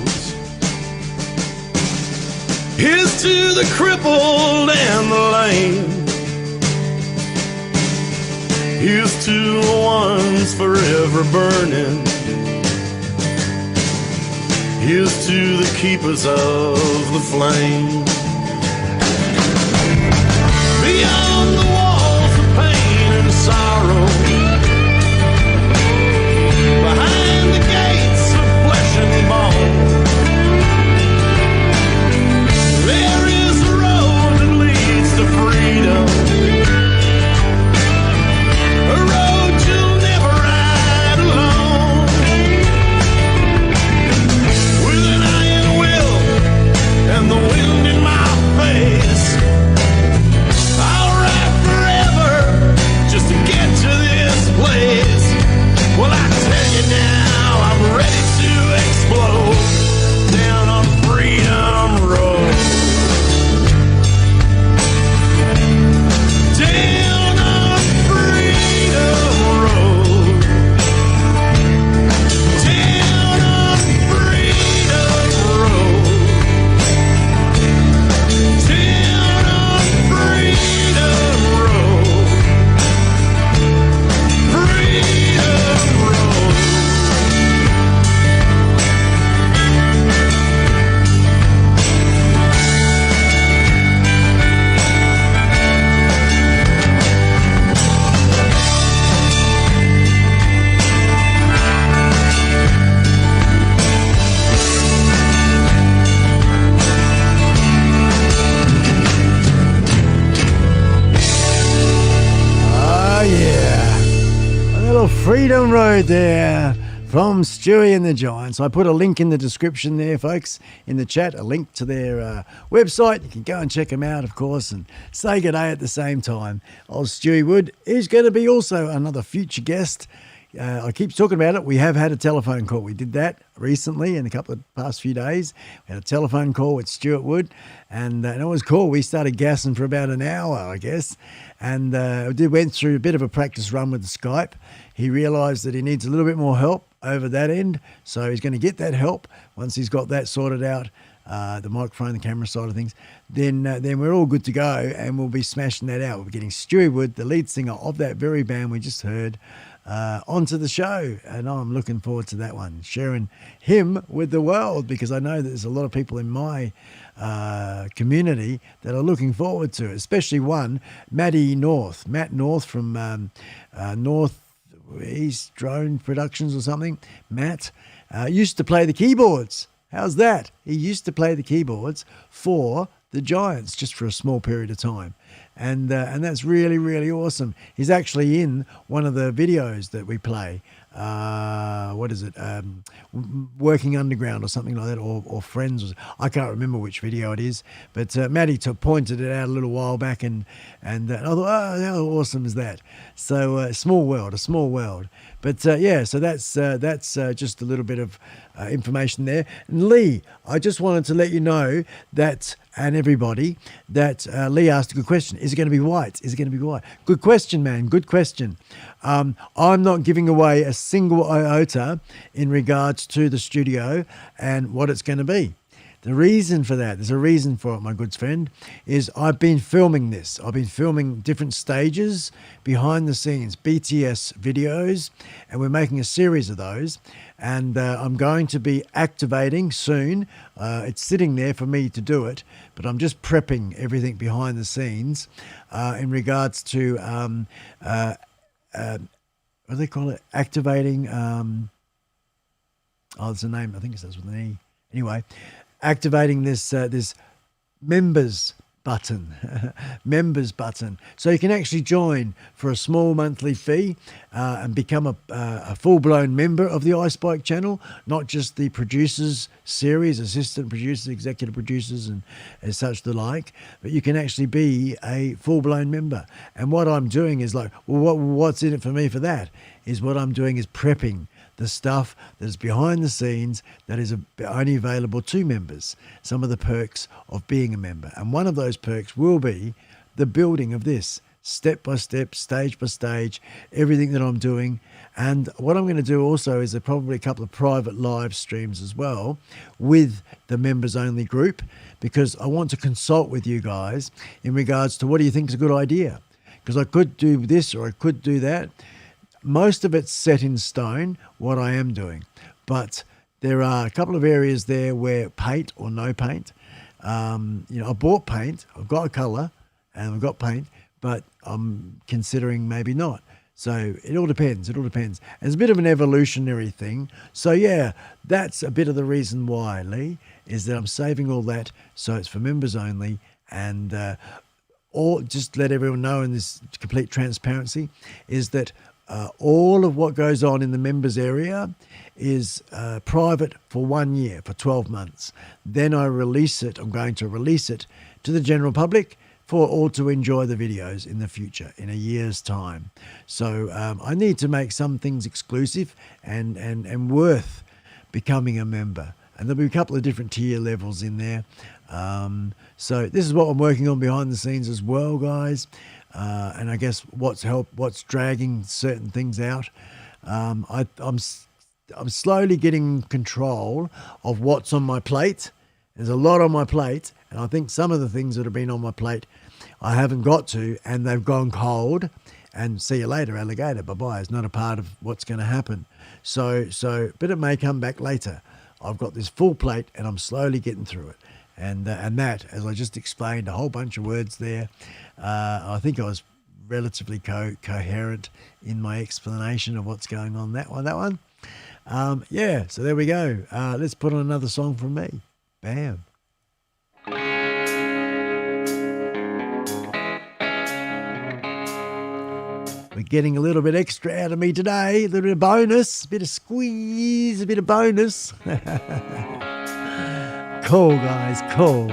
Here's to the crippled and the lame. Here's to the ones forever burning. Here's to the keepers of the flame. Beyond the walls of pain and sorrow, behind the gates of flesh and bone, there is a road that leads to freedom, a road you'll never ride alone. With an iron will and the wind in my Freedom Road there from Stewie and the Giants. I put a link in the description there, folks, in the chat, a link to their website. You can go and check them out, of course, and say good day at the same time. Old Stewie Wood is going to be also another future guest. I keep talking about it. We have had a telephone call. We did that recently in a couple of past few days. We had a telephone call with Stuart Wood, and it was cool. We started gassing for about an hour, I guess, and went through a bit of a practice run with the Skype. He realised that he needs a little bit more help over that end, so he's going to get that help once he's got that sorted out. The microphone, the camera side of things, then we're all good to go, and we'll be smashing that out. We'll be getting Stewie Wood, the lead singer of that very band we just heard, onto the show, and I'm looking forward to that one, sharing him with the world, because I know that there's a lot of people in my community that are looking forward to it, especially one, Matt North from North East Drone Productions or something. Matt used to play the keyboards. How's that? He used to play the keyboards for the Giants just for a small period of time. And that's really, really awesome. He's actually in one of the videos that we play. What is it? Working Underground or something like that, or Friends. I can't remember which video it is. But Matty pointed it out a little while back, and I thought, oh, how awesome is that? So a small world. But yeah, so that's just a little bit of information there. And Lee, I just wanted to let you know that, and everybody, that Lee asked a good question. Is it going to be white? Good question, man. Good question. I'm not giving away a single iota in regards to the studio and what it's going to be. The reason for that, there's a reason for it, my good friend, is I've been filming this. I've been filming different stages, behind the scenes, BTS videos, and we're making a series of those. And I'm going to be activating soon. It's sitting there for me to do it, but I'm just prepping everything behind the scenes in regards to, what do they call it? Activating, there's a name, I think it starts with an E. Anyway, activating this this members button, so you can actually join for a small monthly fee and become a full-blown member of the iSpike channel, not just the producers series, assistant producers, executive producers, and as such the like, but you can actually be a full-blown member. And what I'm doing is like, well, what's in it for me for that? Is what I'm doing is prepping the stuff that is behind the scenes that is only available to members, some of the perks of being a member. And one of those perks will be the building of this, step by step, stage by stage, everything that I'm doing. And what I'm going to do also is probably a couple of private live streams as well with the members only group, because I want to consult with you guys in regards to what do you think is a good idea? Because I could do this or I could do that. Most of it's set in stone, what I am doing. But there are a couple of areas there where paint or no paint. I bought paint, I've got a colour, and I've got paint, but I'm considering maybe not. So it all depends. It's a bit of an evolutionary thing. So yeah, that's a bit of the reason why, Lee, is that I'm saving all that so it's for members only, and or just let everyone know in this complete transparency is that all of what goes on in the members area is private for 1 year, for 12 months. Then I'm going to release it to the general public for all to enjoy the videos in the future, in a year's time. So I need to make some things exclusive and worth becoming a member. And there'll be a couple of different tier levels in there. So this is what I'm working on behind the scenes as well, guys. And I guess what's dragging certain things out. I'm slowly getting control of what's on my plate. There's a lot on my plate, and I think some of the things that have been on my plate I haven't got to, and they've gone cold. And see you later, alligator. Bye-bye. It's not a part of what's going to happen. So, but it may come back later. I've got this full plate, and I'm slowly getting through it. And that, as I just explained, a whole bunch of words there. I think I was relatively coherent in my explanation of what's going on that one. Yeah, so there we go. Let's put on another song from me. Bam. We're getting a little bit extra out of me today, a little bit of bonus, a bit of squeeze, a bit of bonus. Cool, guys, cool.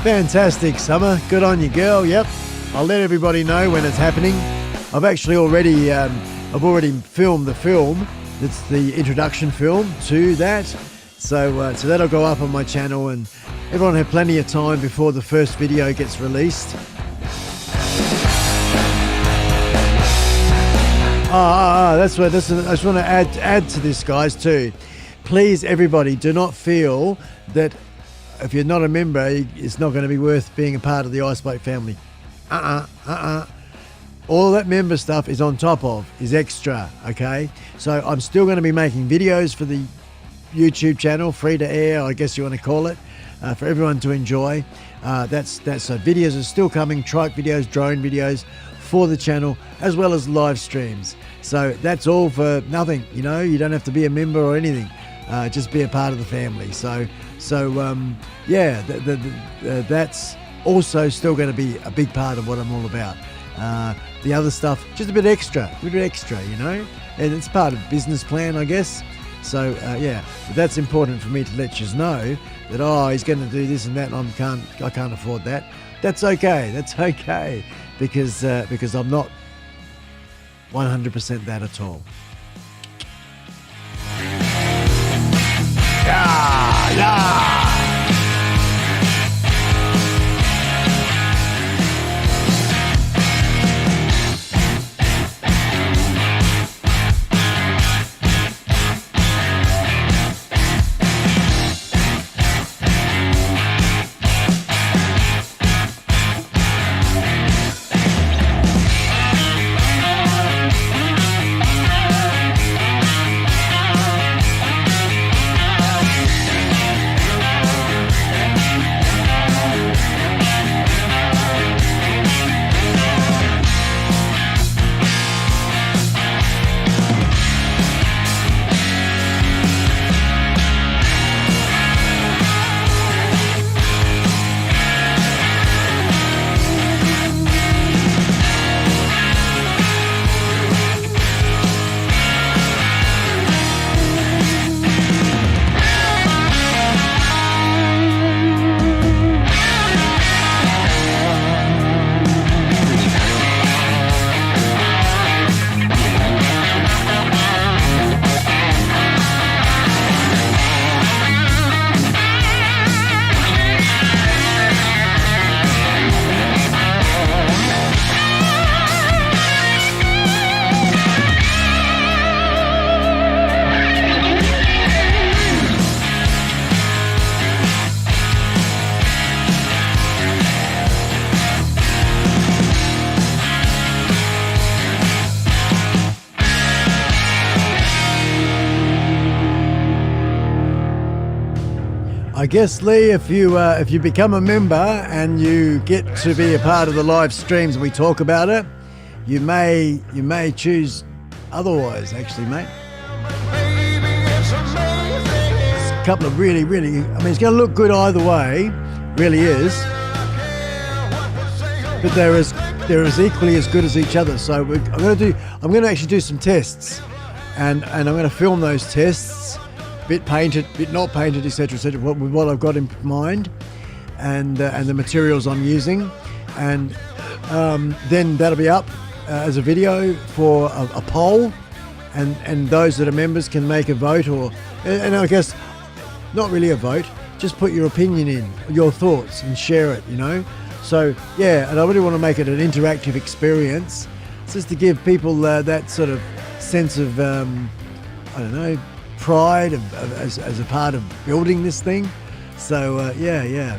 Fantastic, Summer. Good on you, girl. Yep. I'll let everybody know when it's happening. I've actually already filmed the film. It's the introduction film to that. So that'll go up on my channel, and everyone will have plenty of time before the first video gets released. That's what. I just want to add to this, guys, too. Please, everybody, do not feel that if you're not a member, it's not going to be worth being a part of the iSpike family. All that member stuff is on top of, is extra, okay? So I'm still going to be making videos for the YouTube channel, free to air, I guess you want to call it, for everyone to enjoy. That's so videos are still coming, trike videos, drone videos for the channel, as well as live streams. So that's all for nothing, you know. You don't have to be a member or anything. Just be a part of the family. So that's also still going to be a big part of what I'm all about. The other stuff, just a bit extra, you know, and it's part of business plan, I guess. So but that's important for me to let you know that he's going to do this and that, and I can't afford that. That's okay, because I'm not 100% that at all. Yeah. I guess, Lee, if you become a member and you get to be a part of the live streams and we talk about it, you may choose otherwise, actually, mate. It's a couple of really, I mean, it's going to look good either way, really is. But they're as equally as good as each other. So I'm going to actually do some tests, and I'm going to film those tests. Bit painted, bit not painted, etc., with what I've got in mind, and the materials I'm using, and then that'll be up as a video for a poll, and those that are members can make a vote, and I guess not really a vote, just put your opinion in, your thoughts, and share it, you know. So yeah, and I really want to make it an interactive experience, just to give people that sort of sense of I don't know, pride as a part of building this thing. So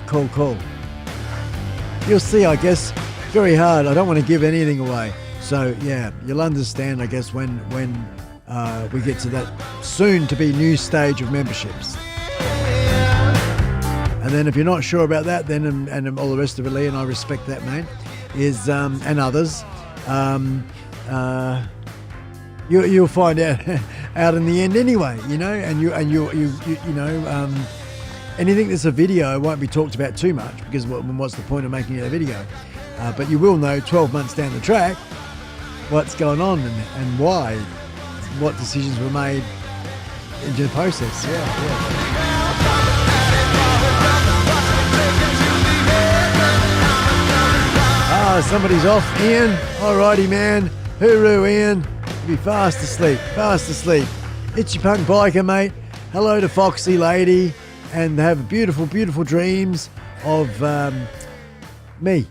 cool. You'll see, I guess, very hard. I don't want to give anything away. So yeah, you'll understand, I guess, when we get to that soon-to-be new stage of memberships. And then if you're not sure about that, then and all the rest of it, Lee, and I respect that, mate, is and others, you'll find out in the end anyway, you know, and you know, anything that's a video won't be talked about too much, because what's the point of making it a video? But you will know 12 months down the track what's going on and why, what decisions were made into the process. Yeah. Somebody's off. Ian, alrighty, man. Hooroo, Ian. Be fast asleep, fast asleep. Itchy Punk Biker, mate. Hello to Foxy Lady, and have beautiful, beautiful dreams of me.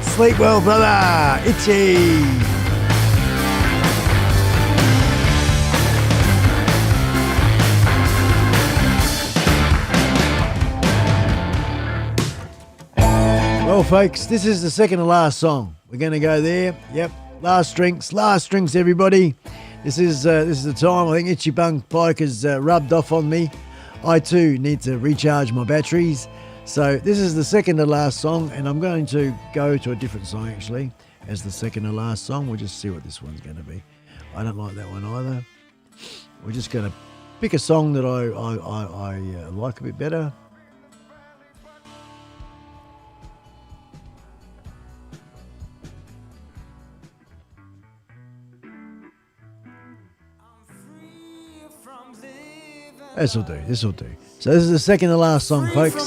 Sleep well, brother. Itchy. Well, folks, this is the second to last song. We're going to go there. Yep, last drinks, everybody. This is the time. I think Itchy Punk Bike has rubbed off on me. I too need to recharge my batteries. So this is the second to last song, and I'm going to go to a different song actually as the second to last song. We'll just see what this one's going to be. I don't like that one either. We're just going to pick a song that I like a bit better. This'll do. So this is the second to last song, folks.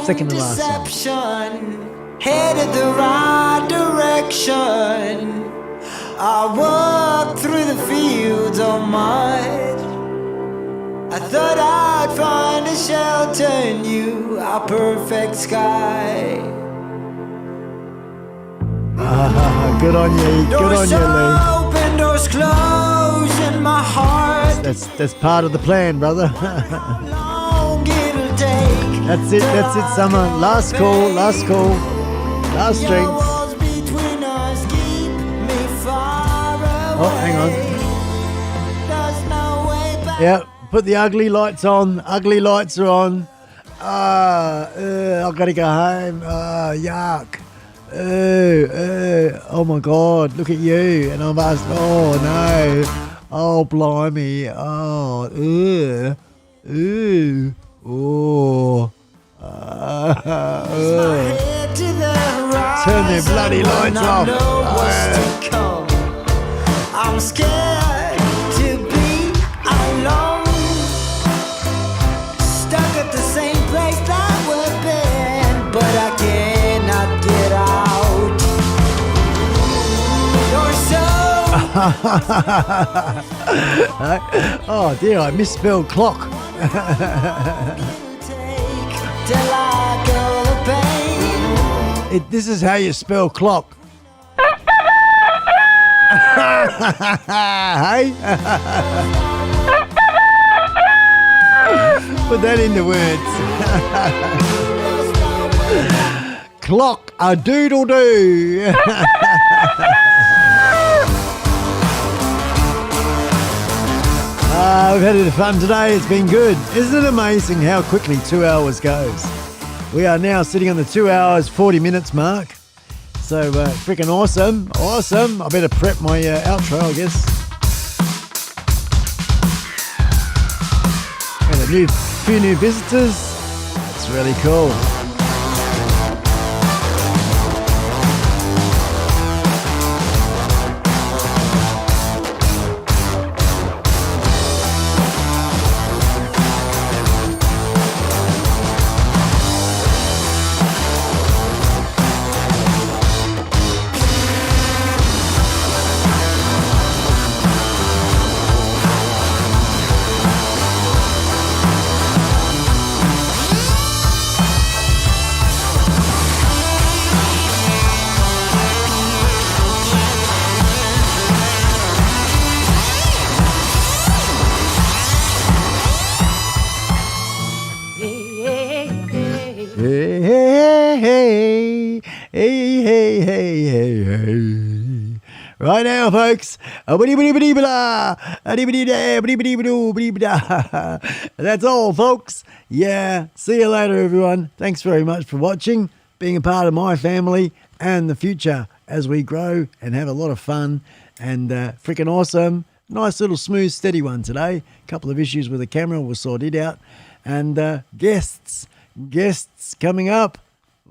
Second to last song. Headed the right direction. I walked through the fields of mud. I thought I'd find a shelter in you, a perfect sky. Good on you, Lee. Open, doors closed in my heart. That's part of the plan, brother. That's it, Summer. Last call. Last drinks. Oh, hang on. Yeah, put the ugly lights on. Ugly lights are on. I've got to go home. Yuck. Oh my God, look at you. And I'm asked, oh no. Oh, blimey. Oh, oh. Turn their bloody lights off. I'm scared to be alone, stuck at the same place that we've been, but I cannot get out. You're so oh dear, I misspelled clock. This is how you spell clock. Hey? Put that into words. Clock a doodle doo. We've had a bit of fun today. It's been good. Isn't it amazing how quickly 2 hours goes? We are now sitting on the 2 hours 40 minutes mark. So freaking awesome. I better prep my outro, I guess. And a few new visitors. That's really cool. Hey, Hey, hey, hey, hey, hey. Right now, folks. That's all, folks. Yeah, see you later, everyone. Thanks very much for watching, being a part of my family and the future as we grow and have a lot of fun and freaking awesome. Nice little smooth, steady one today. A couple of issues with the camera, we'll sort it out. And guests coming up.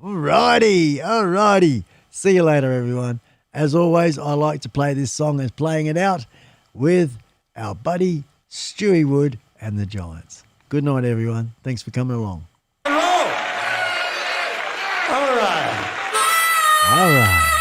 Alrighty. See you later, everyone. As always, I like to play this song as playing it out with our buddy Stewie Wood and the Giants. Good night, everyone. Thanks for coming along. All right. All right.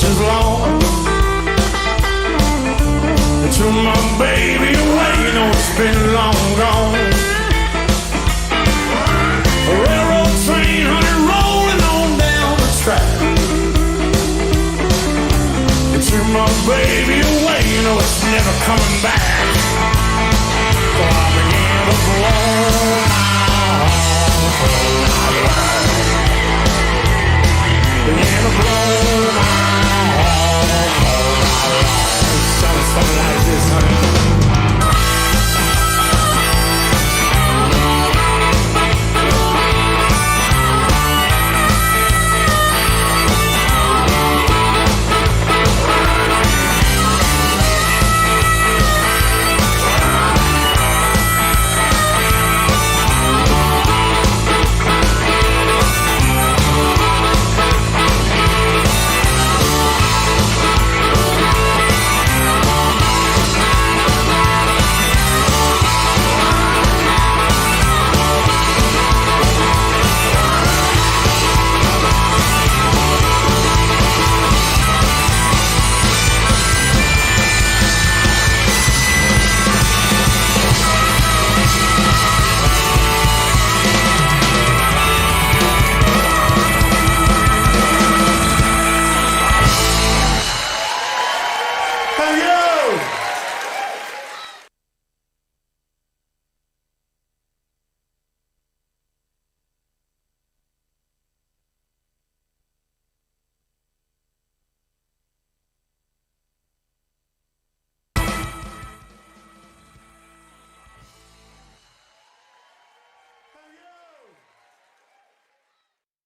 inches long. They took my baby away, you know it's been long gone. A railroad train, honey, rolling on down the track. They took my baby away, you know it's never coming back.